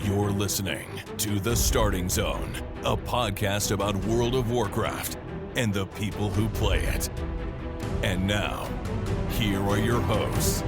You're listening to The Starting Zone, a podcast about World of Warcraft and the people who play it. And now, here are your hosts.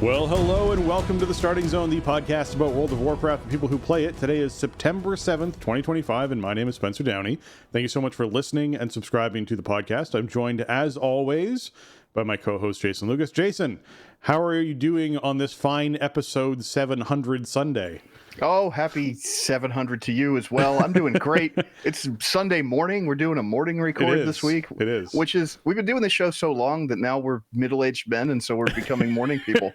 Well, hello and welcome to The Starting Zone, the podcast about World of Warcraft and people who play it. Today is September 7th, 2025, and my name is Spencer Downey. Thank you so much for listening and subscribing to the podcast. I'm joined, as always, by my co-host, Jason Lucas. Jason, how are you doing on this fine episode 700 Sunday? Oh, happy 700 to you as well. I'm doing great. It's Sunday morning. We're doing a morning record this week. It is. Which is, we've been doing this show so long that now we're middle-aged men, and so we're becoming morning people.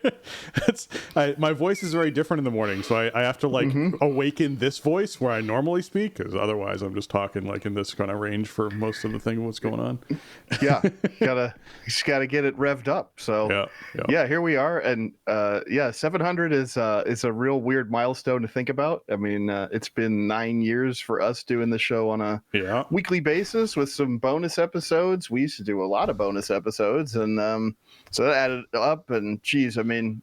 My voice is very different in the morning, so I have to awaken this voice where I normally speak, because otherwise I'm just talking like in this kind of range for most of the thing of what's going on. Yeah, just gotta get it revved up. So yeah, here we are, and 700 is a real weird milestone to think about. I mean, it's been 9 years for us doing the show on a weekly basis with some bonus episodes. We used to do a lot of bonus episodes, and so that added up. And geez, I mean,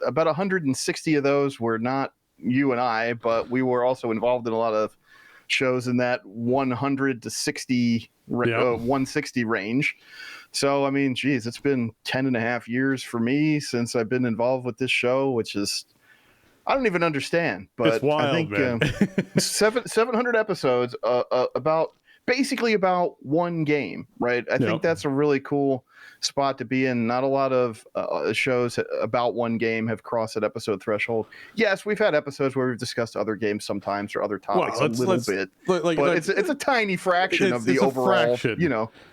about 160 of those were not you and I, but we were also involved in a lot of shows in that 100 to 60 160 range. So I mean, geez, it's been 10 and a half years for me since I've been involved with this show, which is, I don't even understand, but it's wild, I think 700 episodes about one game, right? I think that's a really cool spot to be in. Not a lot of shows about one game have crossed that episode threshold. Yes, we've had episodes where we've discussed other games sometimes or other topics a little bit, but it's a tiny fraction of the overall.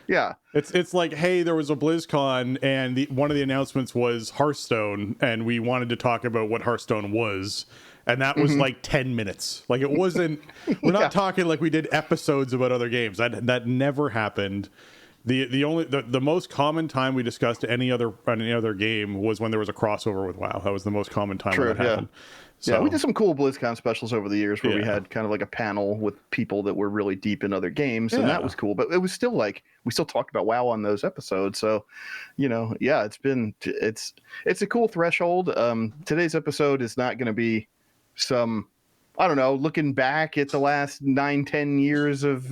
Yeah. It's like, hey, there was a BlizzCon and one of the announcements was Hearthstone, and we wanted to talk about what Hearthstone was. And that was like 10 minutes. Like, it wasn't, we're not talking like we did episodes about other games. That never happened. The most common time we discussed any other game was when there was a crossover with WoW. That was the most common time that happened. So, we did some cool BlizzCon specials over the years where we had kind of like a panel with people that were really deep in other games, and that was cool. But it was still like, we still talked about WoW on those episodes. So, it's a cool threshold. Today's episode is not going to be some, I don't know, looking back at the last 9-10 years of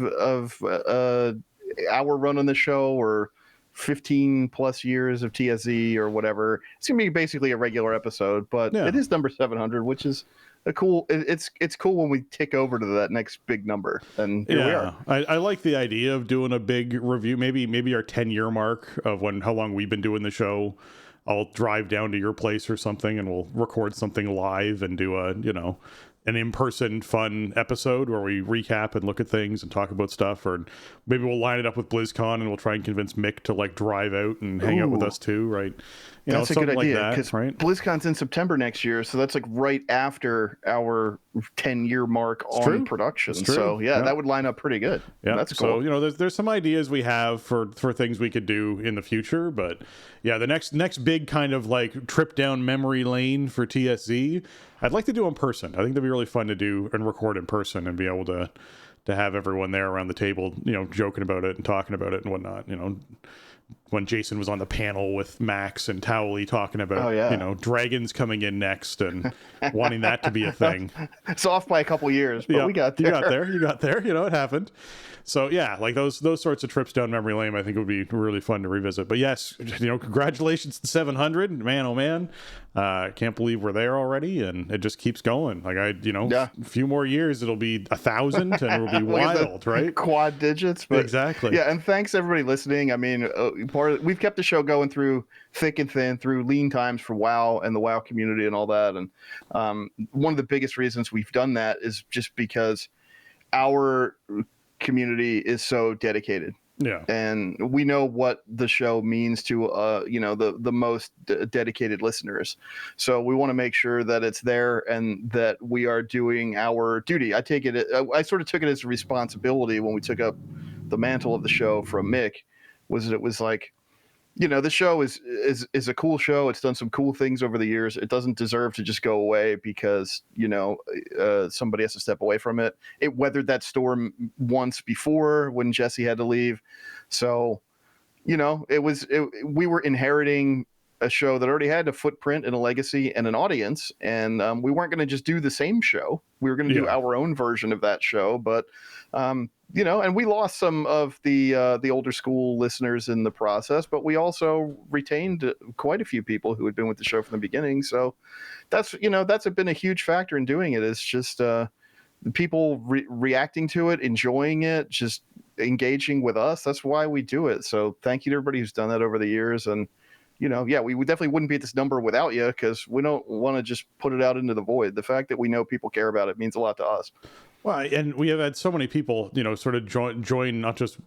our run on the show, or 15 plus years of TSZ or whatever. It's gonna be basically a regular episode, but it is number 700, which is a cool. It's cool when we tick over to that next big number, and here we are. I like the idea of doing a big review. Maybe our 10-year mark of how long we've been doing the show. I'll drive down to your place or something, and we'll record something live and do an in-person fun episode where we recap and look at things and talk about stuff. Or maybe we'll line it up with BlizzCon and we'll try and convince Mick to like drive out and hang out with us too, right? That's a good idea, because right? BlizzCon's in September next year, so that's like right after our 10-year mark on production. So that would line up pretty good. Yeah, that's cool. So there's some ideas we have for things we could do in the future, but the next big kind of like trip down memory lane for TSZ, I'd like to do in person. I think that'd be really fun to do and record in person and be able to have everyone there around the table, joking about it and talking about it and whatnot. When Jason was on the panel with Max and Towley talking about, dragons coming in next and wanting that to be a thing. It's off by a couple years, but we got there. You got there. It happened. So like those sorts of trips down memory lane, I think would be really fun to revisit. But yes, congratulations to 700, man. Oh man, can't believe we're there already, and it just keeps going. Like a few more years, it'll be 1,000, and it'll be wild, right? Quad digits, but exactly. Yeah, and thanks everybody listening. I mean, we've kept the show going through thick and thin, through lean times for WoW and the WoW community and all that. And one of the biggest reasons we've done that is just because our community is so dedicated. Yeah. And we know what the show means to the most dedicated listeners. So we want to make sure that it's there and that we are doing our duty. I sort of took it as a responsibility when we took up the mantle of the show from Mick, it was like, you know, the show is a cool show. It's done some cool things over the years. It doesn't deserve to just go away because, you know, somebody has to step away from it. It weathered that storm once before when Jesse had to leave. So, you know, we were inheriting a show that already had a footprint and a legacy and an audience, and we weren't going to just do the same show. We were going to do our own version of that show, but you know, and we lost some of the older school listeners in the process, but we also retained quite a few people who had been with the show from the beginning. So that's, you know, that's been a huge factor in doing it. It's just people reacting to it, enjoying it, just engaging with us. That's why we do it. So thank you to everybody who's done that over the years. And, you know, yeah, we definitely wouldn't be at this number without you, because we don't want to just put it out into the void. The fact that we know people care about it means a lot to us. Well, and we have had so many people, you know, sort of join not just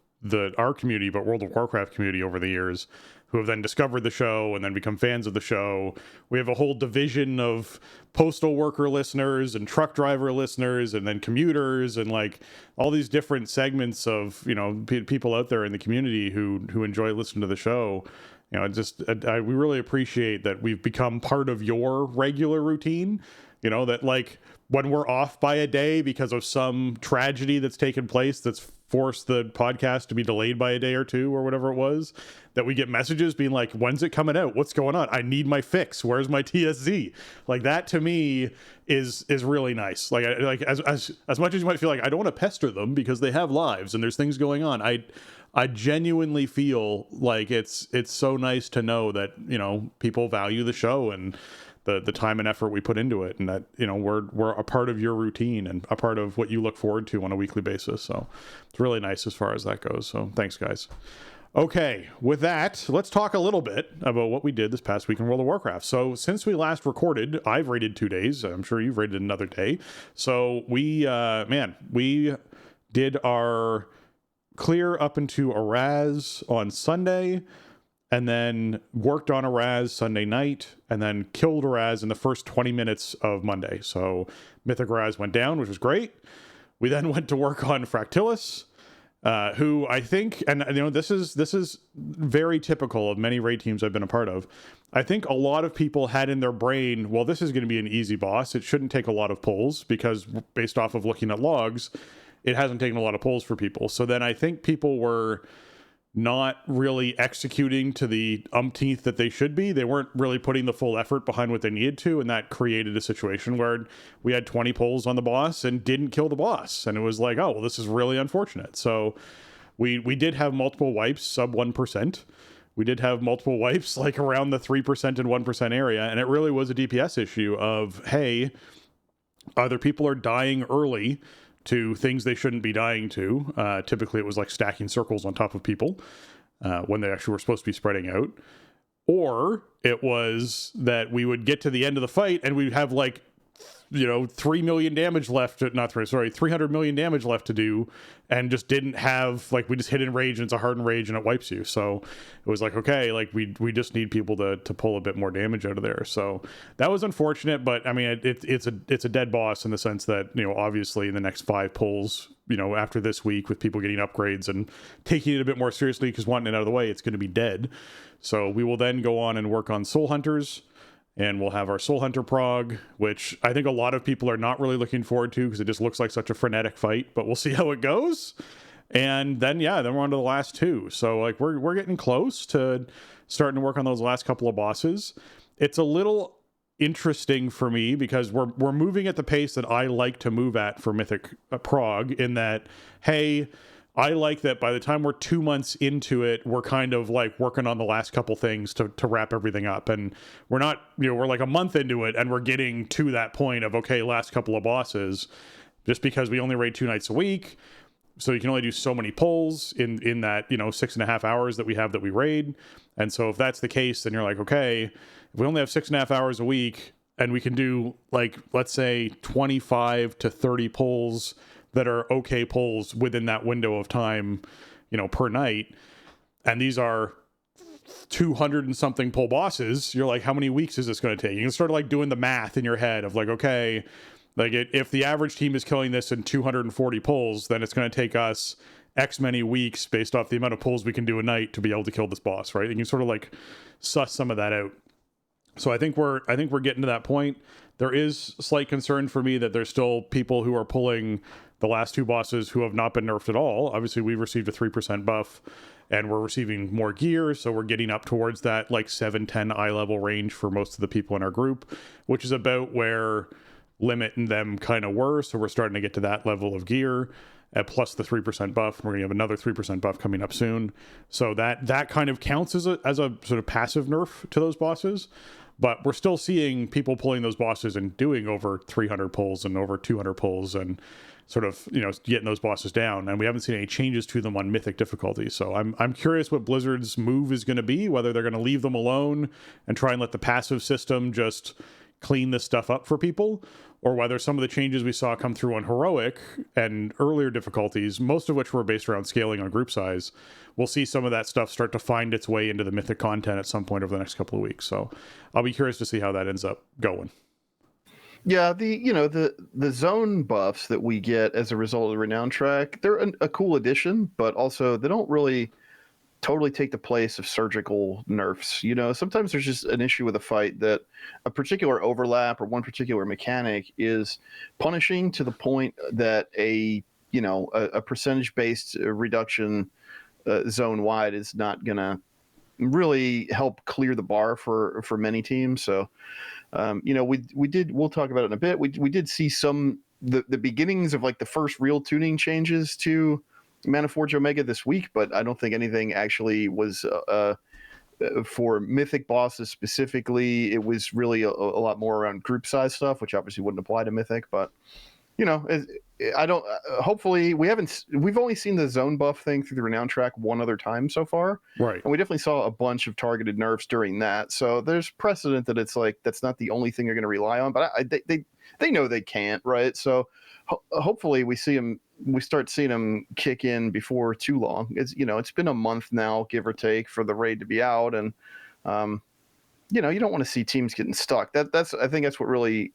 our community, but World of Warcraft community over the years, who have then discovered the show and then become fans of the show. We have a whole division of postal worker listeners and truck driver listeners, and then commuters, and like all these different segments of, you know, people out there in the community who enjoy listening to the show. You know, we really appreciate that we've become part of your regular routine. You know, that like when we're off by a day because of some tragedy that's taken place that's forced the podcast to be delayed by a day or two or whatever it was, that we get messages being like, when's it coming out? What's going on? I need my fix. Where's my TSZ? Like that to me is really nice. Like as much as you might feel like I don't want to pester them because they have lives and there's things going on, I genuinely feel like it's so nice to know that, you know, people value the show and the time and effort we put into it, and that, you know, we're a part of your routine and a part of what you look forward to on a weekly basis. So it's really nice as far as that goes. So thanks, guys. Okay, with that, let's talk a little bit about what we did this past week in World of Warcraft. So since we last recorded, I've raided 2 days. I'm sure you've raided another day. So we did our clear up into Araz on Sunday, and then worked on Araz Sunday night, and then killed Araz in the first 20 minutes of Monday. So Mythic Araz went down, which was great. We then went to work on Fractilis, who I think, and you know, this is very typical of many raid teams I've been a part of. I think a lot of people had in their brain, well, this is going to be an easy boss. It shouldn't take a lot of pulls, because based off of looking at logs, it hasn't taken a lot of pulls for people. So then I think people were not really executing to the umpteenth that they should be. They weren't really putting the full effort behind what they needed to, and that created a situation where we had 20 pulls on the boss and didn't kill the boss. And it was like, oh, well, this is really unfortunate. So we did have multiple wipes sub 1%. We did have multiple wipes like around the 3% and 1% area, and it really was a DPS issue of, hey, either people are dying early to things they shouldn't be dying to. Typically it was like stacking circles on top of people when they actually were supposed to be spreading out. Or it was that we would get to the end of the fight and we'd have like, you know, 3 million damage left, 300 million damage left to do, and just didn't have, like, we just hit enrage and it's a hardened rage and it wipes you. So it was like, okay, like we just need people to pull a bit more damage out of there. So that was unfortunate, but I mean, it's a dead boss in the sense that, you know, obviously in the next 5 pulls, you know, after this week with people getting upgrades and taking it a bit more seriously because wanting it out of the way, it's going to be dead. So we will then go on and work on Soul Hunters. And we'll have our Soul Hunter prog, which I think a lot of people are not really looking forward to because it just looks like such a frenetic fight, but we'll see how it goes. And then, then we're on to the last 2. So like we're getting close to starting to work on those last couple of bosses. It's a little interesting for me because we're moving at the pace that I like to move at for Mythic prog, in that, hey, I like that by the time we're 2 months into it, we're kind of like working on the last couple things to wrap everything up. And we're not, you know, we're like a month into it and we're getting to that point of, okay, last couple of bosses, just because we only raid 2 nights a week. So you can only do so many pulls in that, you know, 6.5 hours that we have that we raid. And so if that's the case, then you're like, okay, if we only have 6.5 hours a week and we can do like, let's say 25 to 30 pulls that are okay pulls within that window of time, you know, per night, and these are 200 and something pull bosses, you're like, how many weeks is this going to take? You can start like doing the math in your head of like, okay, like if the average team is killing this in 240 pulls, then it's going to take us X many weeks based off the amount of pulls we can do a night to be able to kill this boss, right? You can sort of like suss some of that out. So I think we're getting to that point. There is slight concern for me that there's still people who are pulling the last two bosses who have not been nerfed at all. Obviously, we've received a 3% buff, and we're receiving more gear, so we're getting up towards that like 7-10 eye level range for most of the people in our group, which is about where Limit and them kind of were. So we're starting to get to that level of gear. Plus the 3% buff. We're going to have another 3% buff coming up soon. So that kind of counts as a sort of passive nerf to those bosses. But we're still seeing people pulling those bosses and doing over 300 pulls and over 200 pulls and sort of, getting those bosses down. And we haven't seen any changes to them on Mythic difficulty. So I'm curious what Blizzard's move is going to be, whether they're going to leave them alone and try and let the passive system just clean this stuff up for people, or whether some of the changes we saw come through on Heroic and earlier difficulties, most of which were based around scaling on group size, we'll see some of that stuff start to find its way into the Mythic content at some point over the next couple of weeks. So I'll be curious to see how that ends up going. Yeah, the zone buffs that we get as a result of the Renown track, they're a cool addition, but also they don't really totally take the place of surgical nerfs. Sometimes there's just an issue with a fight that a particular overlap or one particular mechanic is punishing to the point that a percentage based reduction zone wide is not gonna really help clear the bar for many teams. So we'll talk about it in a bit. We did see the beginnings of like the first real tuning changes to Mana Forge Omega this week, but I don't think anything actually was for Mythic bosses specifically. It was really a lot more around group size stuff, which obviously wouldn't apply to Mythic. But I don't. Hopefully, we've only seen the zone buff thing through the Renown track one other time so far, right? And we definitely saw a bunch of targeted nerfs during that. So there's precedent that it's like that's not the only thing you're going to rely on. But they know they can't, right? So hopefully we start seeing them kick in before too long. It's been a month now, give or take, for the raid to be out, and you don't want to see teams getting stuck. I think that's what really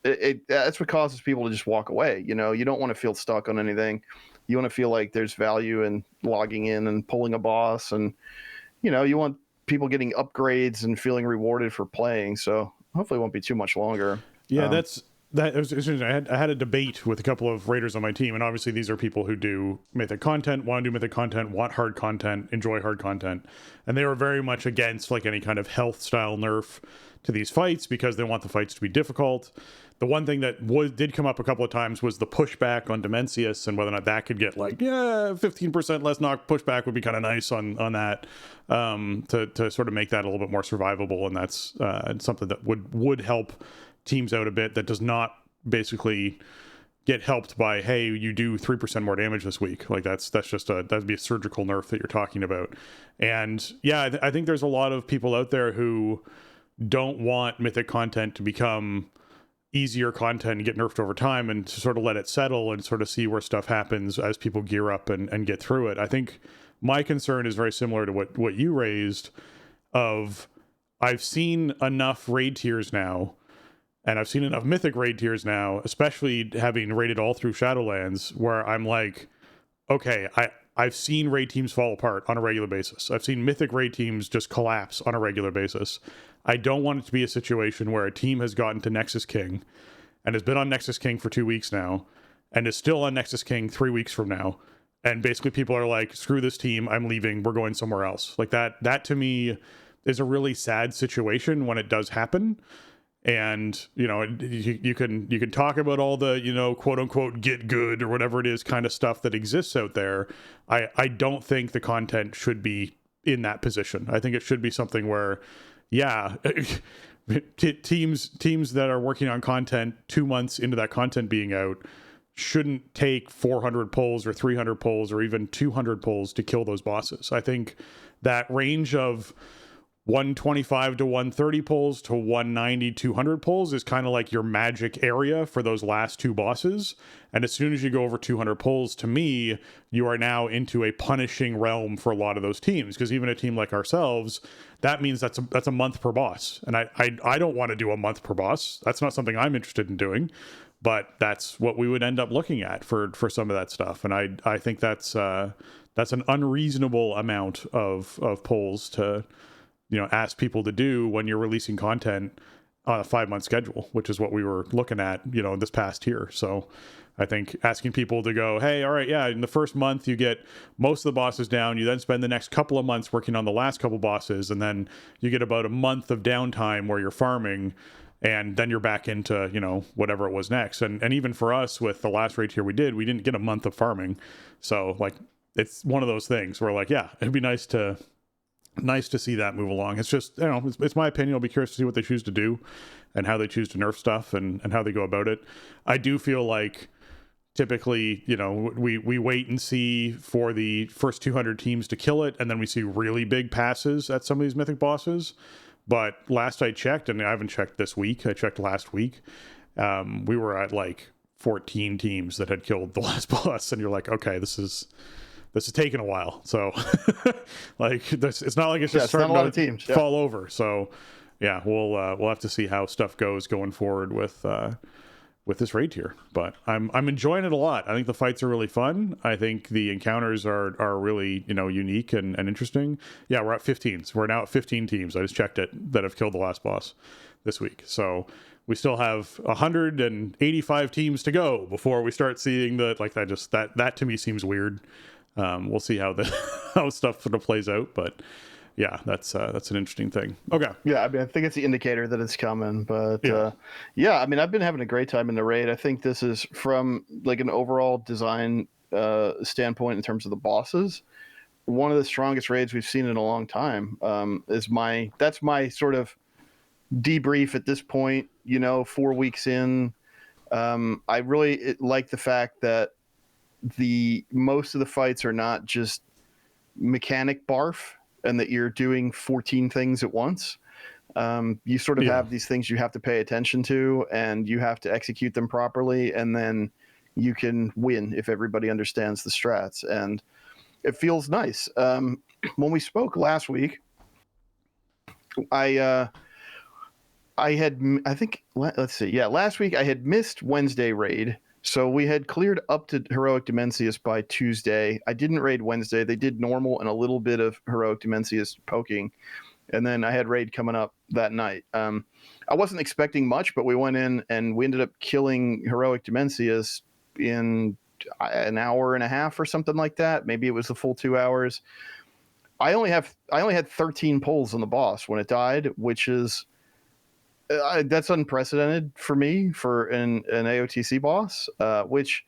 that's what causes people to just walk away. You don't want to feel stuck on anything. You want to feel like there's value in logging in and pulling a boss, and you want people getting upgrades and feeling rewarded for playing. So hopefully it won't be too much longer. Yeah, that was interesting. I had a debate with a couple of raiders on my team, and obviously these are people who do Mythic content, want to do Mythic content, want hard content, enjoy hard content, and they were very much against like any kind of health style nerf to these fights because they want the fights to be difficult. The one thing that did come up a couple of times was the pushback on Dimensius and whether or not that could get 15% less knock pushback would be kind of nice on that to sort of make that a little bit more survivable, and that's something that would help teams out a bit that does not basically get helped by, hey, you do 3% more damage this week. Like that'd be a surgical nerf that you're talking about. And yeah, I think there's a lot of people out there who don't want Mythic content to become easier content and get nerfed over time, and to sort of let it settle and sort of see where stuff happens as people gear up and get through it. I think my concern is very similar to what you raised of I've seen enough raid tiers now, and I've seen enough Mythic raid tiers now, especially having raided all through Shadowlands, where I'm like, okay, I've seen raid teams fall apart on a regular basis. I've seen Mythic raid teams just collapse on a regular basis. I don't want it to be a situation where a team has gotten to Nexus King and has been on Nexus King for 2 weeks now and is still on Nexus King 3 weeks from now. And basically people are like, screw this team, I'm leaving, we're going somewhere else. Like that to me is a really sad situation when it does happen. And you can talk about all the quote unquote get good or whatever it is kind of stuff that exists out there. I don't think the content should be in that position. I think it should be something where teams that are working on content 2 months into that content being out shouldn't take 400 pulls or 300 pulls or even 200 pulls to kill those bosses. I think that range of 125 to 130 pulls to 190, 200 pulls is kind of like your magic area for those last two bosses. And as soon as you go over 200 pulls, to me, you are now into a punishing realm for a lot of those teams. Because even a team like ourselves, that means that's a month per boss. And I don't want to do a month per boss. That's not something I'm interested in doing. but that's what we would end up looking at for some of that stuff. And I think that's an unreasonable amount of polls to, ask people to do when you're releasing content on a 5-month schedule, which is what we were looking at, this past year. So I think asking people to go, hey, all right, yeah, in the first month you get most of the bosses down. You then spend the next couple of months working on the last couple bosses, and then you get about a month of downtime where you're farming, and then you're back into, whatever it was next. And even for us with the last raid tier we didn't get a month of farming. So like, it's one of those things where like, yeah, it'd be nice to see that move along. It's just, it's my opinion. I'll be curious to see what they choose to do and how they choose to nerf stuff and how they go about it. I do feel like typically, we wait and see for the first 200 teams to kill it, and then we see really big passes at some of these mythic bosses. But last I checked, and I haven't checked this week, I checked last week, we were at like 14 teams that had killed the last boss, and you're like, okay, this is taking a while. So like this, it's not like it's just starting to fall over. So yeah, we'll have to see how stuff goes going forward with this raid tier. But I'm enjoying it a lot. I think the fights are really fun. I think the encounters are really, unique and interesting. Yeah, we're at 15. So we're now at 15 teams. I just checked it that have killed the last boss this week. So we still have 185 teams to go before we start seeing that to me seems weird. We'll see how how stuff sort of plays out, but yeah, that's an interesting thing. Okay. Yeah, I mean, I think it's the indicator that it's coming, but I mean, I've been having a great time in the raid. I think this is from like an overall design standpoint in terms of the bosses, one of the strongest raids we've seen in a long time. That's my sort of debrief at this point. 4 weeks in, I really like the fact that most of the fights are not just mechanic barf and that you're doing 14 things at once. You sort of have these things you have to pay attention to, and you have to execute them properly, and then you can win if everybody understands the strats. And it feels nice. When we spoke last week, last week I had missed Wednesday raid. So we had cleared up to Heroic Dimensius by Tuesday. I didn't raid Wednesday. They did normal and a little bit of Heroic Dimensius poking. And then I had raid coming up that night. I wasn't expecting much, but we went in and we ended up killing Heroic Dimensius in an hour and a half or something like that. Maybe it was the full 2 hours. I only had 13 pulls on the boss when it died, which is... that's unprecedented for me for an AOTC boss, which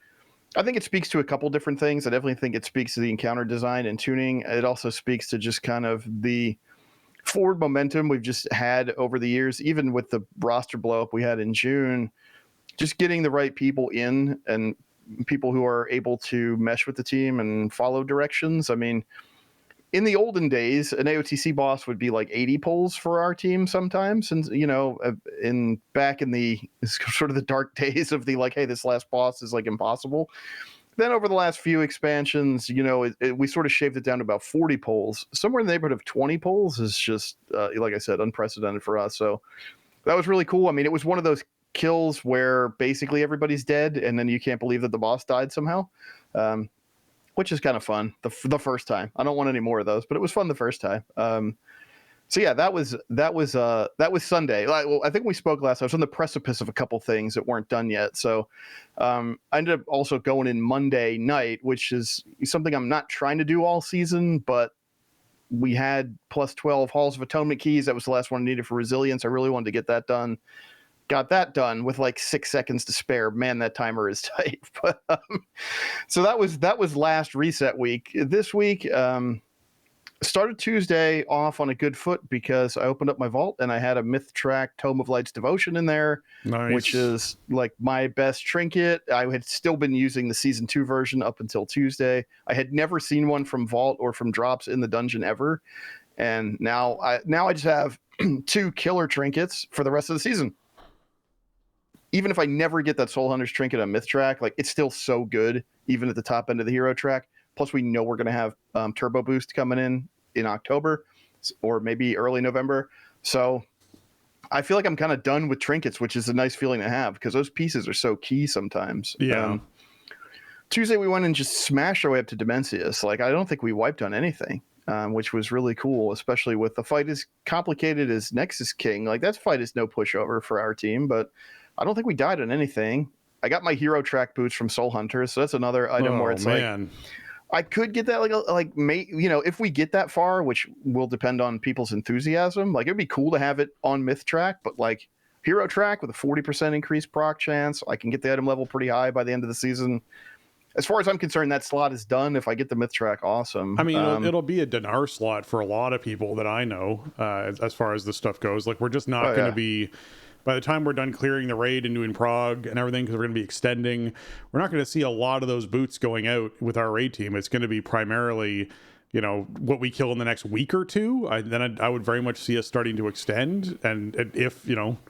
I think it speaks to a couple different things. I definitely think it speaks to the encounter design and tuning. It also speaks to just kind of the forward momentum we've just had over the years, even with the roster blow up we had in June, just getting the right people in and people who are able to mesh with the team and follow directions. I mean, in the olden days, an AOTC boss would be like 80 pulls for our team sometimes. And, back in the sort of the dark days of the like, hey, this last boss is like impossible. Then over the last few expansions, we sort of shaved it down to about 40 pulls. Somewhere in the neighborhood of 20 pulls is just, like I said, unprecedented for us. So that was really cool. I mean, it was one of those kills where basically everybody's dead and then you can't believe that the boss died somehow. Which is kind of fun the first time. I don't want any more of those, but it was fun the first time. So yeah, that was Sunday. I think we spoke last. I was on the precipice of a couple things that weren't done yet. So I ended up also going in Monday night, which is something I'm not trying to do all season, but we had plus 12 Halls of Atonement keys. That was the last one I needed for resilience. I really wanted to get that done. Got that done with like 6 seconds to spare. Man, that timer is tight. But so that was last reset week. This week started Tuesday off on a good foot because I opened up my vault and I had a Mythtrack Tome of Light's Devotion in there, which is like my best trinket. I had still been using the Season 2 version up until Tuesday. I had never seen one from vault or from drops in the dungeon ever. And now I just have 2 killer trinkets for the rest of the season. Even if I never get that Soul Hunter's trinket on Mythtrack, like it's still so good, even at the top end of the hero track. Plus, we know we're going to have Turbo Boost coming in October or maybe early November. So I feel like I'm kind of done with trinkets, which is a nice feeling to have because those pieces are so key sometimes. Yeah. Tuesday we went and just smashed our way up to Dimensius. Like I don't think we wiped on anything, which was really cool, especially with the fight as complicated as Nexus King. Like that fight is no pushover for our team, but I don't think we died on anything. I got my hero track boots from Soul Hunter, so that's another item where it's like I could get that if we get that far, which will depend on people's enthusiasm. Like it'd be cool to have it on Myth Track, but like Hero Track with a 40% increased proc chance, I can get the item level pretty high by the end of the season. As far as I'm concerned, that slot is done. If I get the Myth Track, awesome. I mean, it'll be a dinar slot for a lot of people that I know, as far as the stuff goes. Like we're just not going to be. By the time we're done clearing the raid and doing prog and everything, because we're going to be extending, we're not going to see a lot of those boots going out with our raid team. It's going to be primarily, what we kill in the next week or two. I would very much see us starting to extend, and if that.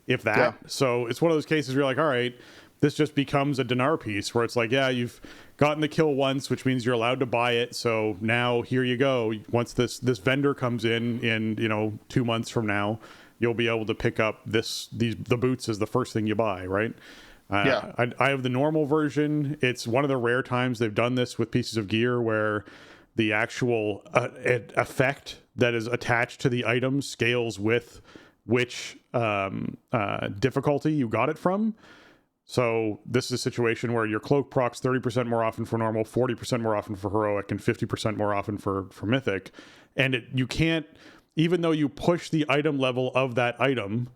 Yeah. So it's one of those cases where you're like, all right, this just becomes a dinar piece where it's like, yeah, you've gotten the kill once, which means you're allowed to buy it. So now here you go. Once this vendor comes in 2 months from now, you'll be able to pick up the boots as the first thing you buy, right? Yeah. I have the normal version. It's one of the rare times they've done this with pieces of gear where the actual effect that is attached to the item scales with which difficulty you got it from. So this is a situation where your cloak procs 30% more often for normal, 40% more often for heroic, and 50% more often for mythic. And you can't, even though you push the item level of that item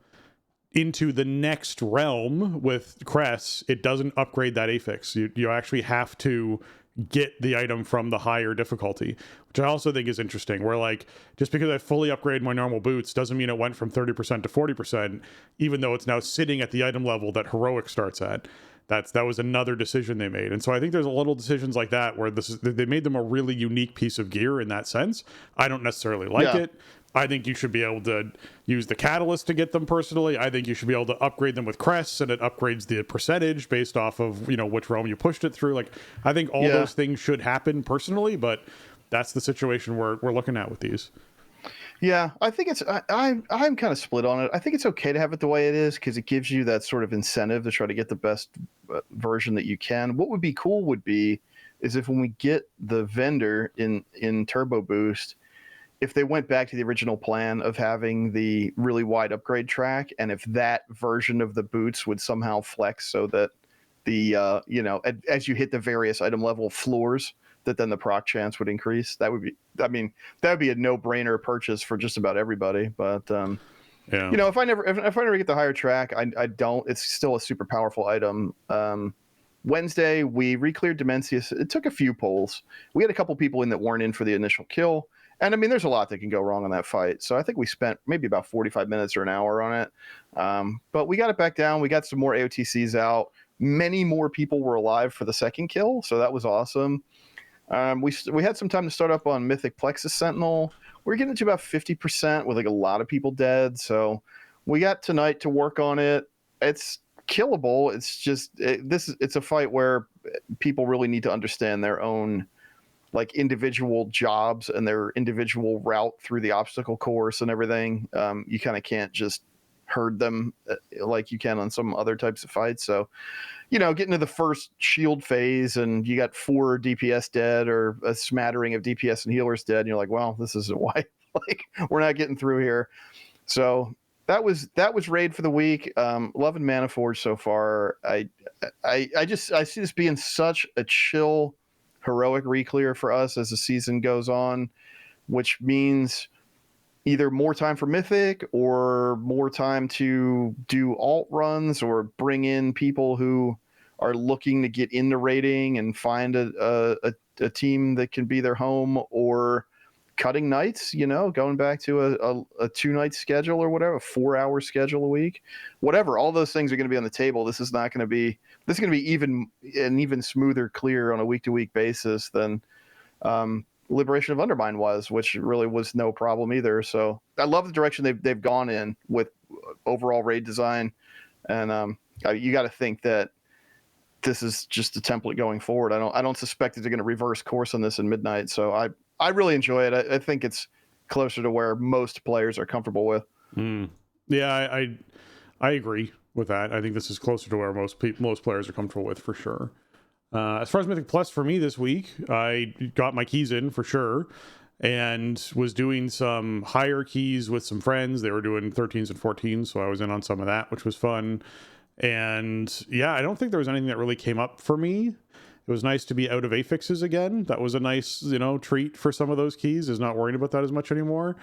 into the next realm with Cress, it doesn't upgrade that affix. You actually have to get the item from the higher difficulty, which I also think is interesting, where like, just because I fully upgrade my normal boots doesn't mean it went from 30% to 40%, even though it's now sitting at the item level that heroic starts at. That was another decision they made. And so I think there's a little decisions like that where they made them a really unique piece of gear in that sense. I don't necessarily like it. I think you should be able to use the catalyst to get them personally. I think you should be able to upgrade them with crests, and it upgrades the percentage based off of, which realm you pushed it through. Like, I think all those things should happen personally, but that's the situation we're looking at with these. Yeah, I think I'm kind of split on it. I think it's okay to have it the way it is because it gives you that sort of incentive to try to get the best version that you can. What would be cool is if when we get the vendor in Turbo Boost, if they went back to the original plan of having the really wide upgrade track, and if that version of the boots would somehow flex so that the as you hit the various item level floors, that then the proc chance would increase. That would be a no-brainer purchase for just about everybody. But if I never get the higher track, I don't. It's still a super powerful item. Wednesday we re-cleared Dimensius. It took a few pulls. We had a couple people in that weren't in for the initial kill. And I mean, there's a lot that can go wrong on that fight. So I think we spent maybe about 45 minutes or an hour on it. But we got it back down. We got some more AOTCs out. Many more people were alive for the second kill. So that was awesome. We had some time to start up on Mythic Plexus Sentinel. We're getting to about 50% with like a lot of people dead. So we got tonight to work on it. It's killable. It's just, it's a fight where people really need to understand their own like individual jobs and their individual route through the obstacle course and everything. You kind of can't just herd them like you can on some other types of fights. So, getting to the first shield phase and you got 4 DPS dead or a smattering of DPS and healers dead, and you're like, well, this isn't why we're not getting through here. So that was raid for the week. Loving Mana Forge so far. I see this being such a chill heroic reclear for us as the season goes on, which means either more time for Mythic or more time to do alt runs or bring in people who are looking to get into raiding and find a team that can be their home, or cutting nights, going back to a 2-night schedule or whatever, a 4-hour schedule a week, whatever. All those things are going to be on the table. This is going to be even smoother clear on a week-to-week basis than Liberation of Undermine was, which really was no problem either. So I love the direction they've gone in with overall raid design, and you got to think that this is just a template going forward. I don't suspect that they're going to reverse course on this in Midnight. So I really enjoy it. I think it's closer to where most players are comfortable with. Yeah, I agree with that. I think this is closer to where most players are comfortable with, for sure. As far as Mythic Plus for me this week, I got my keys in for sure, and was doing some higher keys with some friends. They were doing 13s and 14s, so I was in on some of that, which was fun. And yeah, I don't think there was anything that really came up for me. It was nice to be out of affixes again. That was a nice, treat for some of those keys, is not worrying about that as much anymore.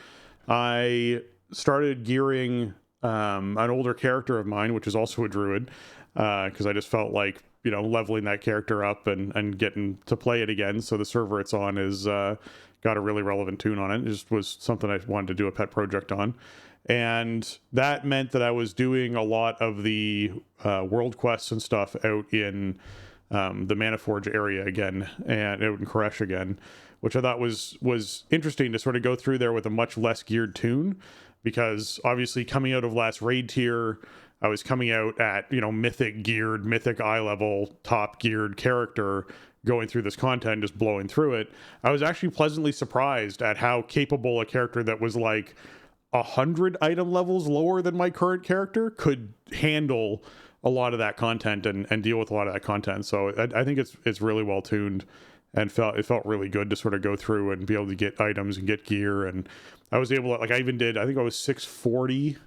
I started gearing an older character of mine, which is also a druid, because I just felt like, leveling that character up and getting to play it again. So the server it's on is got a really relevant tune on it. It just was something I wanted to do a pet project on. And that meant that I was doing a lot of the world quests and stuff out in the Manaforge area again, and out in Koresh again, which I thought was interesting to sort of go through there with a much less geared tune, because obviously coming out of last raid tier, I was coming out at, mythic geared, mythic eye level, top geared character, going through this content, just blowing through it. I was actually pleasantly surprised at how capable a character that was like 100 item levels lower than my current character could handle a lot of that content and deal with a lot of that content. So I think it's really well tuned, and it felt really good to sort of go through and be able to get items and get gear. And I was able to, I think I was 640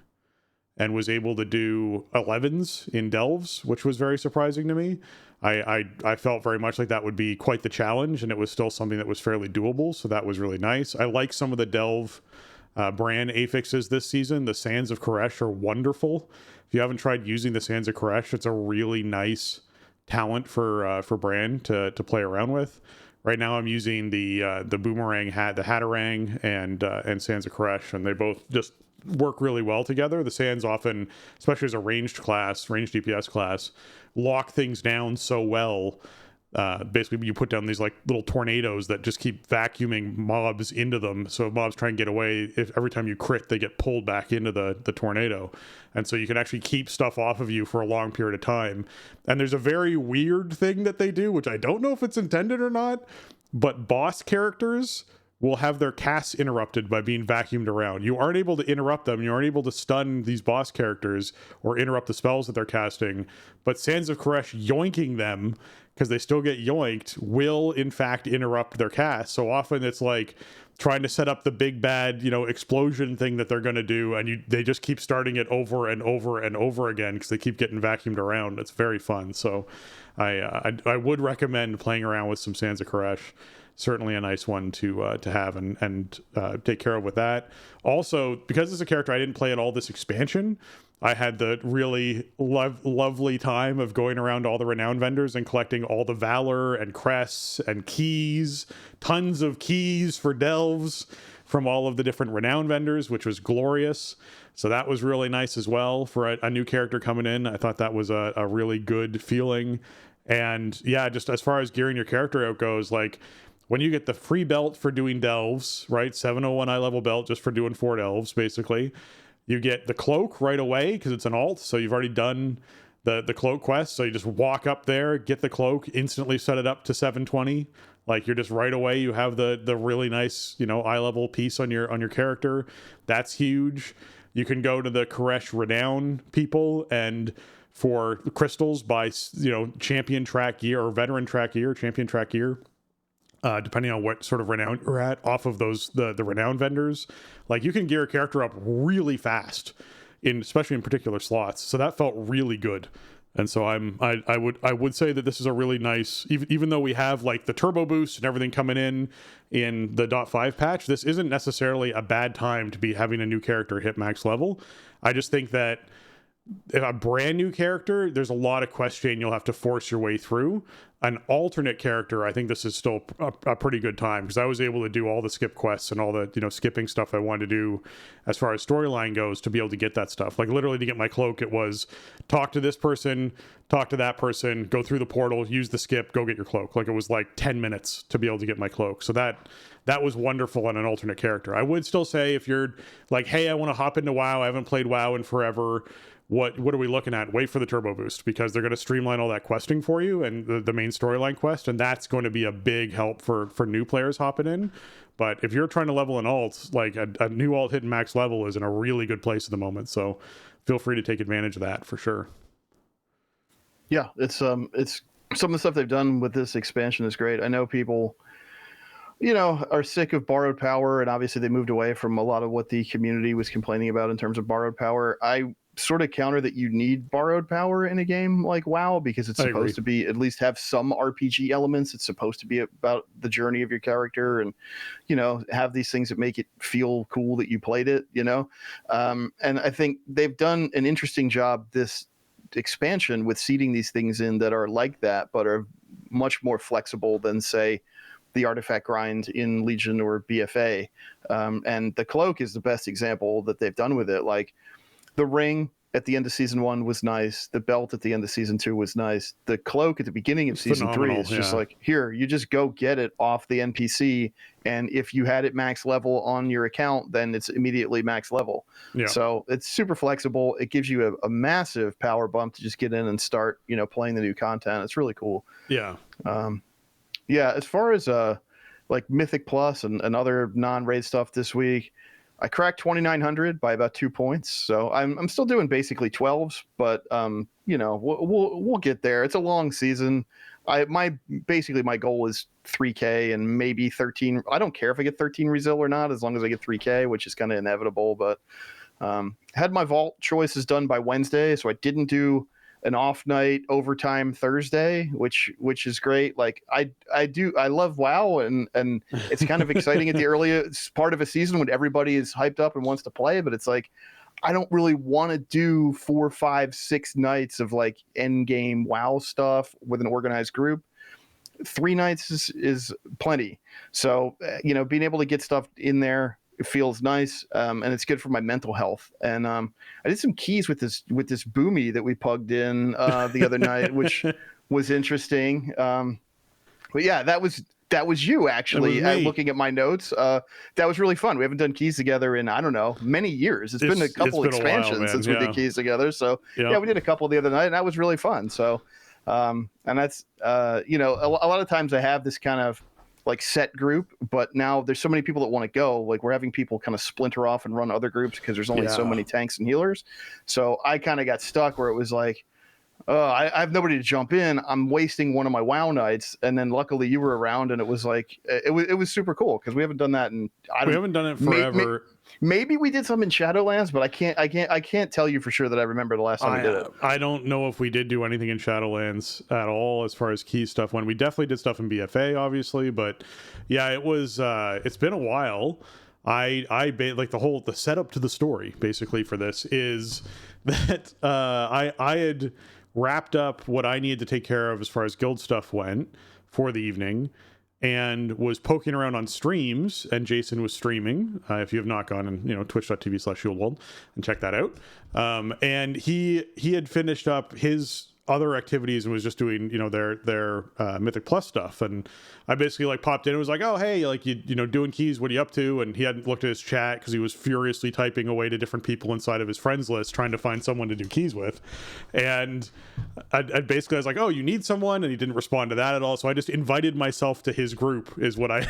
and was able to do 11s in delves, which was very surprising to me. I felt very much like that would be quite the challenge, and it was still something that was fairly doable. So that was really nice. I like some of the delve brand affixes this season. The Sands of Koresh are wonderful. If you haven't tried using the Sands of Koresh, it's a really nice talent for Bran to play around with. Right now I'm using the Boomerang hat, the Hatterang, and Sands of Koresh, and they both just work really well together. The Sands often, especially as a ranged DPS class, lock things down so well. Basically, you put down these like little tornadoes that just keep vacuuming mobs into them. So if mobs try and get away, if every time you crit, they get pulled back into the tornado. And so you can actually keep stuff off of you for a long period of time. And there's a very weird thing that they do, which I don't know if it's intended or not, but boss characters will have their casts interrupted by being vacuumed around. You aren't able to interrupt them. You aren't able to stun these boss characters or interrupt the spells that they're casting. But Sands of Koresh yoinking them, because they still get yoinked, will in fact interrupt their cast. So often it's like trying to set up the big bad, explosion thing that they're going to do, and they just keep starting it over and over and over again because they keep getting vacuumed around. It's very fun. So I would recommend playing around with some Sands of Koresh. Certainly a nice one to have and take care of with that. Also, because it's a character I didn't play at all this expansion, I had the really lovely time of going around all the renown vendors and collecting all the valor and crests and keys, tons of keys for delves from all of the different renown vendors, which was glorious. So that was really nice as well for a new character coming in. I thought that was a really good feeling. And yeah, just as far as gearing your character out goes, like when you get the free belt for doing delves, right? 701 eye level belt just for doing 4 delves, basically. You get the cloak right away because it's an alt, so you've already done the cloak quest. So you just walk up there, get the cloak, instantly set it up to 720. Like you're just right away. You have the really nice eye level piece on your character. That's huge. You can go to the Koresh Renown people and for crystals buy champion track gear or veteran track gear, champion track gear. Depending on what sort of renown you're at, off of those the renown vendors, like you can gear a character up really fast, especially in particular slots. So that felt really good, and so I would say that this is a really nice, even though we have like the turbo boost and everything coming in the .5 patch, this isn't necessarily a bad time to be having a new character hit max level. I just think that if a brand new character, there's a lot of quest chain you'll have to force your way through. An alternate character, I think this is still a pretty good time because I was able to do all the skip quests and all the skipping stuff I wanted to do as far as storyline goes to be able to get that stuff. Like literally to get my cloak, it was talk to this person, talk to that person, go through the portal, use the skip, go get your cloak. Like it was like 10 minutes to be able to get my cloak. So that was wonderful on an alternate character. I would still say if you're like, hey, I want to hop into WoW, I haven't played WoW in forever, what are we looking at? Wait for the turbo boost, because they're going to streamline all that questing for you and the main storyline quest, and that's going to be a big help for new players hopping in. But if you're trying to level an alt, like a new alt hitting max level is in a really good place at the moment. So feel free to take advantage of that for sure. Yeah, it's some of the stuff they've done with this expansion is great. I know people, are sick of borrowed power, and obviously they moved away from a lot of what the community was complaining about in terms of borrowed power. I sort of counter that you need borrowed power in a game like WoW, because it's supposed to be, at least have some RPG elements. It's supposed to be about the journey of your character and, have these things that make it feel cool that you played it, and I think they've done an interesting job this expansion with seeding these things in that are like that, but are much more flexible than, say, the artifact grind in Legion or BFA. And the cloak is the best example that they've done with it. Like, the ring at the end of season 1 was nice. The belt at the end of season 2 was nice. The cloak at the beginning of season 3 is just like, here, you just go get it off the NPC. And if you had it max level on your account, then it's immediately max level. Yeah. So it's super flexible. It gives you a massive power bump to just get in and start, playing the new content. It's really cool. Yeah. As far as like Mythic Plus and other non-raid stuff this week, I cracked 2,900 by about 2 points. So I'm still doing basically 12s, but we'll get there. It's a long season. My goal is 3K and maybe 13. I don't care if I get 13 Resil or not, as long as I get 3K, which is kind of inevitable. But had my vault choices done by Wednesday, so I didn't do an off night overtime Thursday, which is great. Like I love WoW, and it's kind of exciting at the earliest part of a season when everybody is hyped up and wants to play, but it's like, I don't really want to do 4, 5, 6 nights of like end game WoW stuff with an organized group. 3 nights is plenty. So, being able to get stuff in there, it feels nice, and it's good for my mental health. And I did some keys with this Boomy that we plugged in the other night, which was interesting. But yeah, that was you actually looking at my notes. That was really fun. We haven't done keys together in, I don't know, many years. It's been a couple expansions since we did keys together. So yeah, we did a couple the other night, and that was really fun. So and that's a lot of times I have this kind of like set group, but now there's so many people that want to go. Like, we're having people kind of splinter off and run other groups because there's only so many tanks and healers. So I kind of got stuck where it was like, I have nobody to jump in. I'm wasting one of my WoW nights, and then luckily you were around, and it was like it was super cool because we haven't done that in we haven't done it forever. Maybe we did some in Shadowlands, but I can't tell you for sure that I remember the last time we did it. I don't know if we did do anything in Shadowlands at all as far as key stuff. When we definitely did stuff in BFA, obviously, but yeah, it was. It's been a while. The setup to the story basically for this is that I had wrapped up what I needed to take care of as far as guild stuff went for the evening, and was poking around on streams, and Jason was streaming. If you have not gone and twitch.tv/ShieldWall and check that out. And he had finished up his other activities and was just doing their Mythic Plus stuff, and I basically like popped in and was like, oh hey, like you doing keys, what are you up to? And he hadn't looked at his chat because he was furiously typing away to different people inside of his friends list trying to find someone to do keys with, and I basically was like, oh, you need someone, and he didn't respond to that at all. So I just invited myself to his group is what I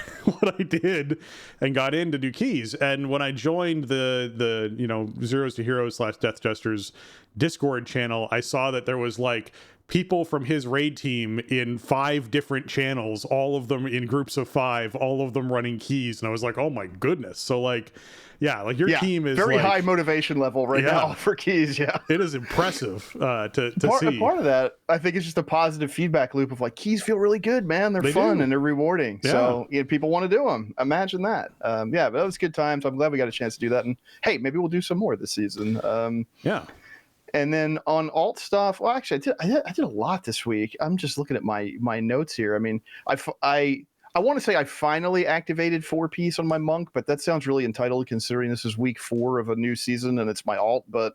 did, and got in to do keys. And when I joined the Zeros to Heroes / Death Jesters Discord channel, I saw that there was like people from his raid team in 5 different channels, all of them in groups of 5, all of them running keys, and I was like, oh my goodness. So like, yeah, like your team is very high motivation level right now for keys. Yeah, it is impressive to see. Part of that, I think, is just a positive feedback loop of like, keys feel really good, man. They're fun and they're rewarding. Yeah. So people want to do them. Imagine that. But that was good times. I'm glad we got a chance to do that. And hey, maybe we'll do some more this season. And then on alt stuff, well, actually, I did a lot this week. I'm just looking at my notes here. I mean, I want to say I finally activated 4-piece on my monk, but that sounds really entitled considering this is week 4 of a new season and it's my alt. But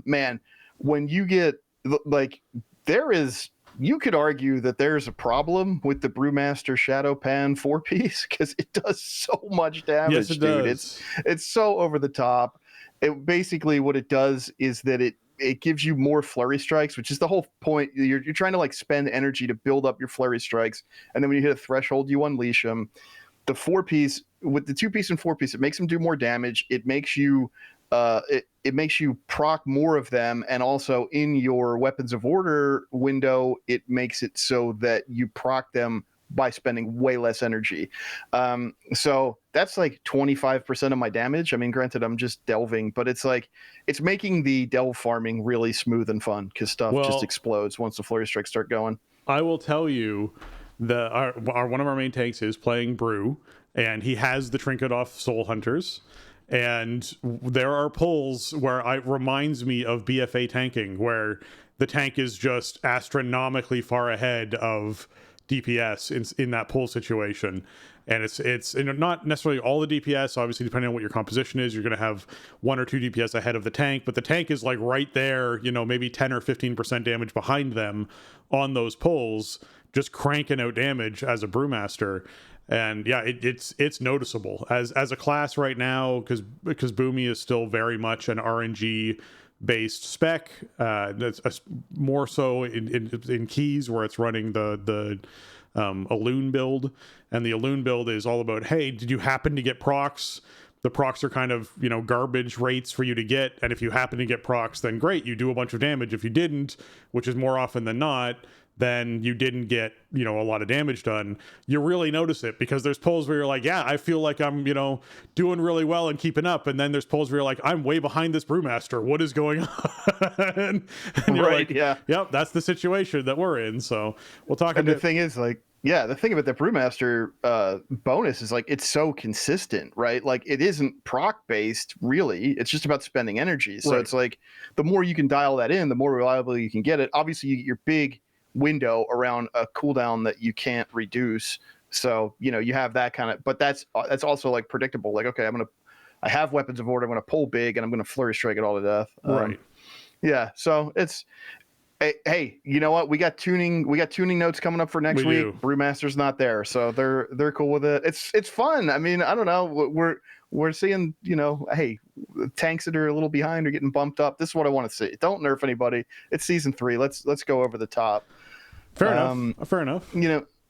man, when you get like, you could argue that there's a problem with the Brewmaster Shadow Pan 4-piece because it does so much damage, yes, it dude. Does. It's so over the top. It basically, what it does is that it it gives you more flurry strikes, which is the whole point. You're trying to like spend energy to build up your flurry strikes, and then when you hit a threshold, you unleash them. The 4-piece with the 2-piece and 4-piece, it makes them do more damage. It makes you it makes you proc more of them, and also in your weapons of order window, it makes it so that you proc them by spending way less energy. So that's like 25% of my damage. I mean, granted, I'm just delving, but it's like it's making the delve farming really smooth and fun because stuff just explodes once the flurry strikes start going. I will tell you that our one of our main tanks is playing Brew, and he has the trinket off Soul Hunters. And there are pulls where it reminds me of BFA tanking, where the tank is just astronomically far ahead of DPS in that pull situation. And it's not necessarily all the DPS. Obviously, depending on what your composition is, you're going to have 1 or 2 DPS ahead of the tank, but the tank is like right there, maybe 10 or 15% damage behind them on those pulls, just cranking out damage as a Brewmaster. And yeah, it's noticeable as a class right now, because Boomy is still very much an RNG based spec. That's more so in keys, where it's running the Elune build, and the Elune build is all about, hey, did you happen to get procs? The procs are kind of garbage rates for you to get, and if you happen to get procs, then great, you do a bunch of damage. If you didn't, which is more often than not, then you didn't get a lot of damage done. You really notice it, because there's pulls where you're like, yeah, I feel like I'm doing really well and keeping up, and then there's pulls where you're like, I'm way behind this Brewmaster, what is going on? and you're right, like, yeah, yep, that's the situation that we're in. So we'll talk and the thing is, like, yeah, the thing about the Brewmaster bonus is like it's so consistent, right? Like it isn't proc based really. It's just about spending energy. So It's like the more you can dial that in, the more reliably you can get it. Obviously, you get your big window around a cooldown that you can't reduce. So you have that kind of, but that's also like predictable. Like, okay, I have weapons of order. I'm gonna pull big, and I'm gonna flurry strike it all to death. Right. Yeah. So it's. Hey, you know what? We got tuning notes coming up for next week. Brewmaster's not there, so they're cool with it. It's fun. I mean, I don't know. We're seeing, hey, tanks that are a little behind are getting bumped up. This is what I want to see. Don't nerf anybody. It's season 3. Let's go over the top. Fair enough.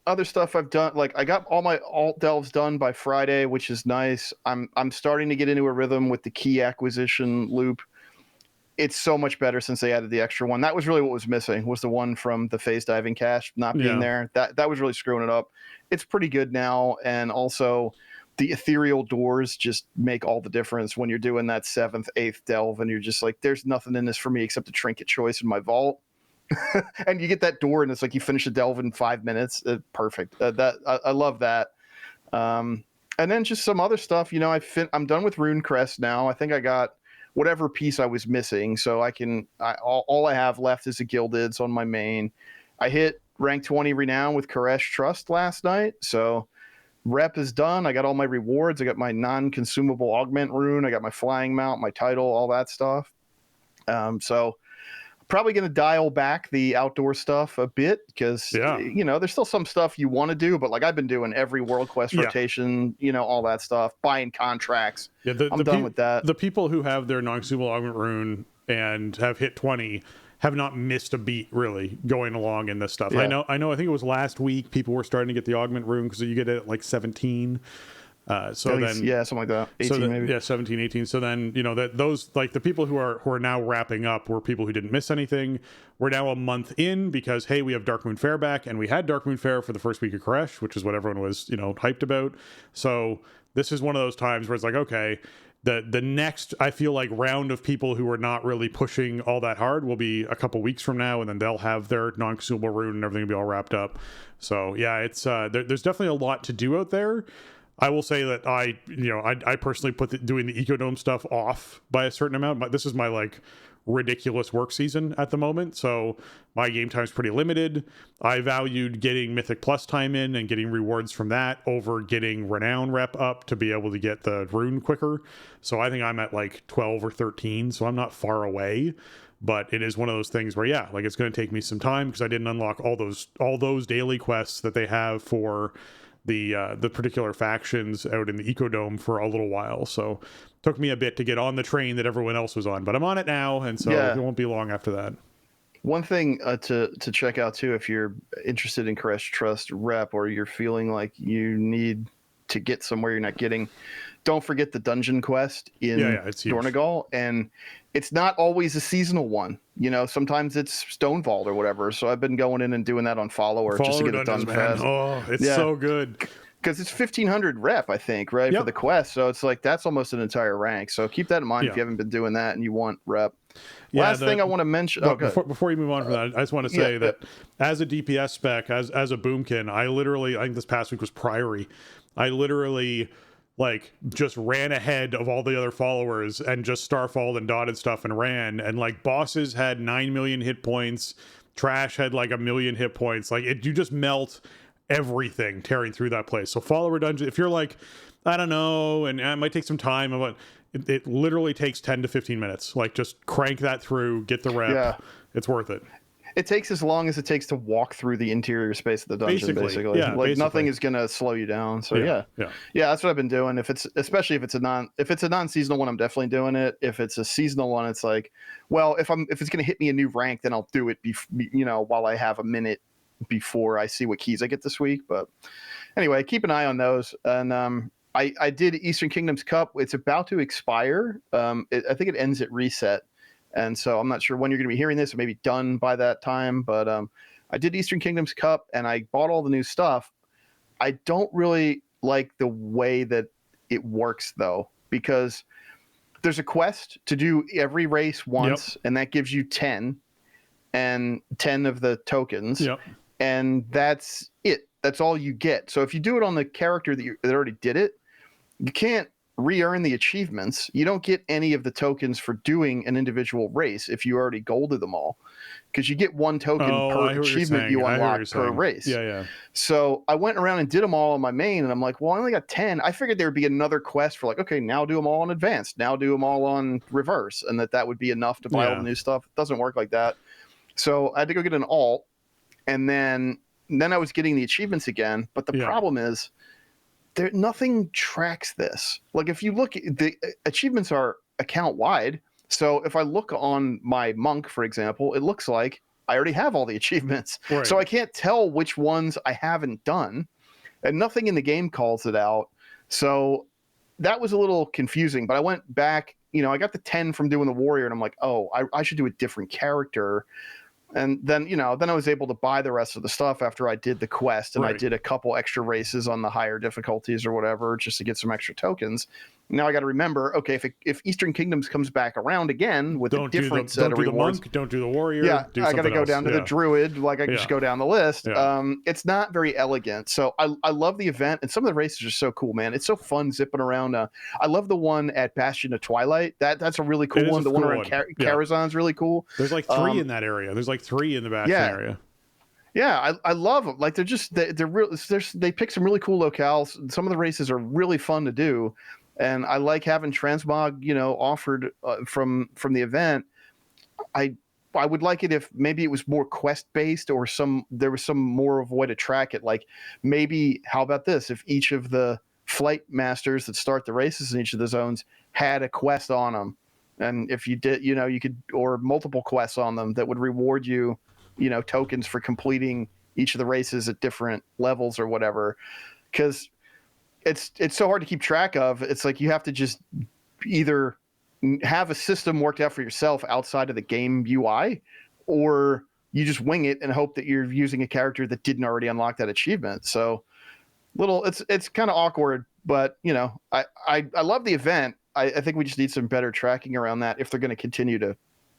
Other stuff I've done, like I got all my alt delves done by Friday, which is nice. I'm starting to get into a rhythm with the key acquisition loop. It's so much better since they added the extra one. That was really what was missing, was the one from the phase diving cache not being there. That was really screwing it up. It's pretty good now, and also the ethereal doors just make all the difference when you're doing that 7th, 8th delve, and you're just like, there's nothing in this for me except a trinket choice in my vault. And you get that door, and it's like you finish a delve in 5 minutes. Perfect. I love that. And then just some other stuff. I'm done with Rune Crest now. I think I got whatever piece I was missing, so all I have left is a Gildeds on my main. I hit rank 20 renown with Koresh Trust last night, so rep is done. I got all my rewards. I got my non-consumable augment rune. I got my flying mount, my title, all that stuff. So probably going to dial back the outdoor stuff a bit, because there's still some stuff you want to do, but like I've been doing every world quest rotation, all that stuff, buying contracts. I'm done with that. The people who have their non-consumable augment rune and have hit 20 have not missed a beat really going along in this stuff. I know I think it was last week people were starting to get the augment rune, because you get it at like 17. Something like that. 18 maybe. Yeah, 17, 18. So then, that those, like, the people who are now wrapping up were people who didn't miss anything. We're now a month in, because hey, we have Darkmoon Faire back, and we had Darkmoon Faire for the first week of Koresh, which is what everyone was, hyped about. So this is one of those times where it's like, okay, the next, I feel like, round of people who are not really pushing all that hard will be a couple weeks from now, and then they'll have their non-consumable rune and everything will be all wrapped up. So yeah, it's there's definitely a lot to do out there. I will say that I personally put doing the Ecodome stuff off by a certain amount. This is my like ridiculous work season at the moment, so my game time is pretty limited. I valued getting Mythic Plus time in and getting rewards from that over getting Renown rep up to be able to get the rune quicker. So I think I'm at like 12 or 13, so I'm not far away. But it is one of those things where, it's going to take me some time, because I didn't unlock all those daily quests that they have for the particular factions out in the Ecodome for a little while. So took me a bit to get on the train that everyone else was on, but I'm on it now, and so it won't be long after that. One thing to check out too, if you're interested in Koresh Trust rep, or you're feeling like you need to get somewhere you're not getting, don't forget the dungeon quest in Dornegal, and it's not always a seasonal one. You know, sometimes it's Stonevault or whatever. So I've been going in and doing that on Follower just to get it done fast. Oh, it's so good. Because it's 1,500 rep, I think, right, for the quest. So it's like that's almost an entire rank. So keep that in mind if you haven't been doing that and you want rep. Last thing I want to mention. Before you move on from that, I just want to say that as a DPS spec, as a boomkin, I think this past week was Priory. I literally like just ran ahead of all the other followers and just starfalled and dotted stuff and ran. And like bosses had 9 million hit points. Trash had like 1 million hit points. Like you just melt everything tearing through that place. So follower dungeon, if you're like, I don't know, and it might take some time, but it literally takes 10 to 15 minutes. Like just crank that through, get the rep. Yeah. It's worth it. It takes as long as it takes to walk through the interior space of the dungeon, basically. Yeah, like nothing is going to slow you down. So yeah, that's what I've been doing. Especially if it's a non-seasonal one, I'm definitely doing it. If it's a seasonal one, it's like, well, if it's going to hit me a new rank, then I'll do it while I have a minute before I see what keys I get this week. But anyway, keep an eye on those. And I did Eastern Kingdoms Cup. It's about to expire. I think it ends at reset. And so I'm not sure when you're going to be hearing this. It may be done by that time. But I did Eastern Kingdoms Cup, and I bought all the new stuff. I don't really like the way that it works, though, because there's a quest to do every race once, and that gives you 10 of the tokens. Yep. And that's it. That's all you get. So if you do it on the character that already did it, you can't re-earn the achievements. You don't get any of the tokens for doing an individual race if you already golded them all, because you get 1 token per achievement you unlock per race. Yeah. So I went around and did them all on my main, and I'm like, well, I only got 10. I figured there'd be another quest for like, okay, now do them all on advanced, now do them all on reverse, and that would be enough to buy all the new stuff. It doesn't work like that. So I had to go get an alt, and then I was getting the achievements again. But the problem is, nothing tracks this. Like if you look, the achievements are account wide. So if I look on my monk, for example, it looks like I already have all the achievements. Right. So I can't tell which ones I haven't done, and nothing in the game calls it out. So that was a little confusing, but I went back, I got the 10 from doing the warrior, and I'm like, oh, I should do a different character. And then, then I was able to buy the rest of the stuff after I did the quest, and I did a couple extra races on the higher difficulties or whatever, just to get some extra tokens. Now I got to remember, okay, if Eastern Kingdoms comes back around again with a different set of rewards, don't do the warrior. Yeah, I got to go down to the druid. Like I can just go down the list. Yeah. It's not very elegant. So I love the event, and some of the races are so cool, man. It's so fun zipping around. I love the one at Bastion of Twilight. That's a really cool one. The one around Karazhan's really cool. There's like 3 in that area. There's like 3 in the Bastion area. Yeah, I love them. Like they're real. They pick some really cool locales. Some of the races are really fun to do. And I like having transmog, offered from the event. I would like it if maybe it was more quest based, or there was some more of a way to track it. Like maybe, how about this? If each of the flight masters that start the races in each of the zones had a quest on them, and if you did, you could, or multiple quests on them that would reward you, tokens for completing each of the races at different levels or whatever, because it's so hard to keep track of. It's like you have to just either have a system worked out for yourself outside of the game UI, or you just wing it and hope that you're using a character that didn't already unlock that achievement. So it's kind of awkward, but I love the event. I think we just need some better tracking around that if they're going to continue to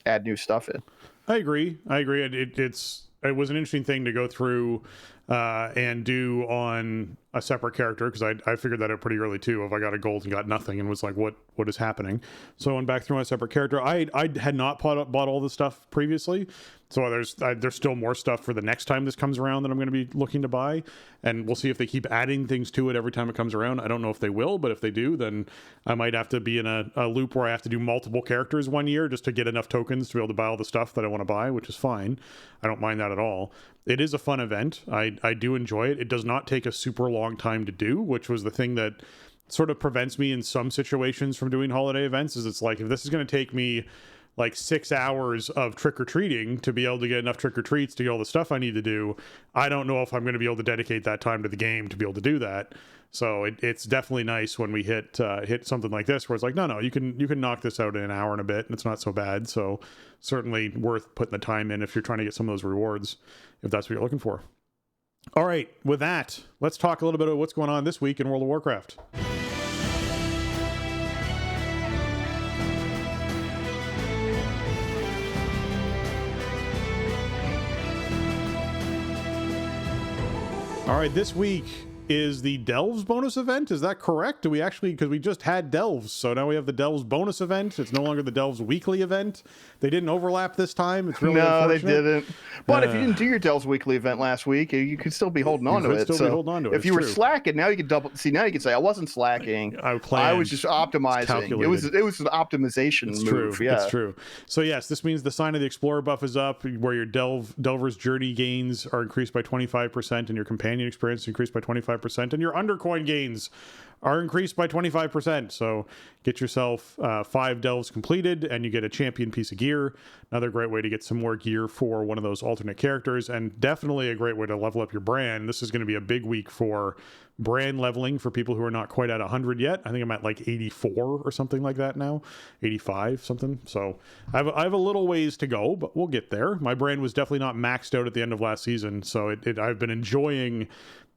add new stuff in. I agree. It was an interesting thing to go through and do on a separate character, because I figured that out pretty early too. If I got a gold and got nothing and was like, what is happening? So I went back through my separate character. I had not bought all this stuff previously, So there's still more stuff for the next time this comes around that I'm going to be looking to buy, and we'll see if they keep adding things to it every time it comes around. I don't know if they will, but if they do, then I might have to be in a loop where I have to do multiple characters one year just to get enough tokens to be able to buy all the stuff that I want to buy, which is fine. I don't mind that at all. It is a fun event. I do enjoy it. It does not take a super long time to do, which was the thing that sort of prevents me in some situations from doing holiday events. Is it's like, if this is going to take me like 6 hours of trick-or-treating to be able to get enough trick-or-treats to get all the stuff I need to do, I don't know if I'm going to be able to dedicate that time to the game to be able to do that. So it's definitely nice when we hit something like this where it's like, no, you can knock this out in an hour and a bit, and it's not so bad. So certainly worth putting the time in if you're trying to get some of those rewards, if that's what you're looking for. All right, with that, let's talk a little bit about what's going on this week in World of Warcraft. All right, this week is the Delves bonus event. Is that correct? Do we actually, because we just had Delves, so now we have the Delves bonus event. It's no longer the Delves weekly event. They didn't overlap this time. It's really unfortunate. They didn't. But if you didn't do your Delves weekly event last week, you could still be holding on to it. If you were slacking, now you can now you can say I wasn't slacking. I was just optimizing. It was an optimization move. True. Yeah, it's true. So yes, this means the Sign of the Explorer buff is up, where your Delver's journey gains are increased by 25%, and your companion experience increased by 25%, and your undercoin gains are increased by 25%. So get yourself 5 delves completed and you get a champion piece of gear. Another great way to get some more gear for one of those alternate characters, and definitely a great way to level up your brand. This is going to be a big week for brand leveling for people who are not quite at 100 yet. I think I'm at like 84 or something like that now, 85 something. So I have a little ways to go, but we'll get there. My brand was definitely not maxed out at the end of last season, so I've been enjoying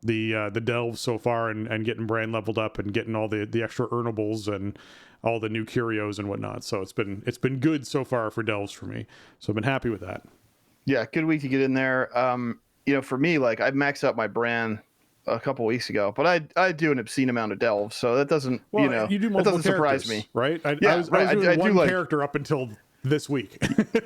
the delves so far and getting brand leveled up and getting all the extra earnables and all the new curios and whatnot. So it's been good so far for delves for me. So I've been happy with that. Yeah, good week to get in there. For me, like I maxed out my brand a couple weeks ago, but I do an obscene amount of delves, so that doesn't you do that doesn't surprise me, right? I was doing one character up until this week.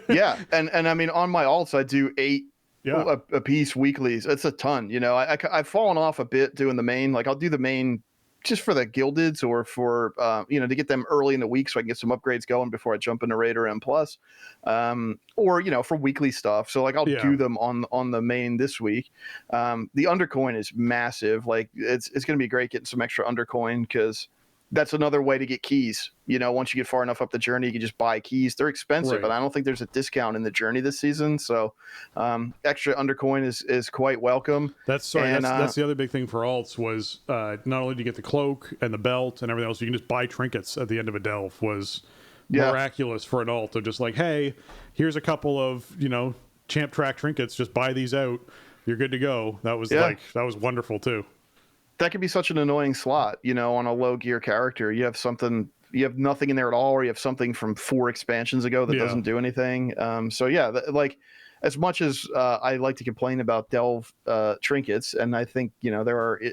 Yeah, and I mean on my alts I do 8 a piece weeklies. It's a ton. I've fallen off a bit doing the main. Like I'll do the main just for the gildeds or for to get them early in the week so I can get some upgrades going before I jump into Raider M Plus, or for weekly stuff. So like I'll do them on the main this week. The undercoin is massive. Like it's going to be great getting some extra undercoin because that's another way to get keys. Once you get far enough up the journey, you can just buy keys. They're expensive, but I don't think there's a discount in the journey this season. So extra undercoin is quite welcome. That's the other big thing for alts was not only do you get the cloak and the belt and everything else, you can just buy trinkets at the end of a delve was miraculous for an alt. Of just like, hey, here's a couple of, champ track trinkets. Just buy these out. You're good to go. That was that was wonderful too. That could be such an annoying slot, on a low gear character. You have nothing in there at all, or you have something from 4 expansions ago that doesn't do anything. As much as I like to complain about delve trinkets, and I think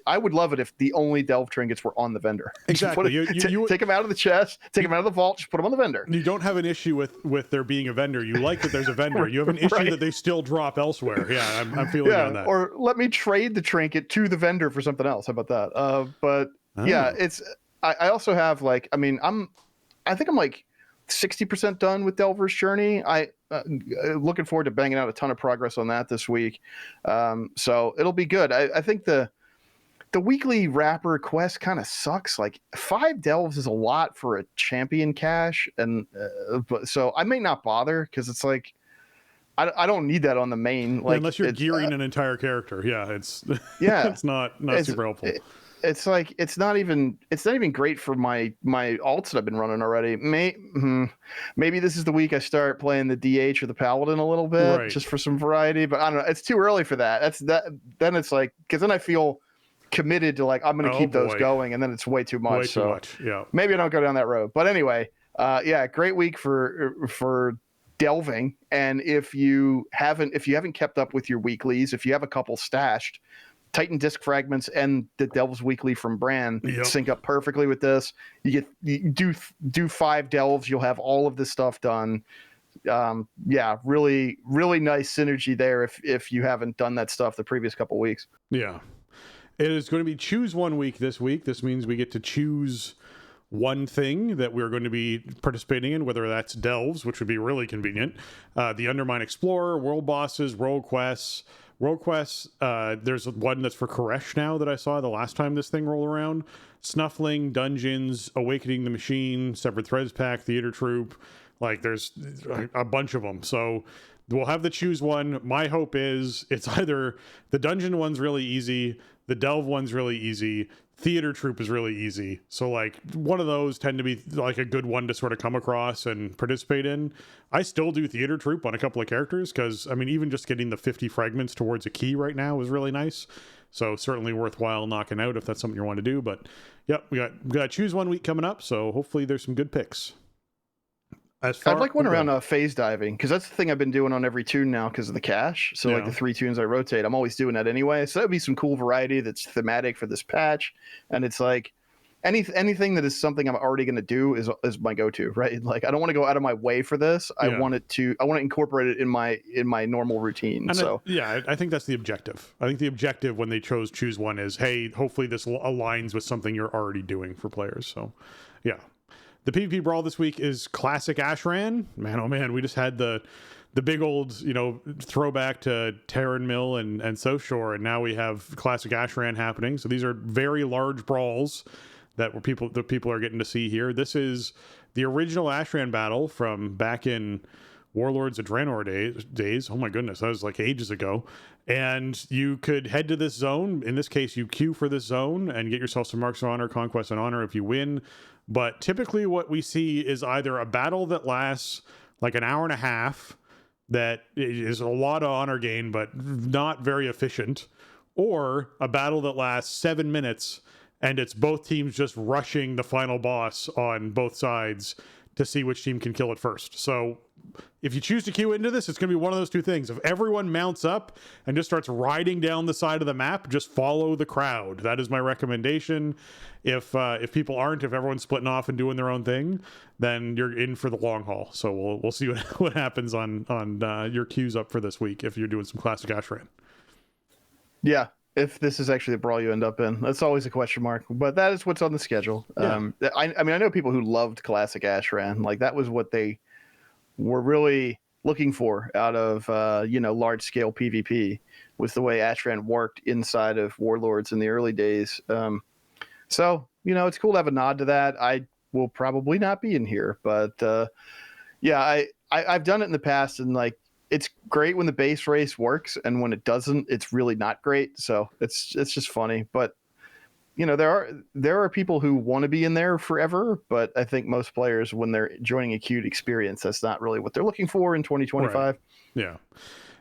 I would love it if the only delve trinkets were on the vendor. Exactly. You take them out of the chest, take them out of the vault, just put them on the vendor. You don't have an issue with there being a vendor. You like that there's a vendor. You have an issue that they still drop elsewhere. Yeah, I'm feeling on that. Or let me trade the trinket to the vendor for something else. How about that? It's. I also have I think I'm like 60% done with Delver's Journey. Looking forward to banging out a ton of progress on that this week. So it'll be good. I think the weekly wrapper quest kind of sucks. Like 5 delves is a lot for a champion cache, and so I may not bother because it's like I don't need that on the main. Like unless you're gearing an entire character, it's not super helpful. It's like it's not even great for my alts that I've been running already. Maybe this is the week I start playing the DH or the Paladin a little bit just for some variety. But I don't know. It's too early for that. Then it's like because then I feel committed to I'm going to keep those going, and then it's way too much. Yeah. Maybe I don't go down that road. But anyway, great week for delving. And if you haven't kept up with your weeklies, if you have a couple stashed. Titan Disc Fragments and the Delves Weekly from Bran sync up perfectly with this. You do 5 delves, you'll have all of this stuff done. Yeah, really, really nice synergy there if you haven't done that stuff the previous couple weeks. Yeah. It is going to be choose one week this week. This means we get to choose one thing that we're going to be participating in, whether that's delves, which would be really convenient, the Undermine Explorer, world bosses, role quests. Role quests, there's one that's for Koresh now that I saw the last time this thing rolled around. Snuffling, Dungeons, Awakening the Machine, Severed Threads Pack, Theater Troop. Like, there's a bunch of them. So we'll have to choose one. My hope is it's either the Dungeon one's really easy, the Delve one's really easy, Theater Troop is really easy. So like one of those tend to be like a good one to sort of come across and participate in. I still do Theater Troop on a couple of characters because, I mean, even just getting the 50 fragments towards a key right now is really nice. So certainly worthwhile knocking out if that's something you want to do. But yep, we got choose one week coming up. So hopefully there's some good picks. I'd like one around phase diving, because that's the thing I've been doing on every tune now because of the cache. So like the 3 tunes I rotate, I'm always doing that anyway. So that would be some cool variety that's thematic for this patch. And it's like anything that is something I'm already going to do is my go-to, right? Like I don't want to go out of my way for this. I want to incorporate it in my normal routine. And I think that's the objective. I think the objective when they choose one is, hey, hopefully this aligns with something you're already doing for players. So yeah. The PvP Brawl this week is Classic Ashran. Man, oh man, we just had the big old, throwback to Terran Mill and South Shore, and now we have Classic Ashran happening. So these are very large brawls that the people are getting to see here. This is the original Ashran battle from back in Warlords of Draenor days. Oh my goodness, that was like ages ago. And you could head to this zone. In this case, you queue for this zone and get yourself some Marks of Honor, Conquest, and Honor if you win. But typically what we see is either a battle that lasts like an hour and a half, that is a lot of honor gain, but not very efficient, or a battle that lasts 7 minutes and it's both teams just rushing the final boss on both sides to see which team can kill it first. So if you choose to queue into this, it's going to be one of those two things. If everyone mounts up and just starts riding down the side of the map, just follow the crowd. That is my recommendation. If people aren't, if everyone's splitting off and doing their own thing, then you're in for the long haul. So we'll see what happens on your queues up for this week if you're doing some Classic Ashran. Yeah, if this is actually the brawl you end up in, that's always a question mark. But that is what's on the schedule. Yeah. I mean, I know people who loved Classic Ashran. Like that was what they were really looking for out of large scale PvP, was the way Ashran worked inside of Warlords in the early days. So it's cool to have a nod to that. I will probably not be in here, but I've done it in the past, and like it's great when the base race works, and when it doesn't, it's really not great. So it's just funny. But there are people who want to be in there forever, but I think most players, when they're joining a queued experience, that's not really what they're looking for in 2025. Right. Yeah.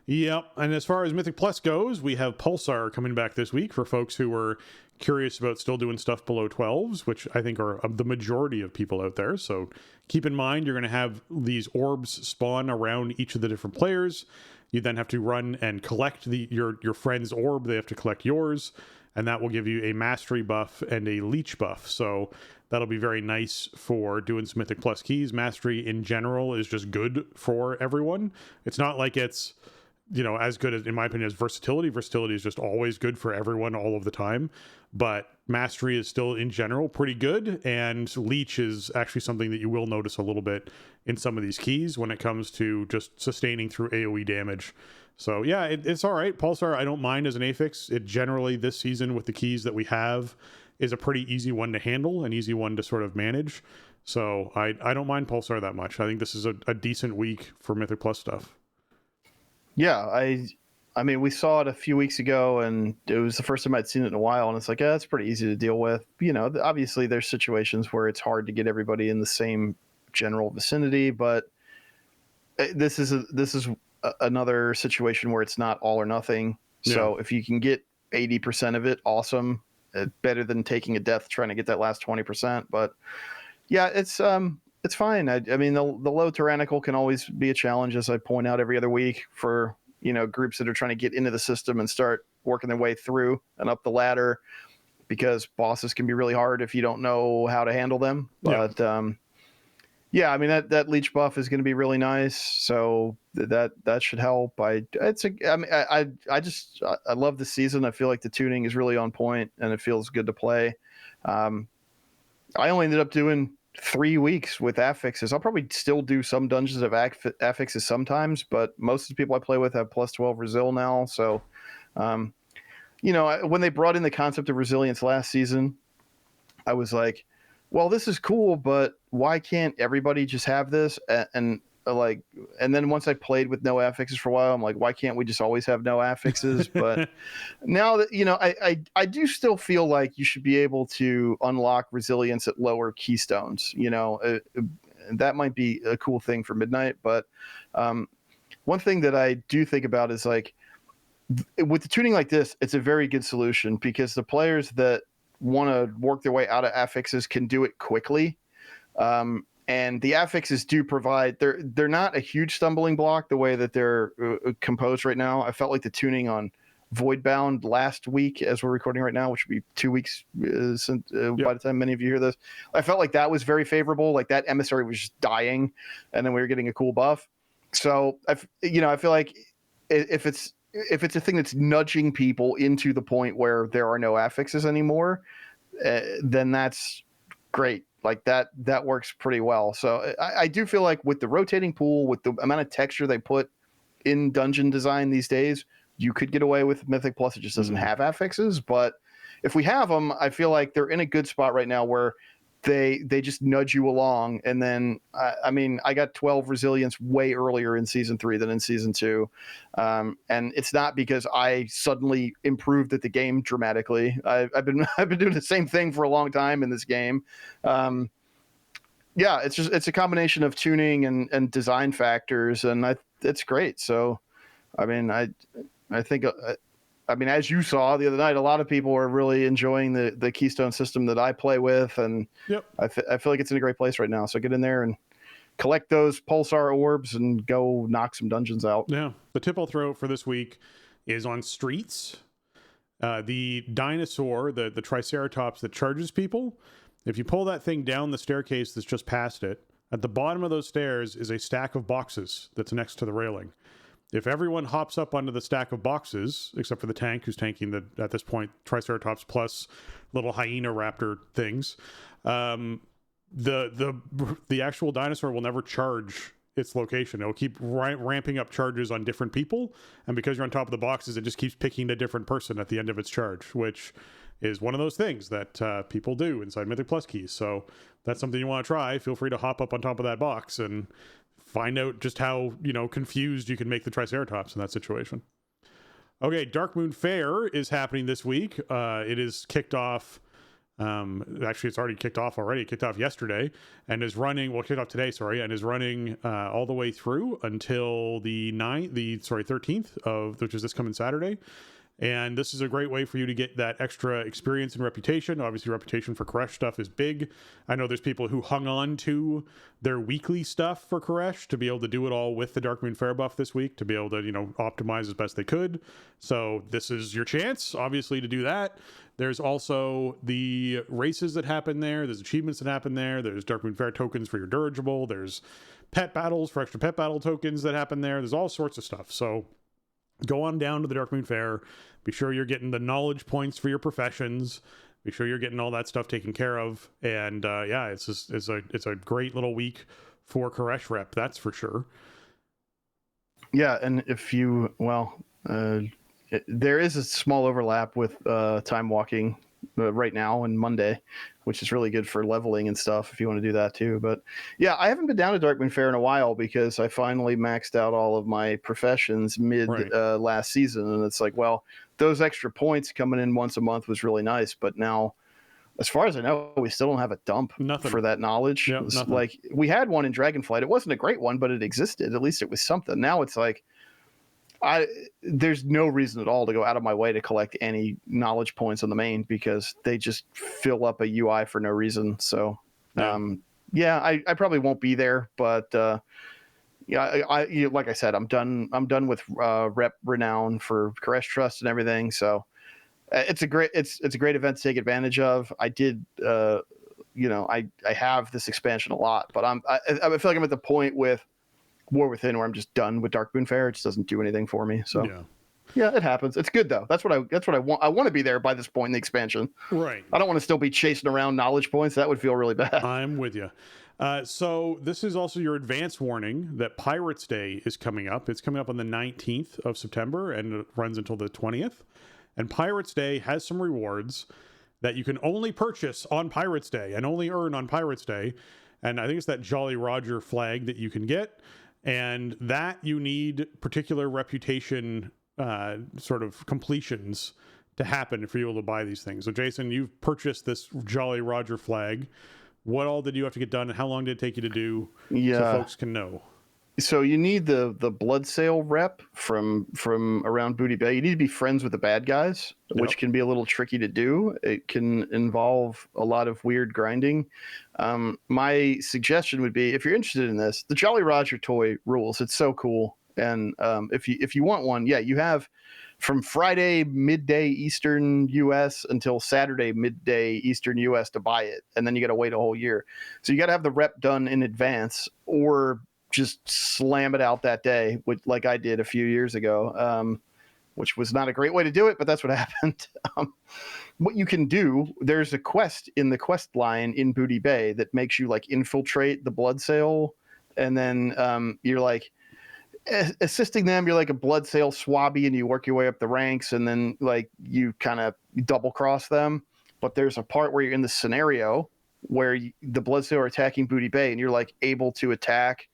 Yep. And as far as Mythic Plus goes, we have Pulsar coming back this week for folks who were curious about still doing stuff below 12s, which I think are the majority of people out there. So keep in mind, you're going to have these orbs spawn around each of the different players. You then have to run and collect your friend's orb. They have to collect yours, and that will give you a mastery buff and a leech buff. So that'll be very nice for doing some Mythic Plus keys. Mastery in general is just good for everyone. It's not like it's as good as, in my opinion, as versatility. Versatility is just always good for everyone all of the time. But mastery is still in general pretty good. And leech is actually something that you will notice a little bit in some of these keys when it comes to just sustaining through AoE damage. So yeah, it's all right. Pulsar, I don't mind as an affix. It generally, this season with the keys that we have, is a pretty easy one to handle, an easy one to sort of manage. So I don't mind Pulsar that much. I think this is a decent week for Mythic Plus stuff. Yeah, I mean, we saw it a few weeks ago, and it was the first time I'd seen it in a while, and it's like, it's pretty easy to deal with. Obviously there's situations where it's hard to get everybody in the same general vicinity, but this is another situation where it's not all or nothing. Yeah. So if you can get 80% of it, awesome. Better than taking a death trying to get that last 20%. But yeah, it's fine. I mean, the low tyrannical can always be a challenge, as I point out every other week, for groups that are trying to get into the system and start working their way through and up the ladder, because bosses can be really hard if you don't know how to handle them. But Yeah, I mean that leech buff is going to be really nice, so that should help. I love the season. I feel like the tuning is really on point, and it feels good to play. I only ended up doing 3 weeks with affixes. I'll probably still do some dungeons of affixes sometimes, but most of the people I play with have plus 12 resil now. So, when they brought in the concept of resilience last season, I was like, well, this is cool, but why can't everybody just have this? And then once I played with no affixes for a while, I'm like, why can't we just always have no affixes? But now that, I do still feel like you should be able to unlock resilience at lower keystones. That might be a cool thing for Midnight. But one thing that I do think about is like, with the tuning like this, it's a very good solution because the players that want to work their way out of affixes can do it quickly. And the affixes do provide, they're not a huge stumbling block the way that they're composed right now. I felt like the tuning on Voidbound last week, as we're recording right now, which would be 2 weeks by the time many of you hear this, I felt like that was very favorable. Like that emissary was just dying, and then we were getting a cool buff. So I feel like if it's a thing that's nudging people into the point where there are no affixes anymore, then that's great. Like that works pretty well. So I do feel like with the rotating pool, with the amount of texture they put in dungeon design these days, you could get away with Mythic Plus. It just doesn't have affixes. But if we have them, I feel like they're in a good spot right now where they just nudge you along. And then, I got 12 resilience way earlier in season 3 than in season 2. And it's not because I suddenly improved at the game dramatically. I've been doing the same thing for a long time in this game. It's a combination of tuning and design factors, and it's great. So, I think, as you saw the other night, a lot of people are really enjoying the Keystone system that I play with, and I feel like it's in a great place right now. So get in there and collect those Pulsar orbs and go knock some dungeons out. Yeah. The tip I'll throw for this week is on streets. The dinosaur, the Triceratops that charges people, if you pull that thing down the staircase that's just past it, at the bottom of those stairs is a stack of boxes that's next to the railing. If everyone hops up onto the stack of boxes, except for the tank who's tanking at this point, Triceratops plus little hyena raptor things, the actual dinosaur will never charge its location. It'll keep ramping up charges on different people, and because you're on top of the boxes, it just keeps picking a different person at the end of its charge, which is one of those things that people do inside Mythic Plus keys. So that's something you want to try. Feel free to hop up on top of that box and find out just how, confused you can make the Triceratops in that situation. Okay, Darkmoon Faire is happening this week. It is kicked off. Actually, it's already kicked off already. It kicked off yesterday and is running. Well, kicked off today, and is running all the way through until the 13th of, which is this coming Saturday. And this is a great way for you to get that extra experience and reputation. Obviously, reputation for Koresh stuff is big. I know there's people who hung on to their weekly stuff for Koresh to be able to do it all with the Darkmoon Faire buff this week, to be able to, optimize as best they could. So this is your chance, obviously, to do that. There's also the races that happen there. There's achievements that happen there. There's Darkmoon Faire tokens for your dirigible. There's pet battles for extra pet battle tokens that happen there. There's all sorts of stuff. So go on down to the Darkmoon Faire. Be sure you're getting the knowledge points for your professions. Be sure you're getting all that stuff taken care of. And it's a great little week for Koresh rep, that's for sure. Yeah, and if you there is a small overlap with time walking right now and Monday, which is really good for leveling and stuff if you want to do that too. But yeah, I haven't been down to Darkmoon Faire in a while because I finally maxed out all of my professions last season, and it's like, well, those extra points coming in once a month was really nice, but now, as far as I know, we still don't have a dump for that knowledge. Yep, like we had one in Dragonflight. It wasn't a great one, but it existed. At least it was something. Now it's like, there's no reason at all to go out of my way to collect any knowledge points on the main because they just fill up a UI for no reason. So, I probably won't be there, but like I said, I'm done with rep renown for Koresh Trust and everything. So it's a great event to take advantage of. I did I have this expansion a lot, but I feel like I'm at the point with War Within where I'm just done with Darkmoon Faire. It just doesn't do anything for me. So yeah, it happens. It's good though. That's what I want. I want to be there by this point in the expansion. Right. I don't want to still be chasing around knowledge points. That would feel really bad. I'm with you. So this is also your advance warning that Pirates Day is coming up. It's coming up on the 19th of September and it runs until the 20th. And Pirates Day has some rewards that you can only purchase on Pirates Day and only earn on Pirates Day. And I think it's that Jolly Roger flag that you can get. And that you need particular reputation sort of completions to happen for you able to buy these things. So Jason, you've purchased this Jolly Roger flag. What all did you have to get done and how long did it take you to do so folks can know? So you need the Bloodsail rep from around Booty Bay. You need to be friends with the bad guys, which can be a little tricky to do. It can involve a lot of weird grinding. My suggestion would be, if you're interested in this, the Jolly Roger toy rules. It's so cool. And if you want one, you have from Friday midday Eastern US until Saturday midday Eastern US to buy it, and then you got to wait a whole year. So you got to have the rep done in advance, or just slam it out that day, which, like I did a few years ago, which was not a great way to do it, but that's what happened. What you can do, there's a quest in the quest line in Booty Bay that makes you like infiltrate the Bloodsail, and then you're like assisting them. You're like a Bloodsail swabby, and you work your way up the ranks, and then like you kind of double cross them. But there's a part where you're in the scenario where the Bloodsail are attacking Booty Bay, and you're like able to attack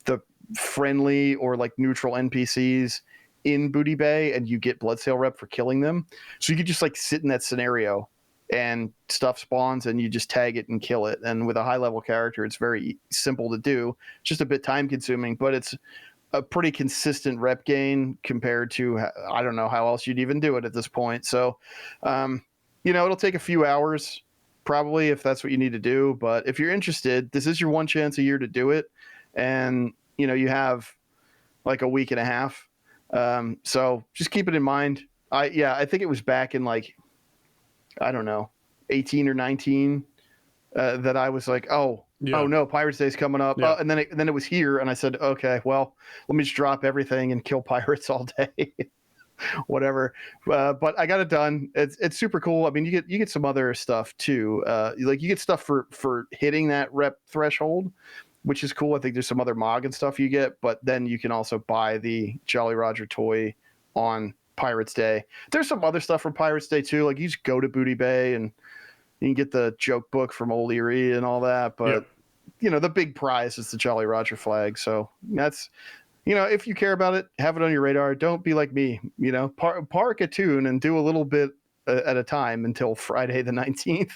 the friendly or like neutral NPCs in Booty Bay, and you get Bloodsail rep for killing them. So you could just like sit in that scenario and stuff spawns and you just tag it and kill it. And with a high level character, it's very simple to do. It's just a bit time consuming, but it's a pretty consistent rep gain compared to, I don't know how else you'd even do it at this point. So, it'll take a few hours probably if that's what you need to do. But if you're interested, this is your one chance a year to do it. And, you have like a week and a half. So just keep it in mind. I think it was back in like, I don't know, 18 or 19 that I was like, oh no, Pirates Day's coming up. And then it was here. And I said, okay, well, let me just drop everything and kill pirates all day. Whatever. But I got it done. It's super cool. I mean, you get some other stuff too. Like you get stuff for hitting that rep threshold, which is cool. I think there's some other Mog and stuff you get, but then you can also buy the Jolly Roger toy on Pirates Day. There's some other stuff from Pirates Day too. Like you just go to Booty Bay and you can get the joke book from Old Erie and all that. But the big prize is the Jolly Roger flag. So that's, if you care about it, have it on your radar. Don't be like me, park a tune and do a little bit at a time until Friday the 19th.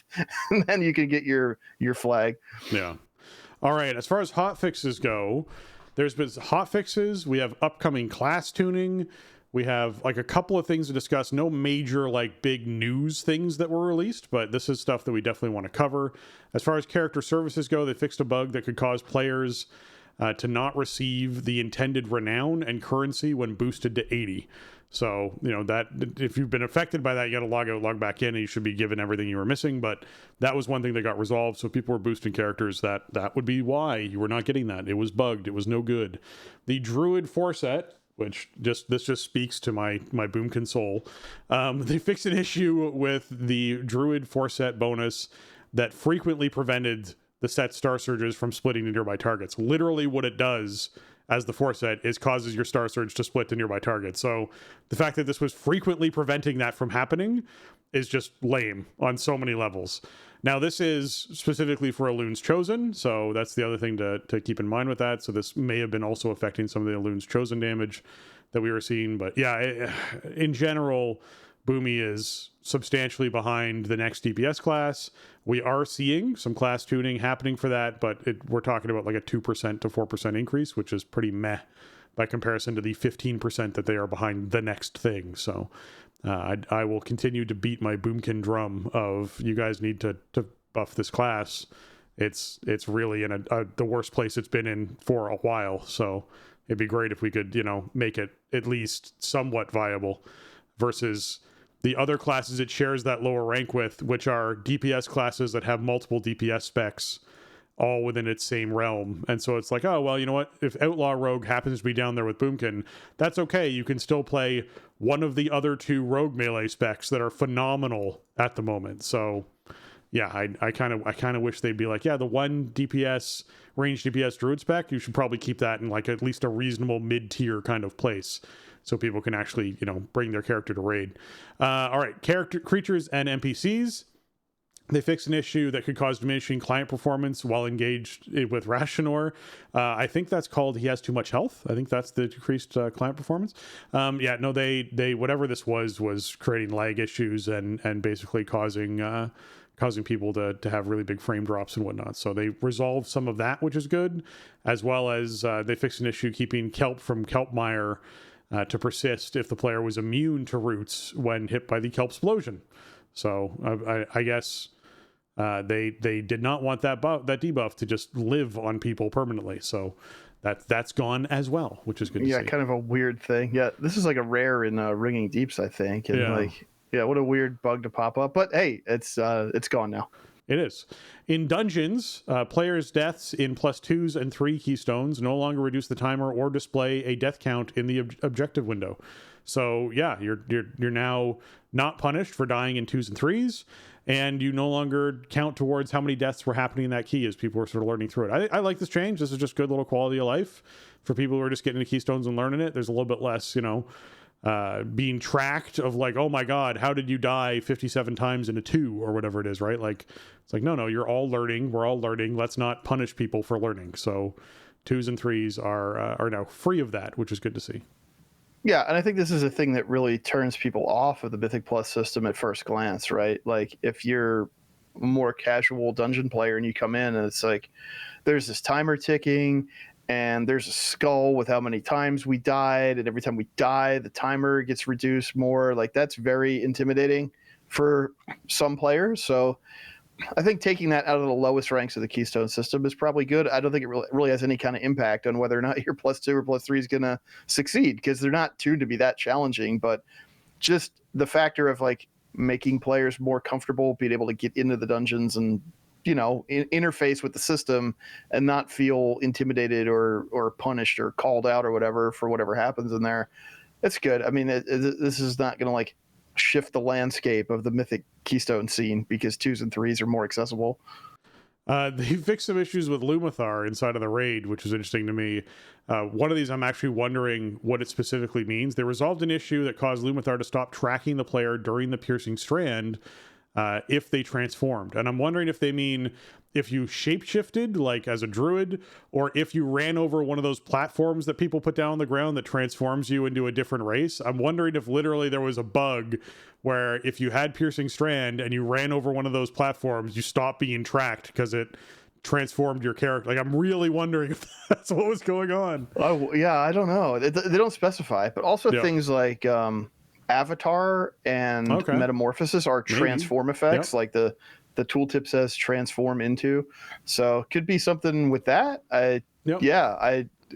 And then you can get your flag. Yeah. All right, as far as hot fixes go, there's been hot fixes. We have upcoming class tuning. We have like a couple of things to discuss. No major like big news things that were released, but this is stuff that we definitely want to cover. As far as character services go, they fixed a bug that could cause players to not receive the intended renown and currency when boosted to 80. So, that if you've been affected by that, you got to log out, log back in, and you should be given everything you were missing. But that was one thing that got resolved. So if people were boosting characters, that would be why you were not getting that. It was bugged. It was no good. The Druid 4-set, which this just speaks to my Boomkin soul. They fixed an issue with the Druid 4-set bonus that frequently prevented the set Star Surges from splitting to nearby targets. Literally what it does as the 4-set is causes your Star Surge to split to nearby targets. So the fact that this was frequently preventing that from happening is just lame on so many levels. Now, this is specifically for Elun's Chosen, so that's the other thing to keep in mind with that. So this may have been also affecting some of the Elun's Chosen damage that we were seeing. But yeah, in general, Boomy is substantially behind the next DPS class. We are seeing some class tuning happening for that, but we're talking about like a 2% to 4% increase, which is pretty meh by comparison to the 15% that they are behind the next thing. So I will continue to beat my Boomkin drum of you guys need to buff this class. It's really in the worst place it's been in for a while. So it'd be great if we could, make it at least somewhat viable versus The other classes it shares that lower rank with, which are DPS classes that have multiple DPS specs all within its same realm. And so it's like, oh, well, you know what? If Outlaw Rogue happens to be down there with Boomkin, that's okay. You can still play one of the other 2 Rogue melee specs that are phenomenal at the moment. So yeah, I kind of wish they'd be like, yeah, the one DPS, range DPS Druid spec, you should probably keep that in like at least a reasonable mid-tier kind of place, so people can actually, you know, bring their character to raid. All right, creatures and NPCs. They fixed an issue that could cause diminishing client performance while engaged with Rashinor. I think that's called he has too much health. I think that's the decreased client performance. Yeah, no, they whatever this was creating lag issues and basically causing people to have really big frame drops and whatnot. So they resolved some of that, which is good, as well as they fixed an issue keeping kelp from Kelpmire to persist if the player was immune to roots when hit by the kelp explosion. So I guess they did not want that debuff to just live on people permanently. So that's gone as well, which is good to see. Yeah, kind of a weird thing. Yeah, this is like a rare in Ringing Deeps, I think. And what a weird bug to pop up. But hey, it's gone now. It is. In dungeons, players' deaths in +2s and 3 keystones no longer reduce the timer or display a death count in the objective window. So yeah, you're now not punished for dying in 2s and 3s, and you no longer count towards how many deaths were happening in that key as people were sort of learning through it. I like this change. This is just good little quality of life for people who are just getting into keystones and learning it. There's a little bit less, being tracked of like, oh my God, how did you die 57 times in a 2 or whatever it is, right? Like, it's like, no, you're all learning. We're all learning. Let's not punish people for learning. So 2s and 3s are now free of that, which is good to see. Yeah, and I think this is a thing that really turns people off of the Mythic Plus system at first glance, right? Like, if you're a more casual dungeon player and you come in and it's like, there's this timer ticking and there's a skull with how many times we died, and every time we die, the timer gets reduced more. Like, that's very intimidating for some players. So I think taking that out of the lowest ranks of the Keystone system is probably good. I don't think it really has any kind of impact on whether or not your +2 or +3 is going to succeed, because they're not tuned to be that challenging. But just the factor of like making players more comfortable, being able to get into the dungeons and, interface with the system and not feel intimidated or punished or called out or whatever for whatever happens in there. It's good. I mean, this is not going to like shift the landscape of the Mythic Keystone scene because 2s and 3s are more accessible. They fixed some issues with Lumathar inside of the raid, which is interesting to me. One of these, I'm actually wondering what it specifically means. They resolved an issue that caused Lumathar to stop tracking the player during the piercing strand if they transformed. And I'm wondering if they mean if you shapeshifted, like as a druid, or if you ran over one of those platforms that people put down on the ground that transforms you into a different race. I'm wondering if literally there was a bug where if you had piercing strand and you ran over one of those platforms, you stopped being tracked because it transformed your character. Like, I'm really wondering if that's what was going on. Oh yeah, I don't know. They don't specify, but also things like Avatar and Metamorphosis are transform effects, like the tooltip says transform into. So could be something with that.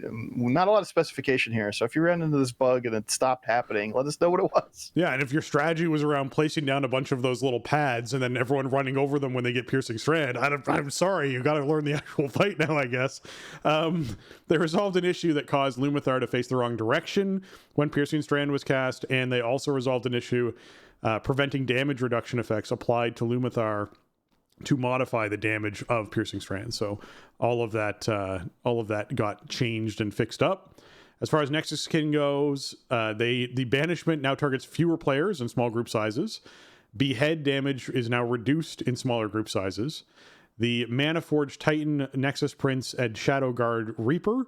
Not a lot of specification here. So if you ran into this bug and it stopped happening, let us know what it was. Yeah, and if your strategy was around placing down a bunch of those little pads and then everyone running over them when they get piercing strand, I'm sorry, you got to learn the actual fight now, I guess. They resolved an issue that caused Lumathar to face the wrong direction when piercing strand was cast, and they also resolved an issue preventing damage reduction effects applied to Lumathar to modify the damage of piercing strand. So all of that got changed and fixed up. As far as Nexus Skin goes, the banishment now targets fewer players in small group sizes. Behead damage is now reduced in smaller group sizes. The Manaforged Titan, Nexus Prince, and Shadow Guard Reaper,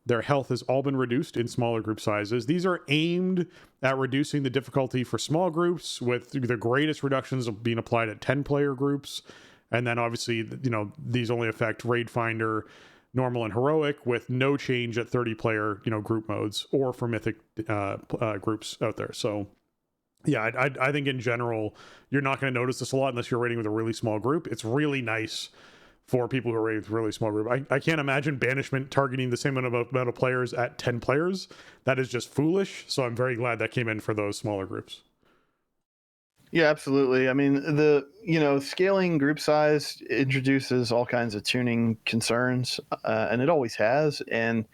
their health has all been reduced in smaller group sizes. These are aimed at reducing the difficulty for small groups, with the greatest reductions being applied at 10-player groups. And then obviously, these only affect Raid Finder, Normal, and Heroic, with no change at 30-player, group modes or for Mythic groups out there. So, yeah, I think in general, you're not going to notice this a lot unless you're raiding with a really small group. It's really nice for people who are raiding with a really small group. I can't imagine banishment targeting the same amount of players at 10 players. That is just foolish. So I'm very glad that came in for those smaller groups. Yeah, absolutely. I mean, scaling group size introduces all kinds of tuning concerns, and it always has. And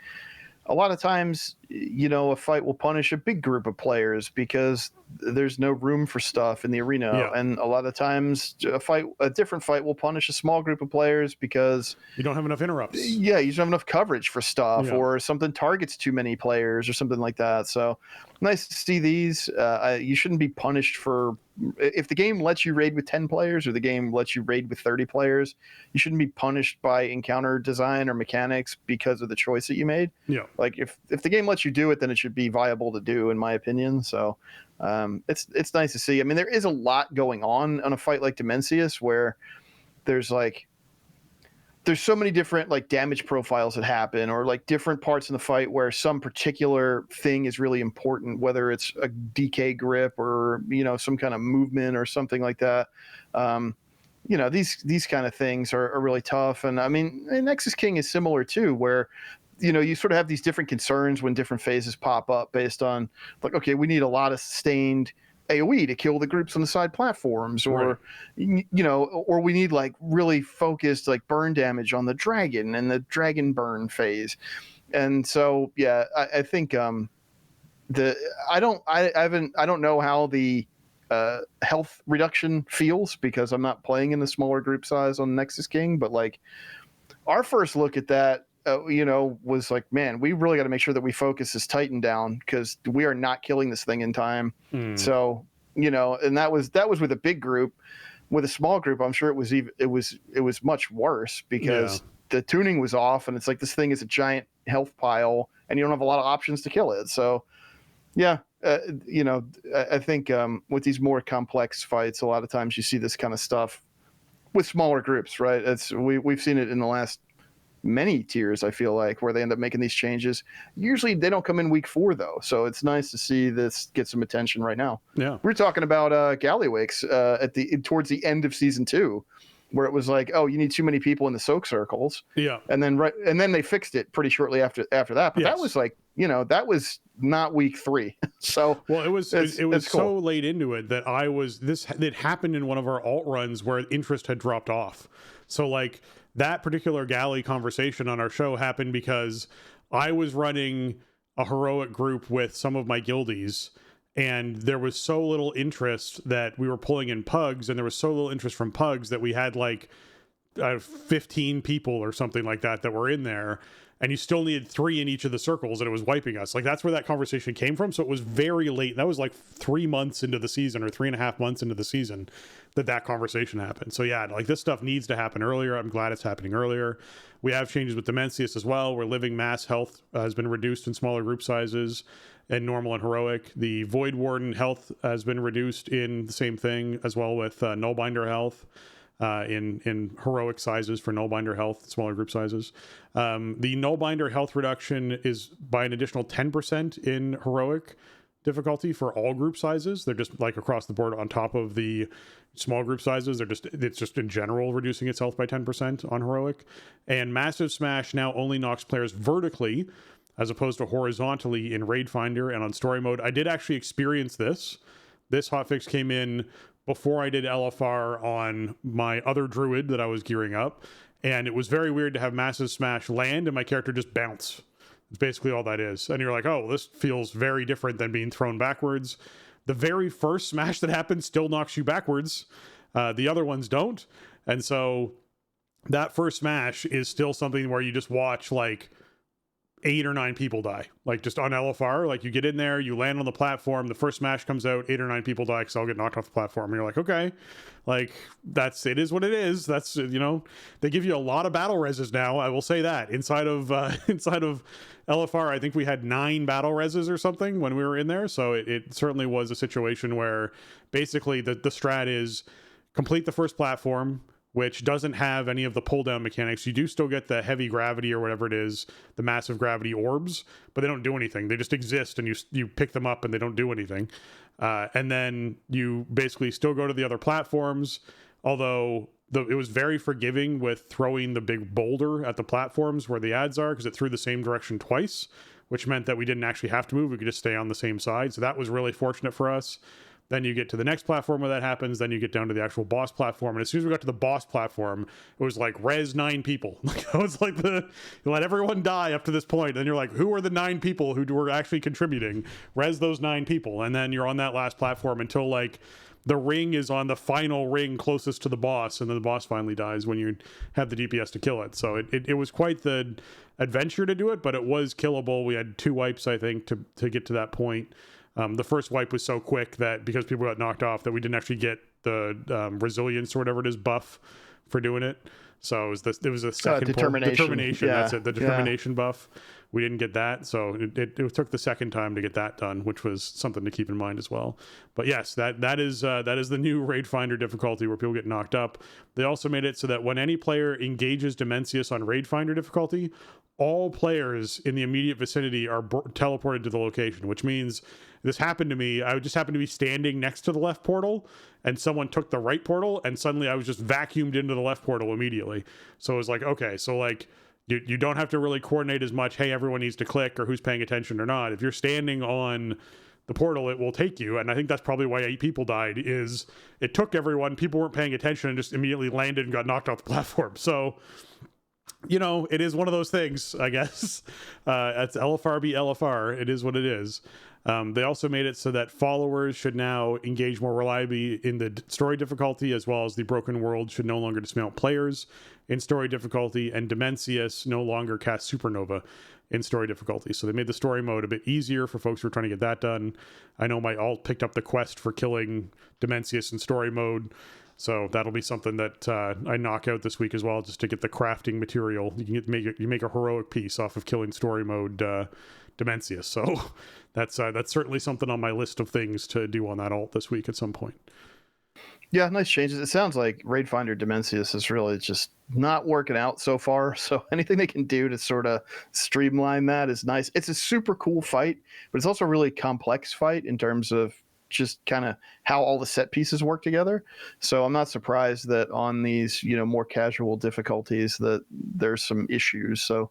a lot of times, a fight will punish a big group of players because there's no room for stuff in the arena. Yeah. And a lot of times a different fight will punish a small group of players because you don't have enough interrupts. Yeah, you don't have enough coverage for stuff, or something targets too many players or something like that. So nice to see these. You shouldn't be punished for, if the game lets you raid with 10 players or the game lets you raid with 30 players, you shouldn't be punished by encounter design or mechanics because of the choice that you made. Yeah. Like if the game lets you do it, then it should be viable to do, in my opinion. So it's nice to see. I mean, there is a lot going on a fight like Dimensius where there's so many different like damage profiles that happen, or like different parts in the fight where some particular thing is really important, whether it's a DK grip or, some kind of movement or something like that. These kind of things are really tough. And I mean, Nexus King is similar too, where, you sort of have these different concerns when different phases pop up based on like, okay, we need a lot of sustained AoE to kill the groups on the side platforms, or or we need like really focused like burn damage on the dragon and the dragon burn phase. And so I think I don't know how the health reduction feels because I'm not playing in the smaller group size on Nexus King, but like our first look at that was like, man, we really got to make sure that we focus this Titan down because we are not killing this thing in time. So, and that was with a big group. With a small group, I'm sure it was much worse because the tuning was off, and it's like this thing is a giant health pile, and you don't have a lot of options to kill it. So, I think with these more complex fights, a lot of times you see this kind of stuff with smaller groups, right? We've seen it in the last many tiers, I feel like, where they end up making these changes. Usually they don't come in week 4 though, so it's nice to see this get some attention right now. We're talking about Gallywix towards the end of season 2, where it was like, oh, you need too many people in the soak circles, and then they fixed it pretty shortly after that, but that was like, that was not week 3. So it was cool. So late into it that it happened in one of our alt runs where interest had dropped off. So like that particular galley conversation on our show happened because I was running a heroic group with some of my guildies, and there was so little interest that we were pulling in pugs, and there was so little interest from pugs that we had like 15 people or something like that were in there, and you still needed 3 in each of the circles, and it was wiping us. Like that's where that conversation came from. So it was very late. That was like 3 months into the season, or 3.5 months into the season, that conversation happened. So yeah, like this stuff needs to happen earlier. I'm glad it's happening earlier. We have changes with Dimensius as well, where living mass health has been reduced in smaller group sizes and normal and heroic. The Void Warden health has been reduced in the same thing as well, with Nullbinder health in heroic sizes for Nullbinder health, smaller group sizes. The Nullbinder health reduction is by an additional 10% in heroic difficulty for all group sizes. They're just like across the board on top of the small group sizes. It's just in general reducing its health by 10% on heroic. And Massive Smash now only knocks players vertically as opposed to horizontally in Raid Finder and on story mode. I did actually experience this. This hotfix came in before I did LFR on my other druid that I was gearing up, and it was very weird to have Massive Smash land and my character just bounce. It's basically all that is. And you're like, oh, this feels very different than being thrown backwards. The very first smash that happens still knocks you backwards. The other ones don't. And so that first smash is still something where you just watch like 8 or 9 people die, like just on LFR. Like you get in there, you land on the platform, the first smash comes out, 8 or 9 people die because I'll get knocked off the platform, and you're like, okay, like it is what it is. That's, they give you a lot of battle reses now, I will say that. Inside of LFR, I think we had 9 battle reses or something when we were in there, so it certainly was a situation where basically the strat is complete the first platform, which doesn't have any of the pull down mechanics. You do still get the heavy gravity or whatever it is, the massive gravity orbs, but they don't do anything. They just exist, and you pick them up and they don't do anything. And then you basically still go to the other platforms, although it was very forgiving with throwing the big boulder at the platforms where the ads are, because it threw the same direction twice, which meant that we didn't actually have to move. We could just stay on the same side. So that was really fortunate for us. Then you get to the next platform where that happens. Then you get down to the actual boss platform. And as soon as we got to the boss platform, it was like res 9 people. Like, it was like you let everyone die up to this point. And you're like, who are the 9 people who were actually contributing? Res those 9 people. And then you're on that last platform until like the ring is on the final ring closest to the boss. And then the boss finally dies when you have the DPS to kill it. So it was quite the adventure to do it, but it was killable. We had 2 wipes, I think, to get to that point. The first wipe was so quick that because people got knocked off that we didn't actually get the resilience or whatever it is buff for doing it. So it was a second determination. Yeah. That's it. The determination buff. We didn't get that. So it took the second time to get that done, which was something to keep in mind as well. But yes, that is the new Raid Finder difficulty where people get knocked up. They also made it so that when any player engages Dimensius on Raid Finder difficulty, all players in the immediate vicinity are teleported to the location, which means this happened to me. I would just happen to be standing next to the left portal and someone took the right portal and suddenly I was just vacuumed into the left portal immediately. So it was like, okay, so like you don't have to really coordinate as much. Hey, everyone needs to click or who's paying attention or not. If you're standing on the portal, it will take you. And I think that's probably why 8 people died, is it took everyone, people weren't paying attention and just immediately landed and got knocked off the platform. So, you know, it is one of those things, I guess. It's LFR be LFR. It is what it is. They also made it so that followers should now engage more reliably in the story difficulty, as well as the broken world should no longer dismount players in story difficulty, and Dimensius no longer cast Supernova in story difficulty. So they made the story mode a bit easier for folks who are trying to get that done. I know my alt picked up the quest for killing Dimensius in story mode, so that'll be something that I knock out this week as well, just to get the crafting material. You can make a heroic piece off of killing story mode Dimensius. So that's certainly something on my list of things to do on that alt this week at some point. Yeah, nice changes. It sounds like Raid Finder Dimensius is really just not working out so far. So anything they can do to sort of streamline that is nice. It's a super cool fight, but it's also a really complex fight in terms of just kind of how all the set pieces work together. So I'm not surprised that on these, more casual difficulties that there's some issues. So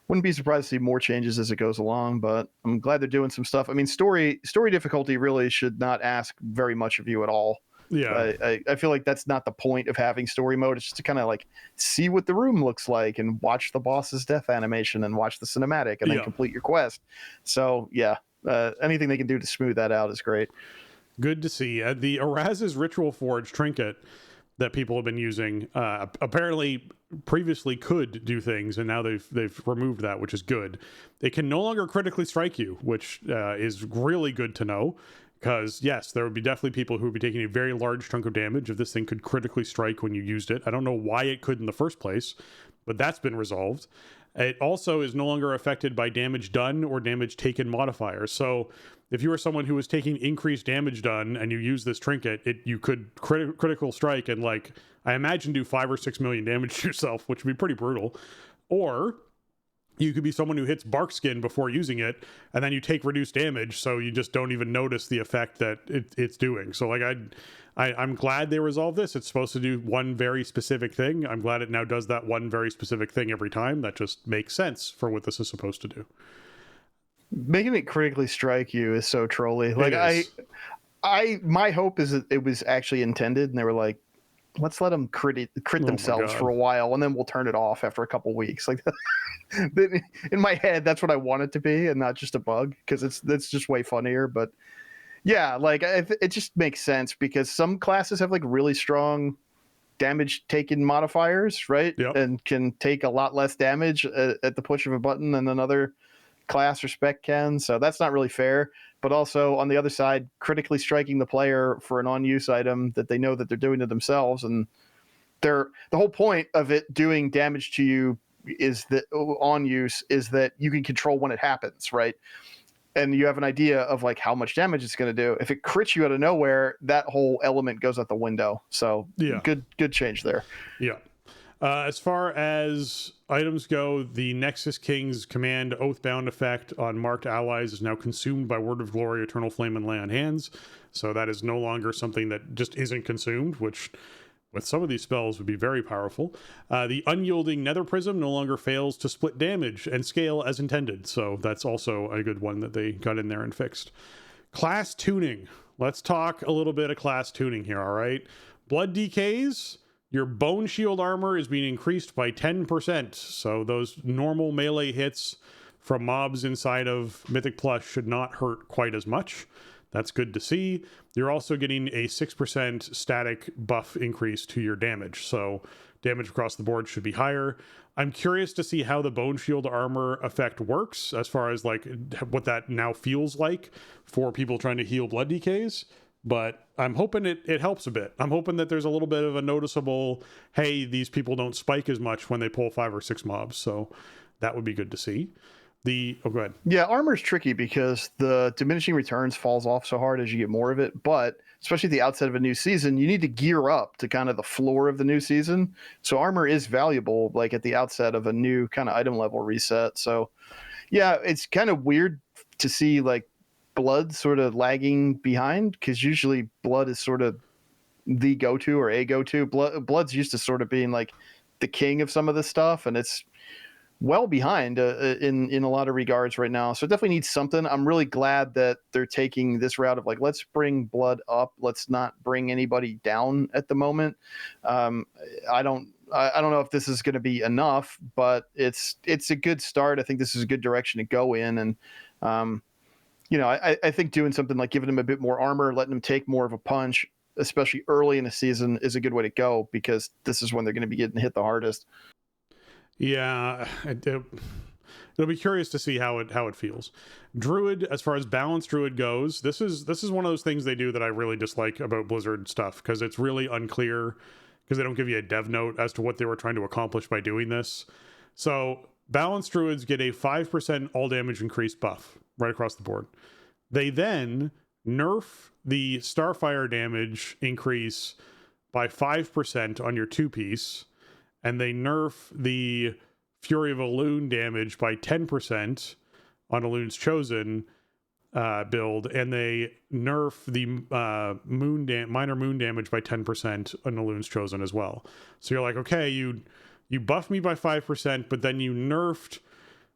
wouldn't be surprised to see more changes as it goes along, but I'm glad they're doing some stuff. I mean, story difficulty really should not ask very much of you at all. Yeah, I feel like that's not the point of having story mode. It's just to kind of like see what the room looks like and watch the boss's death animation and watch the cinematic and then complete your quest. So yeah, anything they can do to smooth that out is great. Good to see. The Eras's Ritual Forge trinket that people have been using apparently previously could do things, and now they've removed that, which is good. It can no longer critically strike you, which is really good to know. Because, yes, there would be definitely people who would be taking a very large chunk of damage if this thing could critically strike when you used it. I don't know why it could in the first place, but that's been resolved. It also is no longer affected by damage done or damage taken modifiers. So if you were someone who was taking increased damage done and you use this trinket, you could critical strike and, like, I imagine do 5 or 6 million damage to yourself, which would be pretty brutal. Or you could be someone who hits bark skin before using it, and then you take reduced damage, so you just don't even notice the effect that it's doing. So, like, I'm glad they resolved this. It's supposed to do one very specific thing. I'm glad it now does that one very specific thing every time. That just makes sense for what this is supposed to do. Making it critically strike you is so trolly. Like, my hope is that it was actually intended, and they were like, let's let them crit themselves for a while, and then we'll turn it off after a couple weeks. Like, in my head, that's what I want it to be, and not just a bug, because it's just way funnier. But yeah, like it just makes sense because some classes have like really strong damage taken modifiers, right? Yep. And can take a lot less damage at the push of a button than another class or spec can. So that's not really fair. But also on the other side, critically striking the player for an on-use item that they know that they're doing to themselves, and the whole point of it doing damage to you is that on use is that you can control when it happens, right? And you have an idea of like how much damage it's going to do. If it crits you out of nowhere, that whole element goes out the window. So yeah, good change there. Yeah. As far as items go, the Nexus King's command Oathbound effect on marked allies is now consumed by Word of Glory, Eternal Flame, and Lay on Hands. So that is no longer something that just isn't consumed, which with some of these spells would be very powerful. The Unyielding Nether Prism no longer fails to split damage and scale as intended. So that's also a good one that they got in there and fixed. Class tuning. let's talk a little bit of class tuning here, all right? Blood DKs, your bone shield armor is being increased by 10%. So those normal melee hits from mobs inside of Mythic Plus should not hurt quite as much. That's good to see. You're also getting a 6% static buff increase to your damage. So damage across the board should be higher. I'm curious to see how the bone shield armor effect works as far as like what that now feels like for people trying to heal blood DKs. But I'm hoping it helps a bit. I'm hoping that there's a little bit of a noticeable, hey, these people don't spike as much when they pull 5 or 6 mobs. So that would be good to see. Go ahead. Yeah, armor's tricky because the diminishing returns falls off so hard as you get more of it. But especially at the outset of a new season, you need to gear up to kind of the floor of the new season. So armor is valuable, like at the outset of a new kind of item level reset. So yeah, it's kind of weird to see like blood sort of lagging behind, because usually blood is sort of the go-to or a go-to. Blood's used to sort of being like the king of some of this stuff, and it's well behind in a lot of regards right now. So it definitely needs something. I'm really glad that they're taking this route of like, let's bring blood up. Let's not bring anybody down at the moment. I don't know if this is going to be enough, but it's a good start. I think this is a good direction to go in. And, I think doing something like giving them a bit more armor, letting them take more of a punch, especially early in the season, is a good way to go, because this is when they're going to be getting hit the hardest. Yeah, it'll be curious to see how it feels. Druid, as far as balanced Druid goes, this is one of those things they do that I really dislike about Blizzard stuff, because it's really unclear, because they don't give you a dev note as to what they were trying to accomplish by doing this. So balanced Druids get a 5% all damage increase buff right across the board. They then nerf the Starfire damage increase by 5% on your 2-piece. And they nerf the Fury of Elune damage by 10% on Elune's Chosen build, and they nerf the minor moon damage by 10% on Elune's Chosen as well. So you're like, okay, you buffed me by 5%, but then you nerfed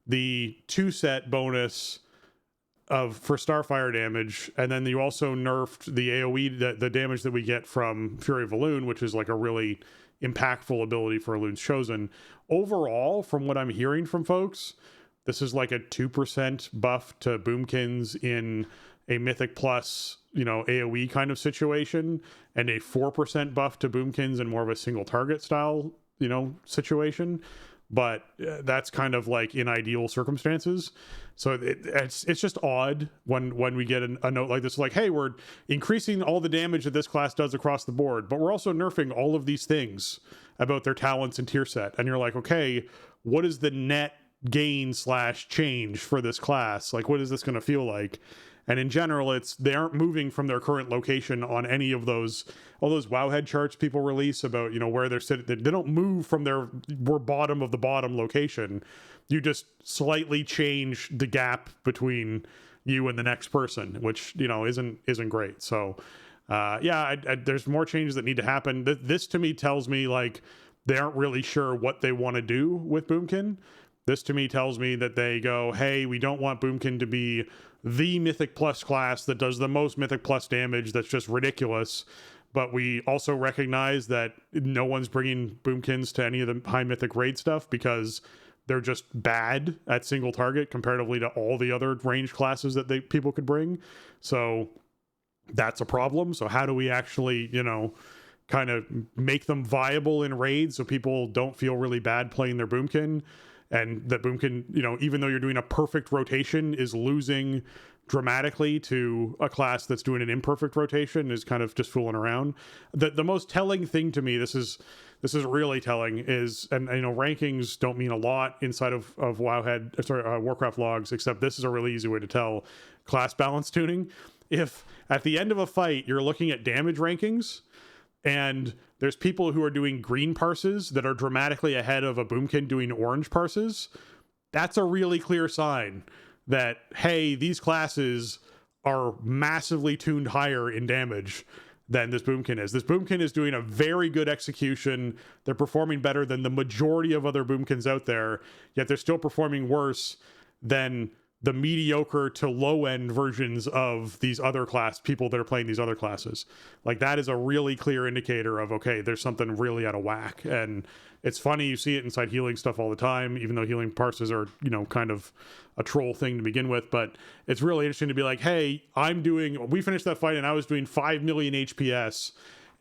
the 2-set bonus for Starfire damage, and then you also nerfed the AoE, the damage that we get from Fury of Elune, which is like a really impactful ability for Elune's Chosen. Overall, from what I'm hearing from folks, this is like a 2% buff to Boomkins in a Mythic Plus, AoE kind of situation, and a 4% buff to Boomkins in more of a single target style, situation. But that's kind of like in ideal circumstances. So it's just odd when we get a note like this, like, hey, we're increasing all the damage that this class does across the board, but we're also nerfing all of these things about their talents and tier set. And you're like, okay, what is the net gain / change for this class? Like, what is this going to feel like? And in general, they aren't moving from their current location on any of all those Wowhead charts people release about, where they're sitting. They don't move from we're bottom of the bottom location. You just slightly change the gap between you and the next person, which, isn't great. So, there's more changes that need to happen. This to me tells me like they aren't really sure what they want to do with Boomkin. This to me tells me that they go, hey, we don't want Boomkin to be the Mythic Plus class that does the most Mythic Plus damage that's just ridiculous. But we also recognize that no one's bringing Boomkins to any of the high Mythic raid stuff because they're just bad at single target comparatively to all the other range classes that people could bring. So that's a problem. So how do we actually, kind of make them viable in raids so people don't feel really bad playing their Boomkin? And that Boomkin, even though you're doing a perfect rotation, is losing dramatically to a class that's doing an imperfect rotation, is kind of just fooling around. The most telling thing to me, this is really telling, is, and rankings don't mean a lot inside of Warcraft logs, except this is a really easy way to tell class balance tuning. If at the end of a fight you're looking at damage rankings, and there's people who are doing green parses that are dramatically ahead of a Boomkin doing orange parses, that's a really clear sign that, hey, these classes are massively tuned higher in damage than this Boomkin is. This Boomkin is doing a very good execution. They're performing better than the majority of other Boomkins out there, yet they're still performing worse than the mediocre to low end versions of these other people that are playing these other classes. Like that is a really clear indicator of, okay, there's something really out of whack. And it's funny, you see it inside healing stuff all the time, even though healing parses are, kind of a troll thing to begin with. But it's really interesting to be like, hey, we finished that fight and I was doing 5 million HPS,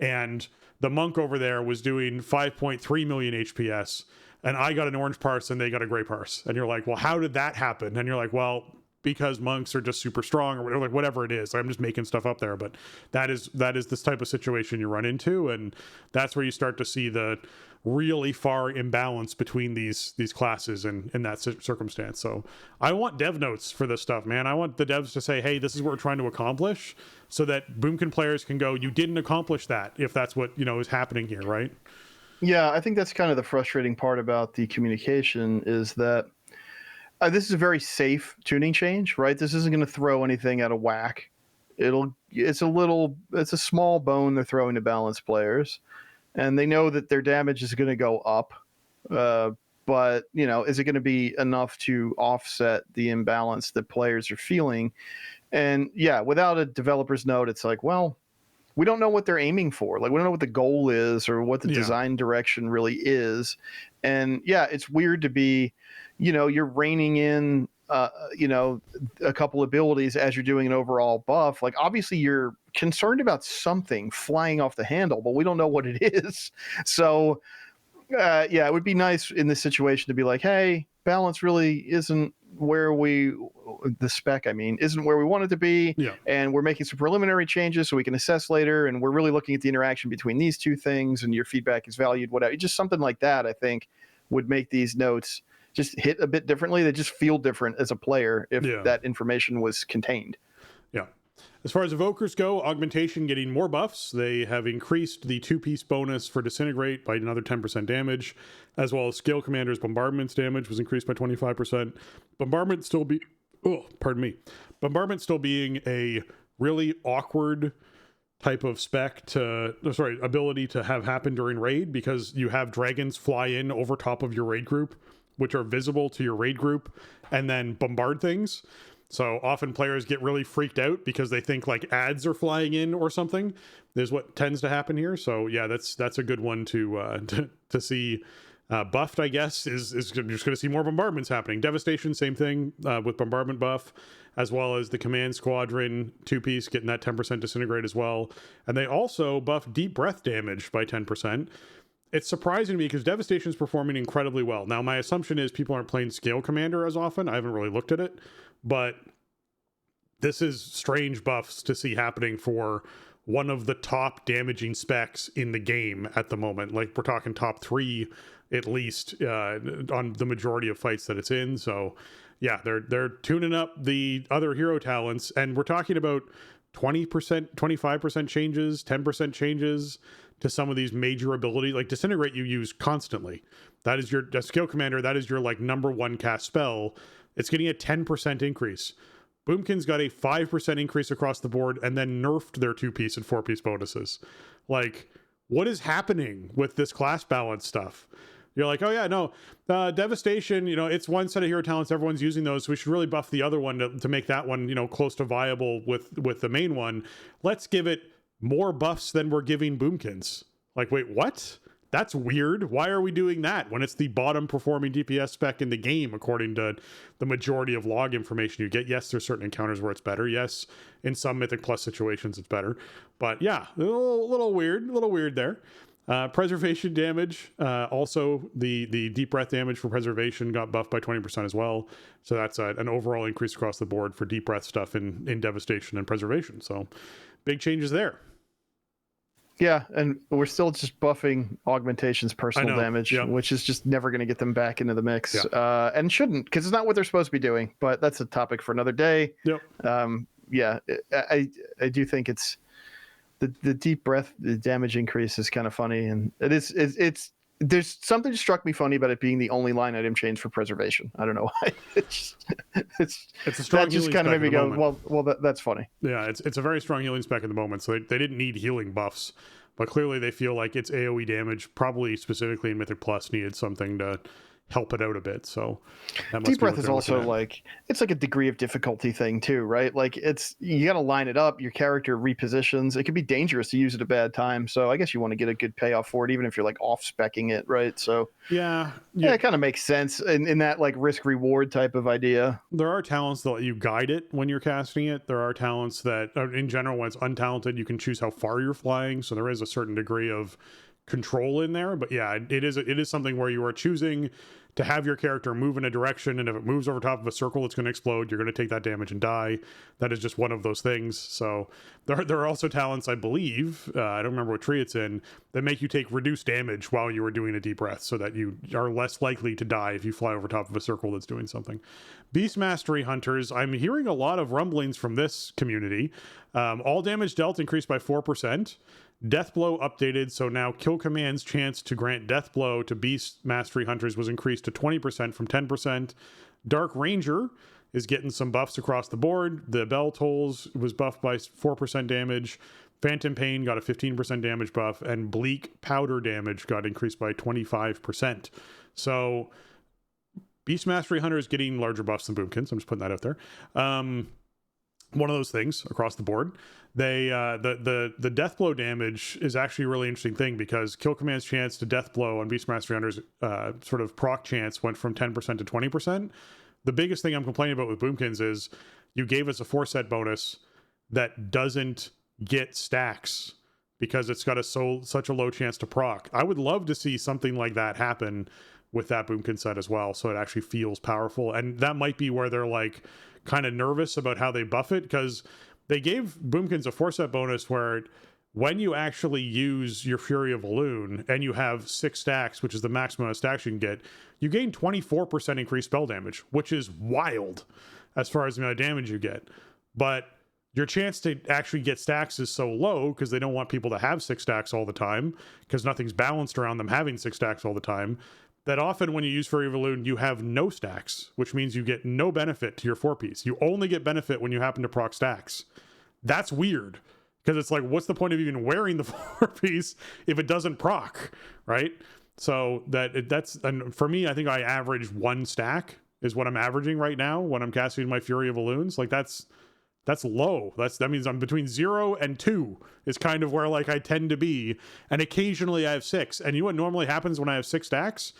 and the monk over there was doing 5.3 million HPS. And I got an orange parse and they got a gray parse. And you're like, well, how did that happen? And you're like, well, because monks are just super strong, or whatever it is. I'm just making stuff up there. But that is this type of situation you run into. And that's where you start to see the really far imbalance between these classes in that circumstance. So I want dev notes for this stuff, man. I want the devs to say, hey, this is what we're trying to accomplish, so that Boomkin players can go, you didn't accomplish that, if that's what, is happening here, right? Yeah, I think that's kind of the frustrating part about the communication, is that this is a very safe tuning change, right? This isn't going to throw anything out of whack. It's a small bone they're throwing to balanced players, and they know that their damage is going to go up. But, is it going to be enough to offset the imbalance that players are feeling? And yeah, without a developer's note, it's like, well, we don't know what they're aiming for. Like, we don't know what the goal is or what the design direction really is. And yeah, it's weird to be, you're reining in, a couple abilities as you're doing an overall buff. Like, obviously you're concerned about something flying off the handle, but we don't know what it is. So yeah, it would be nice in this situation to be like, hey, balance really isn't where the spec isn't where we want it to be. Yeah. And we're making some preliminary changes so we can assess later, and we're really looking at the interaction between these two things, and your feedback is valued, whatever. Just something like that, I think, would make these notes just hit a bit differently. They just feel different as a player if that information was contained. Yeah. As far as evokers go, augmentation getting more buffs. They have increased the 2-piece bonus for disintegrate by another 10% damage, as well as scale commander's bombardment's damage was increased by 25%. Bombardment still being a really awkward type of ability to have happen during raid, because you have dragons fly in over top of your raid group, which are visible to your raid group, and then bombard things. So often players get really freaked out because they think like ads are flying in or something. There's what tends to happen here. So yeah, that's a good one to see buffed, I guess. You're just going to see more bombardments happening. Devastation, same thing with bombardment buff, as well as the command squadron 2-piece getting that 10% disintegrate as well. And they also buff deep breath damage by 10%. It's surprising to me because Devastation is performing incredibly well. Now, my assumption is people aren't playing Scale Commander as often. I haven't really looked at it, but this is strange buffs to see happening for one of the top damaging specs in the game at the moment. Like, we're talking top 3 at least on the majority of fights that it's in. So yeah, they're tuning up the other hero talents, and we're talking about 20%, 25% changes, 10% changes to some of these major abilities. Like Disintegrate you use constantly. That is your Scale Commander, that is your like number 1 cast spell. It's getting a 10% increase. Boomkin's got a 5% increase across the board, and then nerfed their 2-piece and 4-piece bonuses. Like, what is happening with this class balance stuff? You're like, oh yeah, no, Devastation, it's one set of hero talents, everyone's using those, so we should really buff the other one to make that one, close to viable with the main one. Let's give it more buffs than we're giving Boomkins. Like, wait, what? That's weird. Why are we doing that when it's the bottom performing DPS spec in the game, according to the majority of log information you get? Yes, there's certain encounters where it's better. Yes, in some Mythic Plus situations it's better. But yeah, a little weird there. Preservation damage, also the deep breath damage for preservation got buffed by 20% as well. So that's an overall increase across the board for deep breath stuff in Devastation and Preservation. So big changes there. Yeah, and we're still just buffing Augmentation's personal damage, which is just never going to get them back into the mix, and shouldn't, because it's not what they're supposed to be doing. But that's a topic for another day. Yep. I do think it's the deep breath, the damage increase is kind of funny, and it's there's something that struck me funny about it being the only line item change for Preservation. I don't know why. It's a strong that just kind of made me go, well, that's funny. Yeah, it's a very strong healing spec at the moment, so they didn't need healing buffs, but clearly they feel like its AoE damage, probably specifically in Mythic Plus, needed something to help it out a bit. So Deep Breath is also like, it's like a degree of difficulty thing too, right? Like you got to line it up. Your character repositions. It can be dangerous to use at a bad time. So I guess you want to get a good payoff for it, even if you're like off specking it, right? So yeah, it kind of makes sense in that like risk reward type of idea. There are talents that let you guide it when you're casting it. There are talents that in general, when it's untalented, you can choose how far you're flying. So there is a certain degree of control in there, but yeah, it is something where you are choosing to have your character move in a direction, and if it moves over top of a circle, it's going to explode. You're going to take that damage and die. That is just one of those things. So there are also talents, I believe, I don't remember what tree it's in, that make you take reduced damage while you are doing a deep breath, so that you are less likely to die if you fly over top of a circle that's doing something. Beast Mastery Hunters, I'm hearing a lot of rumblings from this community. All damage dealt increased by 4%. Death Blow updated, so now Kill Command's chance to grant Death Blow to Beast Mastery Hunters was increased to 20% from 10%. Dark Ranger is getting some buffs across the board. The Bell Tolls was buffed by 4% damage. Phantom Pain got a 15% damage buff, and Bleak Powder damage got increased by 25%. So Beast Mastery Hunter is getting larger buffs than Boomkins. I'm just putting that out there. One of those things across the board. They the death blow damage is actually a really interesting thing, because Kill Command's chance to death blow on Beast Mastery Hunter's sort of proc chance went from 10% to 20%. The biggest thing I'm complaining about with Boomkins is you gave us a 4-set bonus that doesn't get stacks because it's got such a low chance to proc. I would love to see something like that happen with that Boomkin set as well, so it actually feels powerful. And that might be where they're like kind of nervous about how they buff it, because they gave Boomkins a 4-set bonus where when you actually use your Fury of Elune and you have 6 stacks, which is the maximum amount of stacks you can get, you gain 24% increased spell damage, which is wild as far as the amount of damage you get. But your chance to actually get stacks is so low because they don't want people to have 6 stacks all the time, because nothing's balanced around them having 6 stacks all the time, that often when you use Fury of Elune, you have no stacks, which means you get no benefit to your 4-piece. You only get benefit when you happen to proc stacks. That's weird, because it's like, what's the point of even wearing the 4-piece if it doesn't proc, right? So and for me, I think I average 1 stack is what I'm averaging right now when I'm casting my Fury of Elunes. Like that's low. That means I'm between 0 and 2 is kind of where like I tend to be. And occasionally I have 6. And you know what normally happens when I have 6 stacks?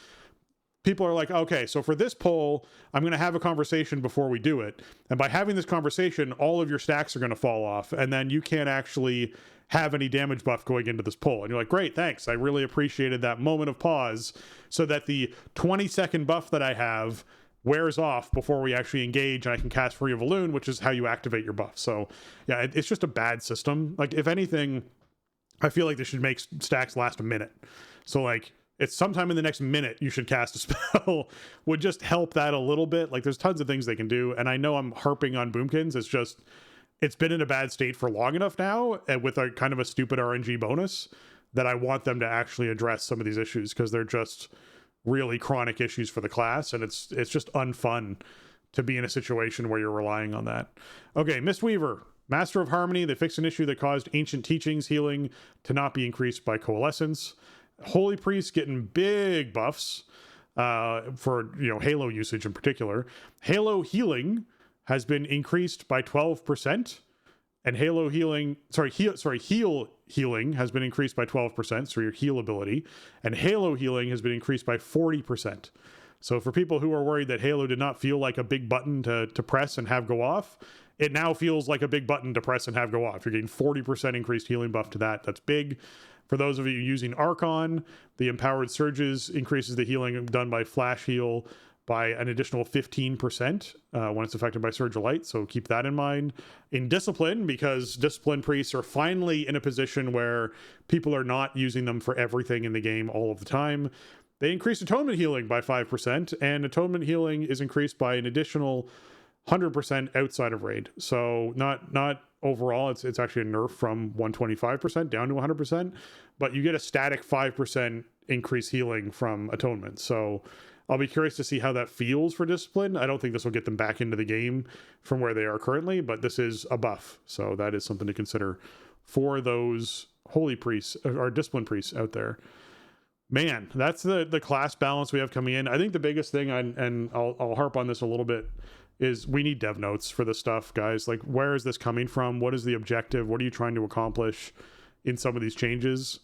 People are like, okay, so for this poll, I'm going to have a conversation before we do it. And by having this conversation, all of your stacks are going to fall off. And then you can't actually have any damage buff going into this poll. And you're like, great, thanks. I really appreciated that moment of pause so that the 20-second buff that I have wears off before we actually engage, and I can cast Fury of Elune, which is how you activate your buff. So yeah, it's just a bad system. Like, if anything, I feel like they should make stacks last a minute. So like, it's sometime in the next minute you should cast a spell would just help that a little bit. Like, there's tons of things they can do, and I know I'm harping on Boomkins. It's just, it's been in a bad state for long enough now, and with a kind of a stupid RNG bonus, that I want them to actually address some of these issues, because they're just really chronic issues for the class, and it's just unfun to be in a situation where you're relying on that. Okay, Mistweaver, Master of Harmony. They fixed an issue that caused Ancient Teachings healing to not be increased by Coalescence. Holy Priest getting big buffs for Halo usage in particular. Halo healing has been increased by 12%, and Halo healing, heal healing has been increased by 12%, so your heal ability, and Halo healing has been increased by 40%. So for people who are worried that Halo did not feel like a big button to press and have go off, it now feels like a big button to press and have go off. You're getting 40% increased healing buff to that. That's big. For those of you using Archon, the Empowered Surges increases the healing done by Flash Heal by an additional 15% when it's affected by Surge of Light, so keep that in mind. In Discipline, because Discipline Priests are finally in a position where people are not using them for everything in the game all of the time, they increased Atonement Healing by 5%, and Atonement Healing is increased by an additional 100% outside of raid. So not overall, it's actually a nerf from 125% down to 100%, but you get a static 5% increase healing from Atonement. So I'll be curious to see how that feels for Discipline. I don't think this will get them back into the game from where they are currently, but this is a buff. So that is something to consider for those Holy Priests or Discipline Priests out there. Man, that's the class balance we have coming in. I think the biggest thing, and I'll harp on this a little bit, is we need dev notes for this stuff, guys. Like, where is this coming from? What is the objective? What are you trying to accomplish in some of these changes?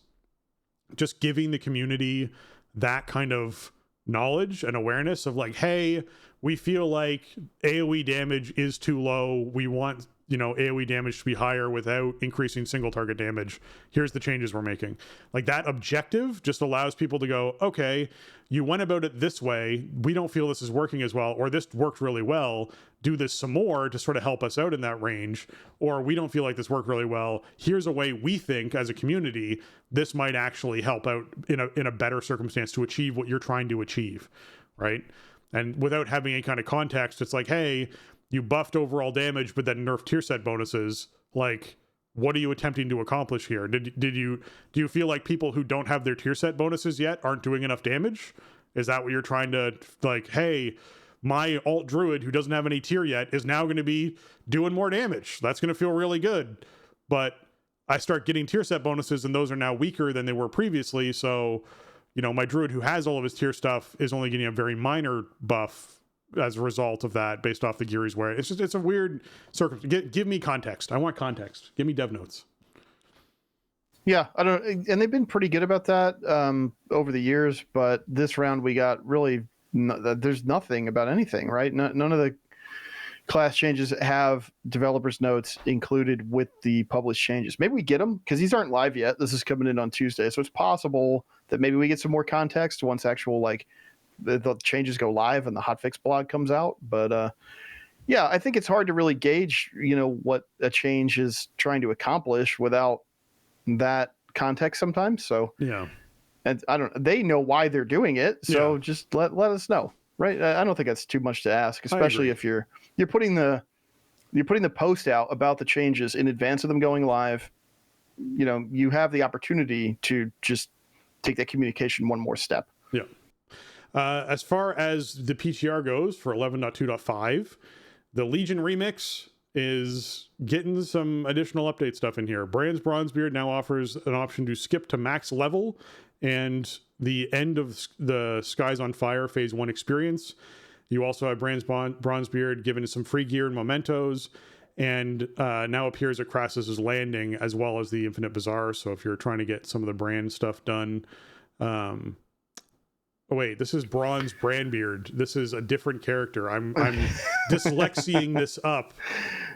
Just giving the community that kind of knowledge and awareness of like, hey, we feel like AoE damage is too low. We want, AoE damage to be higher without increasing single target damage. Here's the changes we're making. Like, that objective just allows people to go, okay, you went about it this way. We don't feel this is working as well, or this worked really well. Do this some more to sort of help us out in that range. Or we don't feel like this worked really well. Here's a way we think as a community, this might actually help out in a better circumstance to achieve what you're trying to achieve. Right. And without having any kind of context, it's like, hey, you buffed overall damage, but then nerfed tier set bonuses. Like, what are you attempting to accomplish here? Do you feel like people who don't have their tier set bonuses yet aren't doing enough damage? Is that what you're trying to, like, hey, my alt druid who doesn't have any tier yet is now going to be doing more damage. That's going to feel really good. But I start getting tier set bonuses and those are now weaker than they were previously. So, my druid who has all of his tier stuff is only getting a very minor buff as a result of that based off the gear he's wearing. It's a weird circumstance. Give me context. I want context. Give me dev notes. Yeah, I don't, and they've been pretty good about that over the years, but this round we got really, there's nothing about anything, right? None of the class changes have developers notes included with the published changes. Maybe we get them because these aren't live yet. This is coming in on Tuesday. So it's possible that maybe we get some more context once actual, like, the changes go live and the hotfix blog comes out. But yeah, I think it's hard to really gauge, what a change is trying to accomplish without that context sometimes. So yeah, and they know why they're doing it. So just let us know. Right. I don't think that's too much to ask, especially if you're putting the post out about the changes in advance of them going live. You have the opportunity to just take that communication one more step. Yeah. As far as the PTR goes for 11.2.5, the Legion remix is getting some additional update stuff in here. Brand's Bronzebeard now offers an option to skip to max level and the end of the Skies on Fire Phase 1 experience. You also have Brand's Bronzebeard given some free gear and mementos, and now appears at Krasus's Landing as well as the Infinite Bazaar. So if you're trying to get some of the brand stuff done, oh wait, this is Bronze Brandbeard. This is a different character. I'm dyslexiaing this up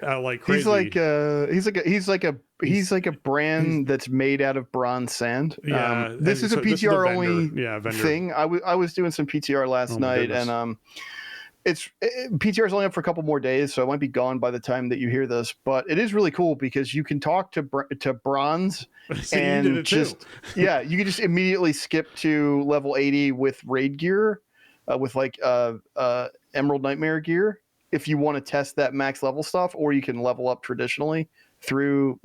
like crazy. He's like a brand that's made out of bronze sand. Yeah, this is a PTR only thing. I was doing some PTR last night, and PTR is only up for a couple more days, so it might be gone by the time that you hear this. But it is really cool because you can talk to Bronze, and you can just immediately skip to level 80 with raid gear, with like Emerald Nightmare gear, if you want to test that max level stuff, or you can level up traditionally through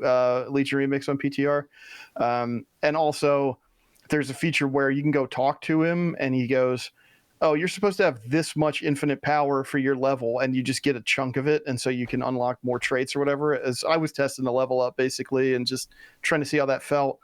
Legion Remix on PTR. And also, there's a feature where you can go talk to him, and he goes, oh, you're supposed to have this much infinite power for your level, and you just get a chunk of it, and so you can unlock more traits or whatever. As I was testing the level up basically and just trying to see how that felt.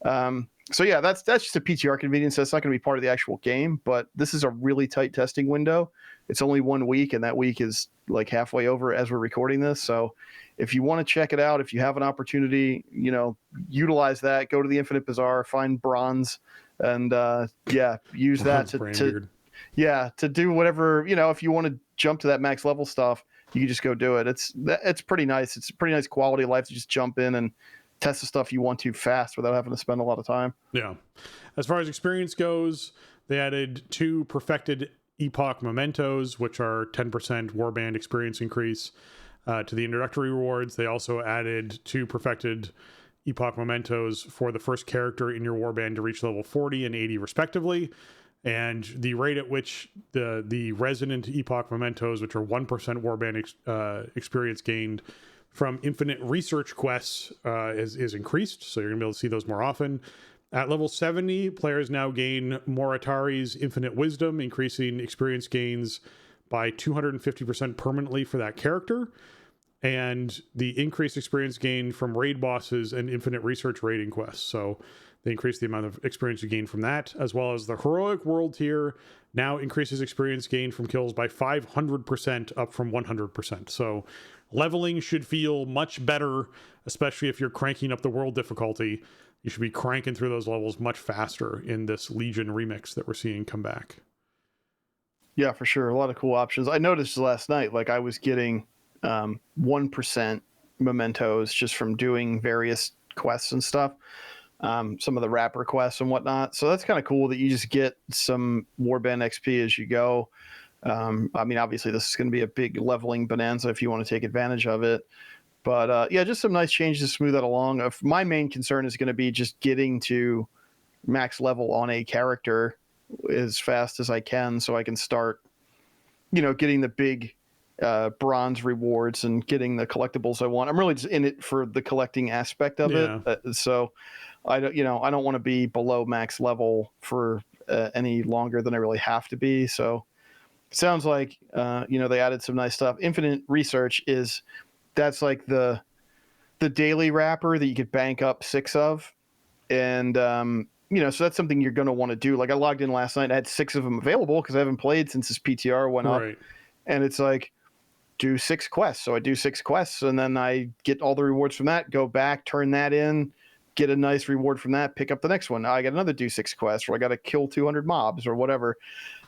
So yeah, that's just a PTR convenience. That's not going to be part of the actual game, but this is a really tight testing window. It's only 1 week, and that week is like halfway over as we're recording this. So if you want to check it out, if you have an opportunity, utilize that. Go to the Infinite Bazaar, find Bronze, and use that to do whatever, if you want to jump to that max level stuff, you can just go do it. It's pretty nice. It's a pretty nice quality of life to just jump in and test the stuff you want to fast without having to spend a lot of time. Yeah. As far as experience goes, they added 2 perfected Epoch mementos, which are 10% warband experience increase to the introductory rewards. They also added 2 perfected Epoch mementos for the first character in your warband to reach level 40 and 80 respectively. And the rate at which the resonant Epoch mementos, which are 1% warband experience gained from infinite research quests, is increased. So you're going to be able to see those more often. At level 70, players now gain Moritari's Infinite Wisdom, increasing experience gains by 250% permanently for that character. and the increased experience gained from raid bosses and infinite research raiding quests. So they increase the amount of experience you gain from that, as well as the heroic world tier now increases experience gained from kills by 500%, up from 100%. So leveling should feel much better, especially if you're cranking up the world difficulty. You should be cranking through those levels much faster in this Legion remix that we're seeing come back. Yeah, for sure. A lot of cool options. I noticed last night, like I was getting 1% mementos just from doing various quests and stuff. Some of the rapper quests and whatnot. So that's kind of cool that you just get some Warband XP as you go. I mean, obviously this is going to be a big leveling bonanza if you want to take advantage of it. But yeah, just some nice changes to smooth that along. My main concern is going to be just getting to max level on a character as fast as I can so I can start, getting the big bronze rewards and getting the collectibles I want. I'm really just in it for the collecting aspect of it. So I don't want to be below max level for any longer than I really have to be. So it sounds like, they added some nice stuff. Infinite research that's like the daily wrapper that you could bank up 6 of. And, so that's something you're going to want to do. Like I logged in last night, I had 6 of them available because I haven't played since this PTR went up. And it's like, do 6 quests. So I do 6 quests and then I get all the rewards from that, go back, turn that in, get a nice reward from that, pick up the next one. I got another do 6 quests, or I got to kill 200 mobs or whatever.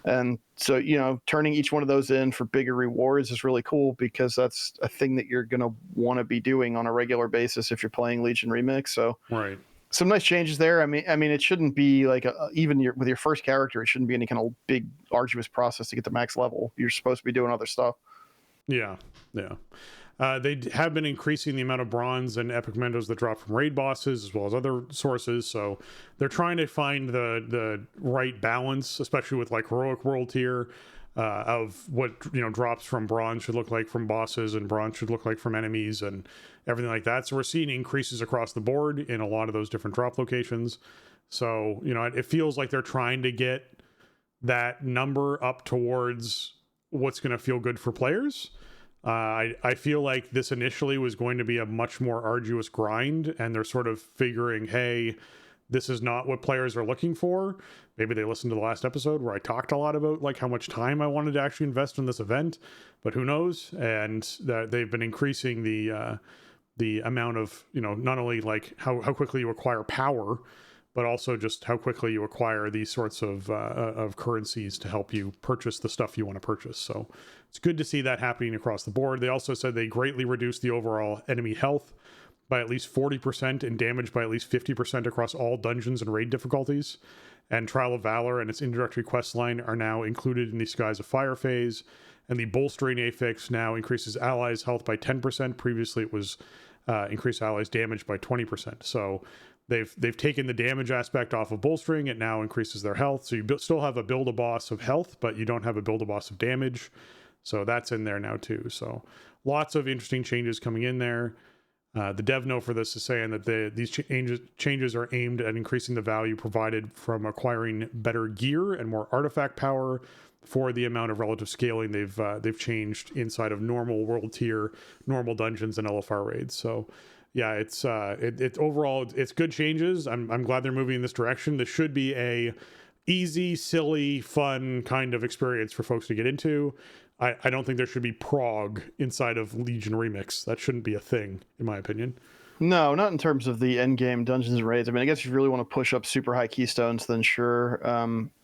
And so, turning each one of those in for bigger rewards is really cool because that's a thing that you're going to want to be doing on a regular basis if you're playing Legion Remix. So some nice changes there. I mean, it shouldn't be like with your first character, it shouldn't be any kind of big arduous process to get to max level. You're supposed to be doing other stuff. Yeah. They have been increasing the amount of bronze and epic mementos that drop from raid bosses as well as other sources. So they're trying to find the right balance, especially with like heroic world tier, of what drops from bronze should look like from bosses and bronze should look like from enemies and everything like that. So we're seeing increases across the board in a lot of those different drop locations. So it feels like they're trying to get that number up towards what's going to feel good for players. I feel like this initially was going to be a much more arduous grind, and they're sort of figuring, hey, this is not what players are looking for. Maybe they listened to the last episode where I talked a lot about like how much time I wanted to actually invest in this event, but who knows? And that they've been increasing the amount of, not only like how quickly you acquire power, but also just how quickly you acquire these sorts of currencies to help you purchase the stuff you want to purchase. So it's good to see that happening across the board. They also said they greatly reduced the overall enemy health by at least 40% and damage by at least 50% across all dungeons and raid difficulties. And Trial of Valor and its introductory quest line are now included in the Skies of Fire phase. And the bolstering affix now increases allies' health by 10%. Previously, it was increased allies' damage by 20%. So they've taken the damage aspect off of bolstering. It now increases their health. So you still have a build-a-boss of health, but you don't have a build-a-boss of damage. So that's in there now too. So lots of interesting changes coming in there. The dev note for this is saying that these changes are aimed at increasing the value provided from acquiring better gear and more artifact power for the amount of relative scaling they've changed inside of normal world tier, normal dungeons, and LFR raids. So yeah, it's overall it's good changes. I'm glad they're moving in this direction. This should be a easy, silly, fun kind of experience for folks to get into. I don't think there should be prog inside of Legion Remix. That shouldn't be a thing, in my opinion. No, not in terms of the end game dungeons and raids. I mean, I guess if you really want to push up super high keystones, then sure.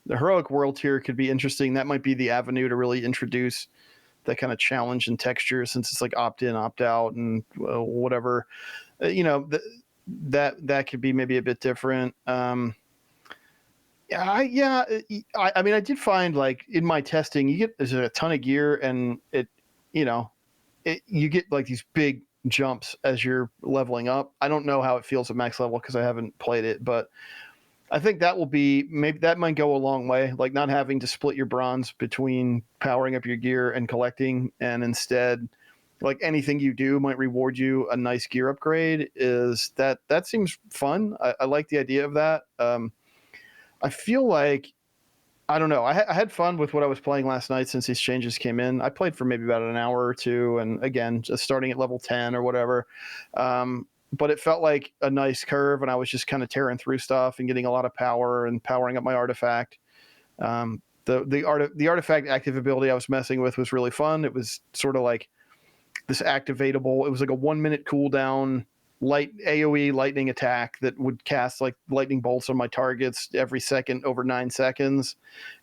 The heroic world tier could be interesting. That might be the avenue to really introduce that kind of challenge and texture, since it's like opt in, opt out, and whatever. That could be maybe a bit different. I mean, I did find, like, in my testing, there's a ton of gear, and you get like these big jumps as you're leveling up. I don't know how it feels at max level because I haven't played it, but I think maybe that might go a long way, like not having to split your bronze between powering up your gear and collecting, and instead, like, anything you do might reward you a nice gear upgrade. That seems fun. I like the idea of that. I feel like I don't know. I had fun with what I was playing last night since these changes came in. I played for maybe about an hour or two, and again, just starting at level 10 or whatever. But it felt like a nice curve, and I was just kind of tearing through stuff and getting a lot of power and powering up my artifact. The artifact active ability I was messing with was really fun. It was sort of like this activatable. It was like a 1-minute cooldown light AoE lightning attack that would cast like lightning bolts on my targets every second over 9 seconds,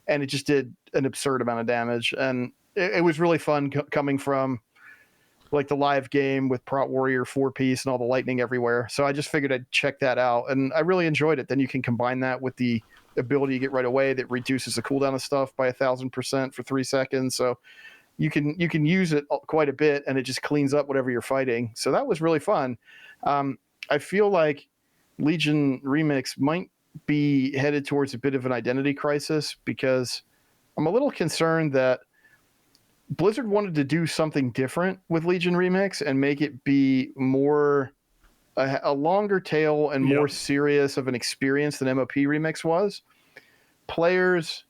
and it just did an absurd amount of damage. And it was really fun coming from like the live game with Prot Warrior 4-piece and all the lightning everywhere. So I just figured I'd check that out, and I really enjoyed it. Then you can combine that with the ability you get right away that reduces the cooldown of stuff by 1,000% for 3 seconds. So you can use it quite a bit, and it just cleans up whatever you're fighting. So that was really fun. I feel like Legion Remix might be headed towards a bit of an identity crisis, because I'm a little concerned that Blizzard wanted to do something different with Legion Remix and make it be more a longer tail and more serious of an experience than MOP Remix was. Players,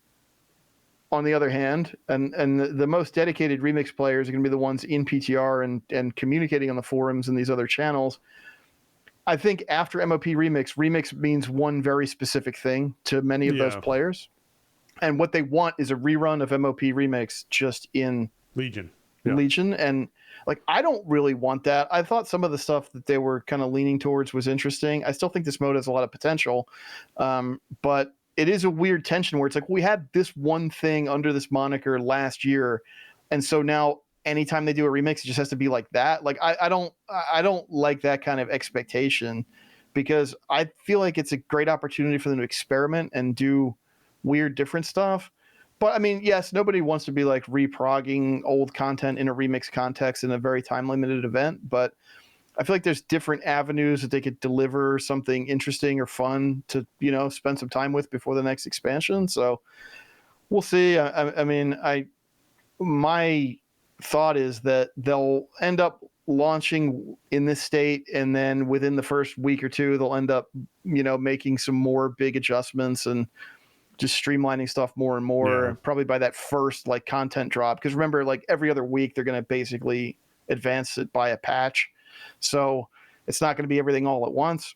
on the other hand, and the most dedicated Remix players are going to be the ones in PTR and communicating on the forums and these other channels. I think after MOP Remix means one very specific thing to many of those players. And what they want is a rerun of MOP Remix just in Legion. Legion. And like, I don't really want that. I thought some of the stuff that they were kind of leaning towards was interesting. I still think this mode has a lot of potential. But it is a weird tension where it's like, we had this one thing under this moniker last year, and so now anytime they do a remix, it just has to be like that. Like, I don't like that kind of expectation, because I feel like it's a great opportunity for them to experiment and do weird different stuff. But I mean, yes, nobody wants to be like reprogging old content in a remix context in a very time limited event, but I feel like there's different avenues that they could deliver something interesting or fun to, spend some time with before the next expansion. So we'll see. I mean, my thought is that they'll end up launching in this state, and then within the first week or two, they'll end up, making some more big adjustments and just streamlining stuff more and more, probably by that first like content drop. Because remember, like every other week, they're going to basically advance it by a patch. So it's not going to be everything all at once.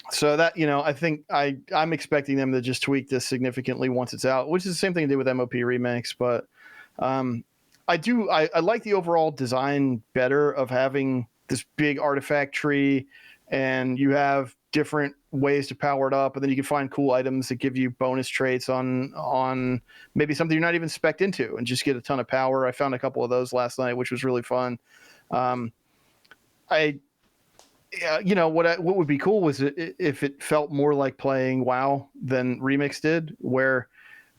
So that, I think I'm expecting them to just tweak this significantly once it's out, which is the same thing to do with MOP Remix. But I like the overall design better of having this big artifact tree, and you have different ways to power it up, and then you can find cool items that give you bonus traits on maybe something you're not even spec'd into, and just get a ton of power. I found a couple of those last night, which was really fun. What would be cool was if it felt more like playing WoW than Remix did, where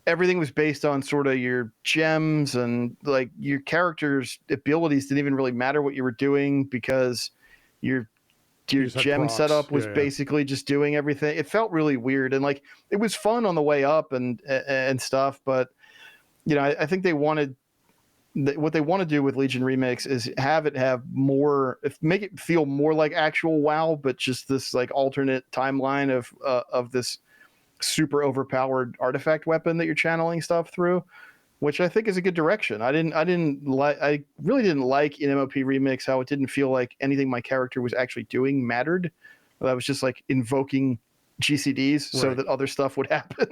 everything was based on sort of your gems, and like your character's abilities didn't even really matter what you were doing, because your gem setup was basically just doing everything. It felt really weird, and like it was fun on the way up and stuff, but I think they wanted what they want to do with Legion Remix is have more, make it feel more like actual WoW, but just this like alternate timeline of this super overpowered artifact weapon that you're channeling stuff through, which I think is a good direction. I really didn't like in MOP Remix how it didn't feel like anything my character was actually doing mattered. I was just like invoking GCDs so that other stuff would happen.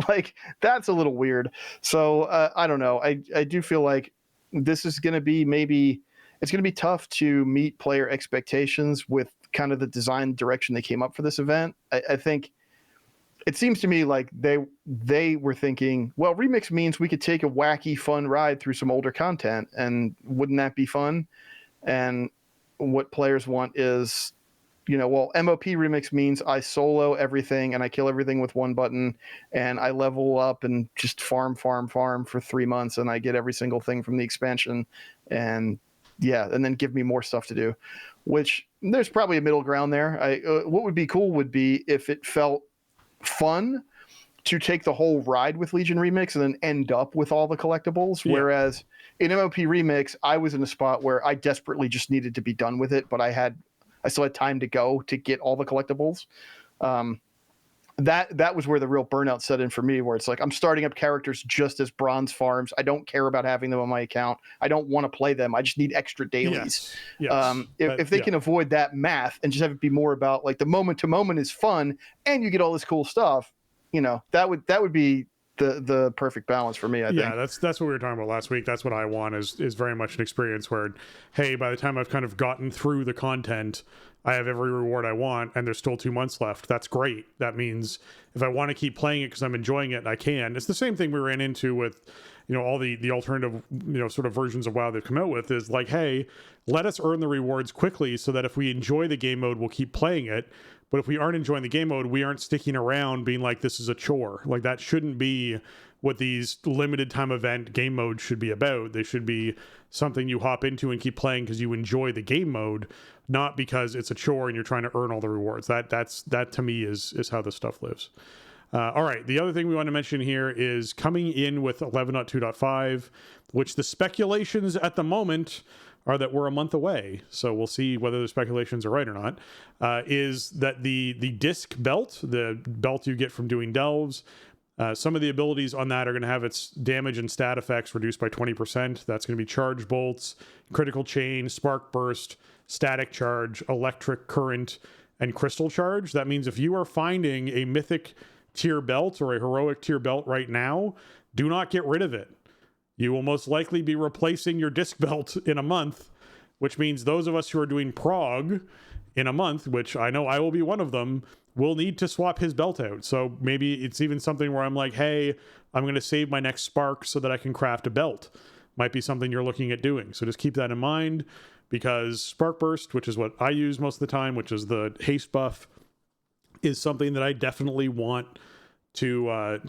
Like, that's a little weird. So I don't know. I do feel like this is going to be, maybe it's going to be tough to meet player expectations with kind of the design direction they came up for this event. I think it seems to me like they were thinking, well, Remix means we could take a wacky, fun ride through some older content, and wouldn't that be fun? And what players want is, MOP Remix means I solo everything and I kill everything with one button, and I level up and just farm for 3 months, and I get every single thing from the expansion, and then give me more stuff to do, which there's probably a middle ground there. What would be cool would be if it felt fun to take the whole ride with Legion Remix and then end up with all the collectibles. Whereas in MOP Remix, I was in a spot where I desperately just needed to be done with it, but I still had time to go to get all the collectibles. that was where the real burnout set in for me, where it's like I'm starting up characters just as bronze farms. I don't care about having them on my account. I don't want to play them. I just need extra dailies. If they can avoid that math and just have it be more about like the moment to moment is fun and you get all this cool stuff, that would be the perfect balance for me, I think. Yeah, that's what we were talking about last week. That's what I want is very much an experience where, hey, by the time I've kind of gotten through the content, I have every reward I want, and there's still 2 months left. That's great. That means if I want to keep playing it because I'm enjoying it, I can. It's the same thing we ran into with, all the alternative, sort of versions of WoW they've come out with is like, hey, let us earn the rewards quickly so that if we enjoy the game mode, we'll keep playing it. But if we aren't enjoying the game mode, we aren't sticking around being like, this is a chore. Like, that shouldn't be what these limited time event game modes should be about. They should be something you hop into and keep playing because you enjoy the game mode, not because it's a chore and you're trying to earn all the rewards. That to me is how this stuff lives. All right, the other thing we want to mention here is coming in with 11.2.5, which the speculations at the moment are that we're a month away, so we'll see whether the speculations are right or not, is that the disc belt, the belt you get from doing delves, some of the abilities on that are going to have its damage and stat effects reduced by 20%. That's going to be charge bolts, critical chain, spark burst, static charge, electric current, and crystal charge. That means if you are finding a mythic tier belt or a heroic tier belt right now, do not get rid of it. You will most likely be replacing your disc belt in a month, which means those of us who are doing prog in a month, which I know I will be one of them, will need to swap his belt out. So maybe it's even something where I'm like, hey, I'm going to save my next spark so that I can craft a belt. Might be something you're looking at doing. So just keep that in mind, because Spark Burst, which is what I use most of the time, which is the haste buff, is something that I definitely want to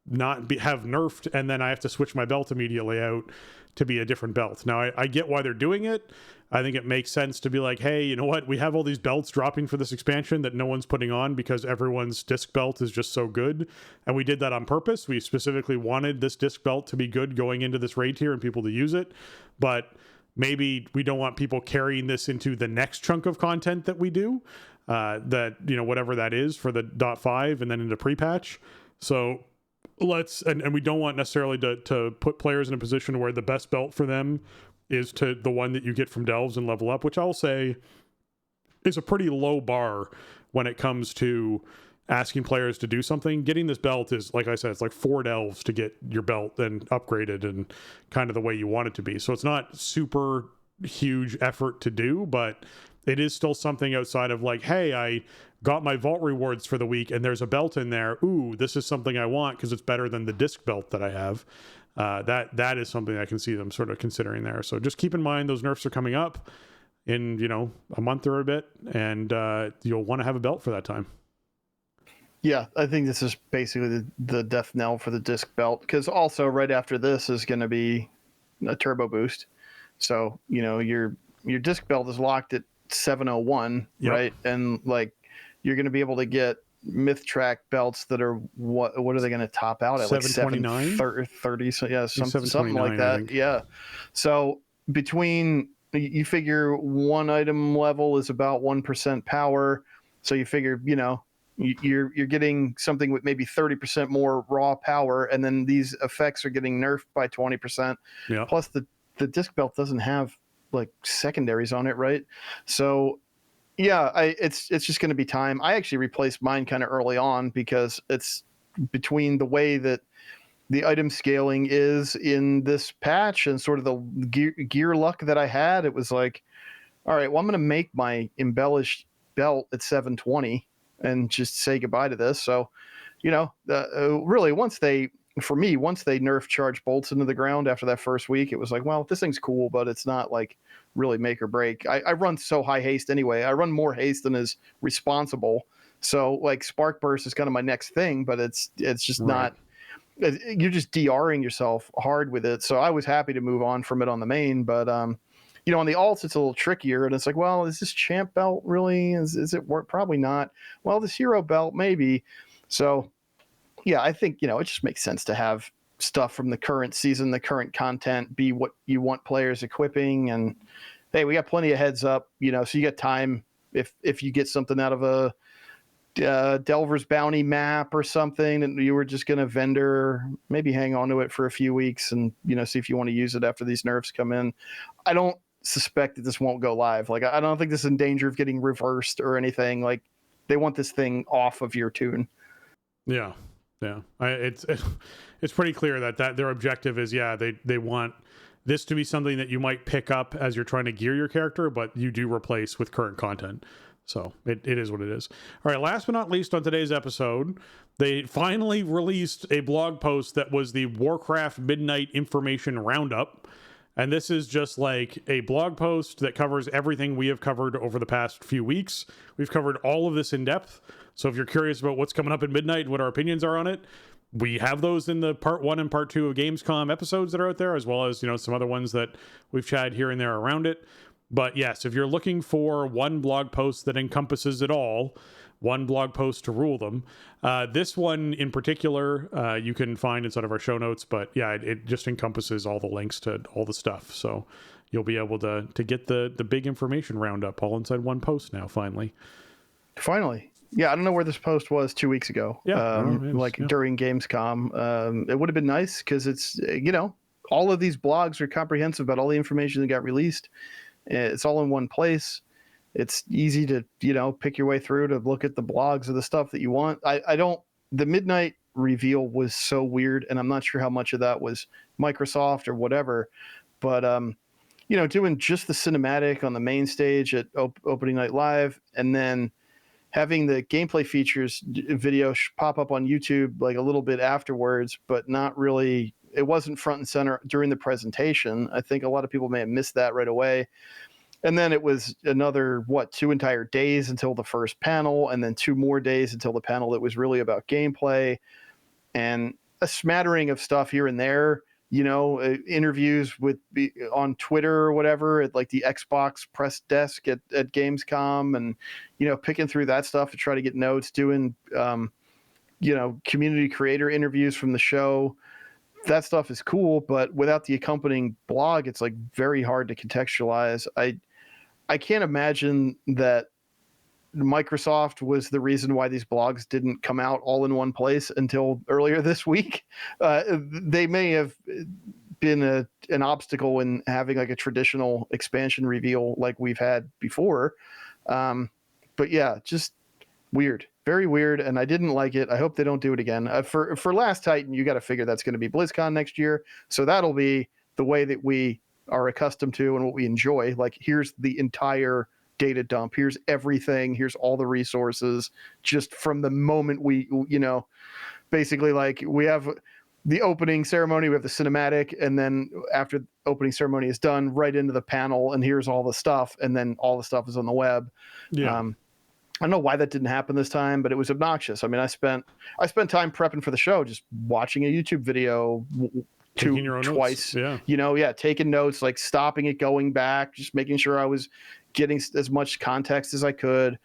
not have nerfed, and then I have to switch my belt immediately out to be a different belt. Now, I get why they're doing it. I think it makes sense to be like, hey, you know what? We have all these belts dropping for this expansion that no one's putting on because everyone's disc belt is just so good. And we did that on purpose. We specifically wanted this disc belt to be good going into this raid tier and people to use it. But maybe we don't want people carrying this into the next chunk of content that we do, whatever that is for the .5 and then into pre-patch. So and we don't want necessarily to put players in a position where the best belt for them is to the one that you get from delves and level up, which I'll say is a pretty low bar when it comes to asking players to do something. Getting this belt is, like I said, it's like 4 delves to get your belt and upgraded and kind of the way you want it to be. So it's not super huge effort to do, but it is still something outside of like, hey, I got my vault rewards for the week and there's a belt in there. Ooh, this is something I want because it's better than the disc belt that I have. That is something I can see them sort of considering there. So just keep in mind those nerfs are coming up in, a month or a bit, and you'll want to have a belt for that time. Yeah, I think this is basically the death knell for the disc belt, because also right after this is going to be a turbo boost. So, your disc belt is locked at 701, yep. Right? And like you're going to be able to get myth track belts that are what are they going to top out at, like 730? So yeah, something like that. Yeah. So between, you figure one item level is about 1% power. So you figure, you're getting something with maybe 30% more raw power, and then these effects are getting nerfed by 20%. Yeah. Plus the disc belt doesn't have like secondaries on it, right? So yeah, it's just going to be time. I actually replaced mine kind of early on because it's between the way that the item scaling is in this patch and sort of the gear luck that I had. It was like, all right, well, I'm going to make my embellished belt at 720 and just say goodbye to this. So, really once they nerfed charge bolts into the ground after that first week, it was like, well, this thing's cool, but it's not like really make or break. I run so high haste anyway. I run more haste than is responsible. So like Spark Burst is kind of my next thing, but it's just right. You're just DRing yourself hard with it. So I was happy to move on from it on the main, but on the alts, it's a little trickier, and it's like, well, is this champ belt really? Is it work? Probably not. Well, this hero belt, maybe. So yeah, I think, it just makes sense to have stuff from the current season, the current content, be what you want players equipping. And hey, we got plenty of heads up, so you got time if you get something out of a Delver's Bounty map or something, and you were just going to vendor, maybe hang on to it for a few weeks and, see if you want to use it after these nerfs come in. I don't suspect that this won't go live. Like, I don't think this is in danger of getting reversed or anything. Like, they want this thing off of your tune. Yeah. It's pretty clear that their objective is, they want this to be something that you might pick up as you're trying to gear your character, but you do replace with current content. So it is what it is. All right, last but not least on today's episode, they finally released a blog post that was the Warcraft Midnight Information Roundup. And this is just like a blog post that covers everything we have covered over the past few weeks. We've covered all of this in depth. So if you're curious about what's coming up at Midnight and what our opinions are on it, we have those in the part 1 and part 2 of Gamescom episodes that are out there, as well as, some other ones that we've chatted here and there around it. But yes, if you're looking for one blog post that encompasses it all, one blog post to rule them, this one in particular, you can find inside of our show notes. But yeah, it just encompasses all the links to all the stuff. So you'll be able to get the big information roundup all inside one post now, finally. Yeah, I don't know where this post was 2 weeks ago. Yeah, during Gamescom. It would have been nice because it's, all of these blogs are comprehensive about all the information that got released. It's all in one place. It's easy to, pick your way through to look at the blogs of the stuff that you want. The Midnight reveal was so weird, and I'm not sure how much of that was Microsoft or whatever, but, doing just the cinematic on the main stage at opening night live, and then having the gameplay features video pop up on YouTube like a little bit afterwards, but not really. It wasn't front and center during the presentation. I think a lot of people may have missed that right away. And then it was another, 2 entire days until the first panel, and then 2 more days until the panel that was really about gameplay, and a smattering of stuff here and there, interviews on Twitter or whatever at like the Xbox press desk at Gamescom, and, picking through that stuff to try to get notes, doing, community creator interviews from the show. That stuff is cool, but without the accompanying blog, it's like very hard to contextualize. I can't imagine that Microsoft was the reason why these blogs didn't come out all in one place until earlier this week. They may have been an obstacle in having like a traditional expansion reveal like we've had before. But yeah, just weird. Very weird, and I didn't like it. I hope they don't do it again. For Last Titan, you got to figure that's going to be BlizzCon next year, so that'll be the way that we are accustomed to and what we enjoy. Like, here's the entire data dump. Here's everything. Here's all the resources. Just from the moment we, basically, like, we have the opening ceremony, we have the cinematic, and then after the opening ceremony is done, right into the panel, and here's all the stuff, and then all the stuff is on the web. Yeah. I don't know why that didn't happen this time, but it was obnoxious. I mean, I spent time prepping for the show, just watching a YouTube video twice. Yeah. Taking notes, like stopping it, going back, just making sure I was getting as much context as I could.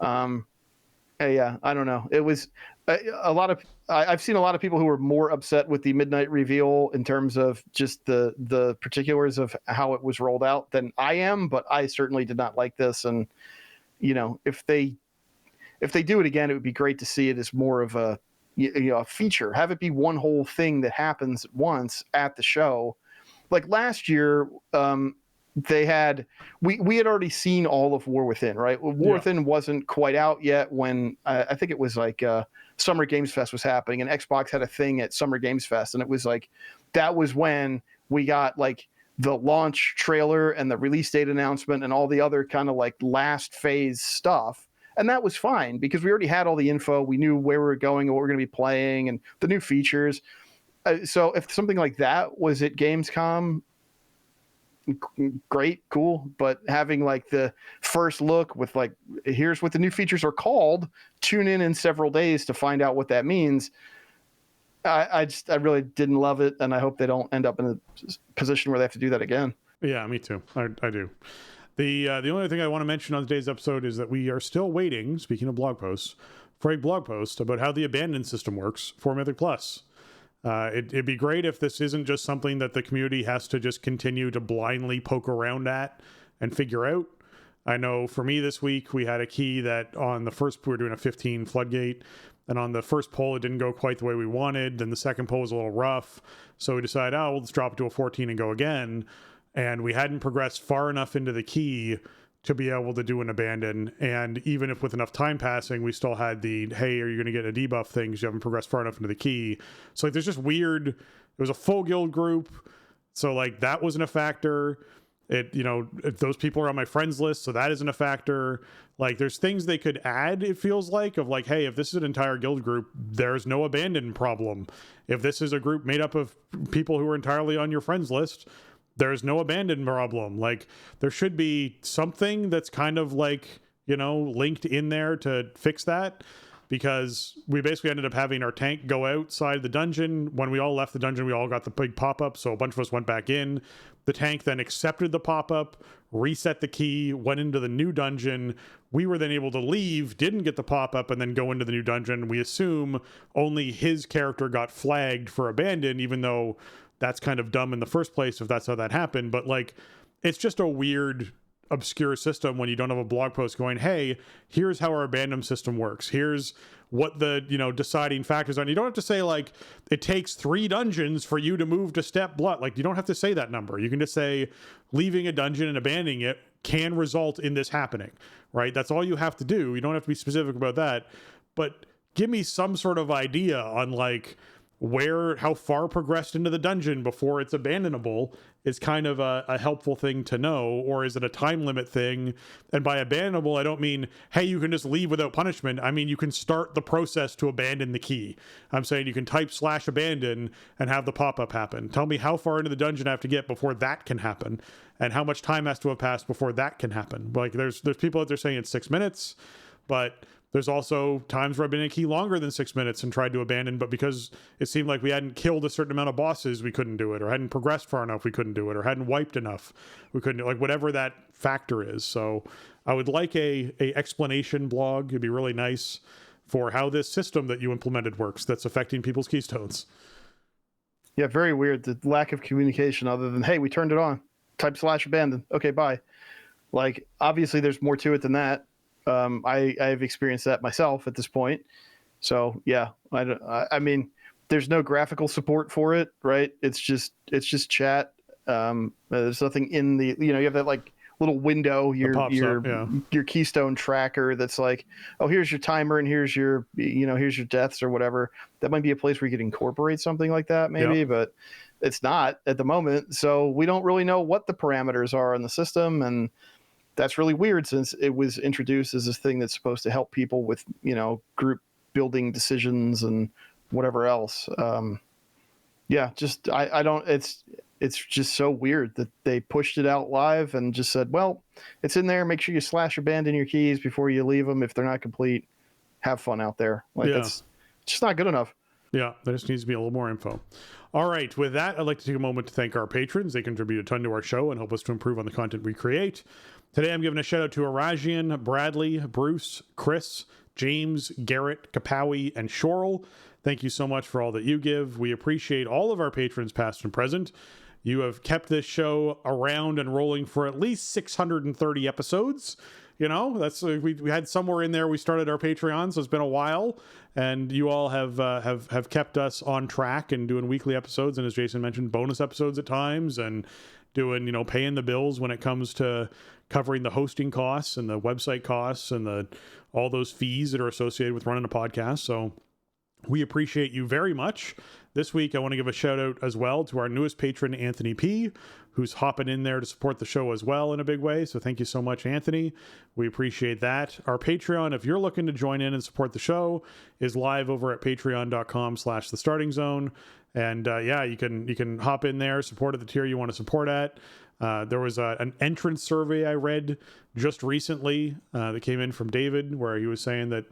Yeah, I don't know. It was a lot of. I've seen a lot of people who were more upset with the Midnight reveal in terms of just the particulars of how it was rolled out than I am, but I certainly did not like this. And if they do it again, it would be great to see it as more of a feature. Have it be one whole thing that happens once at the show. Like last year, we had already seen all of War Within, right? War Within wasn't quite out yet when I think it was like Summer Games Fest was happening, and Xbox had a thing at Summer Games Fest, and it was like that was when we got like the launch trailer and the release date announcement and all the other kind of like last phase stuff. And that was fine because we already had all the info. We knew where we were going and what we were going to be playing and the new features. So if something like that was at Gamescom, great, cool. But having like the first look with like, here's what the new features are called, tune in several days to find out what that means. I really didn't love it, and I hope they don't end up in a position where they have to do that again. Yeah, me too. I do. The only thing I want to mention on today's episode is that we are still waiting, speaking of blog posts, for a blog post about how the abandon system works for Mythic Plus. It'd be great if this isn't just something that the community has to just continue to blindly poke around at and figure out. I know for me this week, we had a key that on the first, we were doing a 15 floodgate, and on the first pull, it didn't go quite the way we wanted. Then the second pull was a little rough. So we decided, oh, we'll just drop it to a 14 and go again. And we hadn't progressed far enough into the key to be able to do an abandon. And even if with enough time passing, we still had the, hey, are you going to get a debuff thing because you haven't progressed far enough into the key? So like, there's just weird, it was a full guild group. So like that wasn't a factor. It, you know, if those people are on my friends list, so that isn't a factor. Like there's things they could add, it feels like, of like, hey, if this is an entire guild group, there's no abandon problem. If this is a group made up of people who are entirely on your friends list, there's no abandon problem. Like there should be something that's kind of like, you know, linked in there to fix that, because we basically ended up having our tank go outside the dungeon. When we all left the dungeon, we all got the big pop-up, so a bunch of us went back in. The tank then accepted the pop-up, reset the key, went into the new dungeon. We were then able to leave, didn't get the pop-up, and then go into the new dungeon. We assume only his character got flagged for abandon, even though that's kind of dumb in the first place if that's how that happened. But like, it's just a weird, obscure system when you don't have a blog post going, hey, here's how our abandon system works. Here's what the, you know, deciding factors are. And you don't have to say like, it takes 3 dungeons for you to move to step blood. Like you don't have to say that number. You can just say leaving a dungeon and abandoning it can result in this happening, right? That's all you have to do. You don't have to be specific about that, but give me some sort of idea on like, how far progressed into the dungeon before it's abandonable is kind of a helpful thing to know. Or is it a time limit thing? And by abandonable, I don't mean, hey, you can just leave without punishment. I mean, you can start the process to abandon the key. I'm saying you can type /abandon and have the pop-up happen. Tell me how far into the dungeon I have to get before that can happen, and how much time has to have passed before that can happen. Like there's people out there saying it's 6 minutes, but there's also times where I've been in a key longer than 6 minutes and tried to abandon, but because it seemed like we hadn't killed a certain amount of bosses, we couldn't do it, or hadn't progressed far enough, we couldn't do it, or hadn't wiped enough, we couldn't do it, like whatever that factor is. So I would like a explanation blog. It'd be really nice for how this system that you implemented works that's affecting people's keystones. Yeah, very weird. The lack of communication other than, hey, we turned it on. Type /abandon. Okay, bye. Like, obviously there's more to it than that. I've experienced that myself at this point. So yeah, I mean, there's no graphical support for it, right? It's just chat. There's nothing in the, you know, you have that like little window, your keystone tracker that's like, oh, here's your timer and here's your, you know, here's your deaths or whatever. That might be a place where you could incorporate something like that maybe, but it's not at the moment. So we don't really know what the parameters are in the system, and that's really weird since it was introduced as this thing that's supposed to help people with, you know, group building decisions and whatever else. Yeah, just I don't. It's just so weird that they pushed it out live and just said, well, it's in there. Make sure you /abandon your keys before you leave them if they're not complete. Have fun out there. Like it's just not good enough. Yeah, there just needs to be a little more info. All right, with that, I'd like to take a moment to thank our patrons. They contribute a ton to our show and help us to improve on the content we create. Today, I'm giving a shout out to Arajian, Bradley, Bruce, Chris, James, Garrett, Kapowie, and Shorel. Thank you so much for all that you give. We appreciate all of our patrons, past and present. You have kept this show around and rolling for at least 630 episodes. You know, that's we had somewhere in there we started our Patreon, so it's been a while, and you all have kept us on track and doing weekly episodes, and as Jason mentioned, bonus episodes at times, and doing, you know, paying the bills when it comes to covering the hosting costs and the website costs and all those fees that are associated with running a podcast. So we appreciate you very much. This week, I want to give a shout out as well to our newest patron, Anthony P., who's hopping in there to support the show as well in a big way. So thank you so much, Anthony. We appreciate that. Our Patreon, if you're looking to join in and support the show, is live over at patreon.com/thestartingzone. And you can hop in there, support at the tier you want to support at. There was an entrance survey I read just recently that came in from David, where he was saying that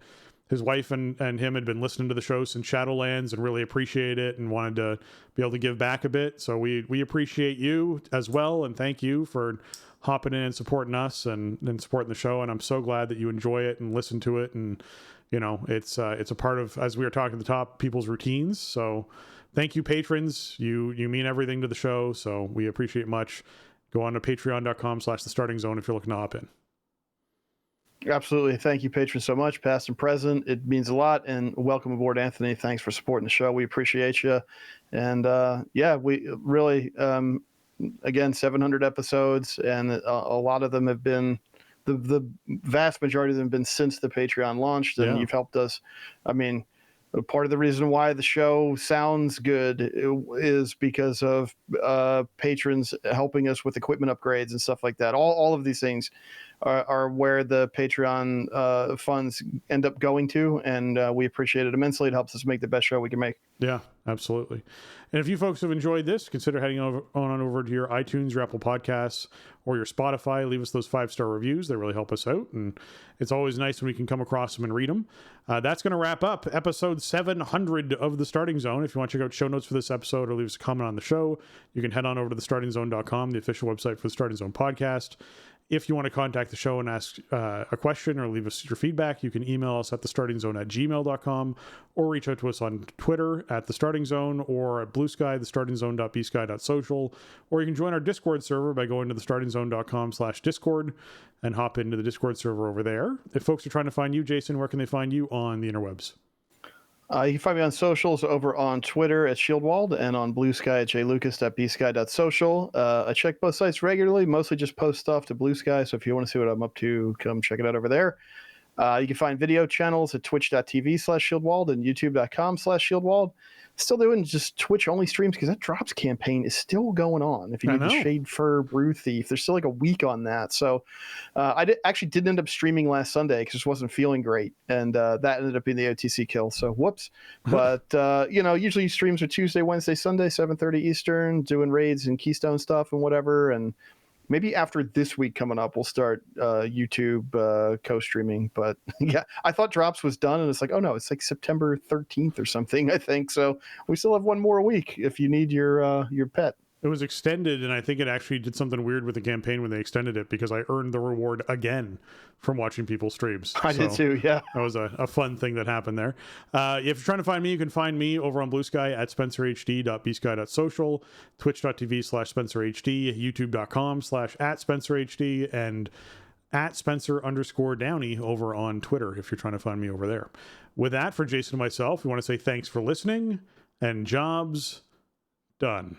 his wife and him had been listening to the show since Shadowlands and really appreciate it and wanted to be able to give back a bit. So we appreciate you as well, and thank you for hopping in and supporting us and supporting the show. And I'm so glad that you enjoy it and listen to it. And, you know, it's a part of, as we were talking at the top, people's routines. So thank you, patrons. You mean everything to the show, so we appreciate much. Go on to patreon.com/thestartingzone if you're looking to hop in. Absolutely. Thank you, patrons, so much, past and present. It means a lot. And welcome aboard, Anthony. Thanks for supporting the show. We appreciate you. And we really, again, 700 episodes, and a lot of them have been, the vast majority of them have been since the Patreon launched, and you've helped us. I mean, part of the reason why the show sounds good is because of patrons helping us with equipment upgrades and stuff like that. All of these things are where the Patreon funds end up going to, and we appreciate it immensely. It helps us make the best show we can make. Yeah, absolutely. And if you folks have enjoyed this, consider heading on over to your iTunes, your Apple Podcasts, or your Spotify. Leave us those 5-star reviews. They really help us out, and it's always nice when we can come across them and read them. That's going to wrap up episode 700 of The Starting Zone. If you want to check out show notes for this episode or leave us a comment on the show, you can head on over to thestartingzone.com, the official website for the Starting Zone podcast. If you want to contact the show and ask a question or leave us your feedback, you can email us at thestartingzone@gmail.com or reach out to us on Twitter at thestartingzone or at Blue Sky, thestartingzone.bsky.social, or you can join our Discord server by going to thestartingzone.com/discord and hop into the Discord server over there. If folks are trying to find you, Jason, where can they find you on the interwebs? You can find me on socials over on Twitter at Shieldwald and on Blue Sky at jlucas.bsky.social. I check both sites regularly, mostly just post stuff to Blue Sky. So if you want to see what I'm up to, come check it out over there. You can find video channels at twitch.tv/Shieldwald and youtube.com/Shieldwald. Still doing just Twitch-only streams because that Drops campaign is still going on. If you need the Shade Fur Brew Thief, there's still like a week on that. So I actually didn't end up streaming last Sunday because I just wasn't feeling great. And that ended up being the OTC kill. So whoops. But, usually streams are Tuesday, Wednesday, Sunday, 7:30 Eastern, doing raids and Keystone stuff and whatever. And maybe after this week coming up, we'll start YouTube co-streaming. But yeah, I thought Drops was done, and it's like, oh no, it's like September 13th or something, I think. So we still have one more week if you need your pet. It was extended, and I think it actually did something weird with the campaign when they extended it, because I earned the reward again from watching people's streams. I did too, yeah. That was a fun thing that happened there. If you're trying to find me, you can find me over on Blue Sky at spencerhd.bsky.social, twitch.tv/SpencerHD, youtube.com/@SpencerHD, and at Spencer_Downey over on Twitter if you're trying to find me over there. With that, for Jason and myself, we want to say thanks for listening, and jobs done.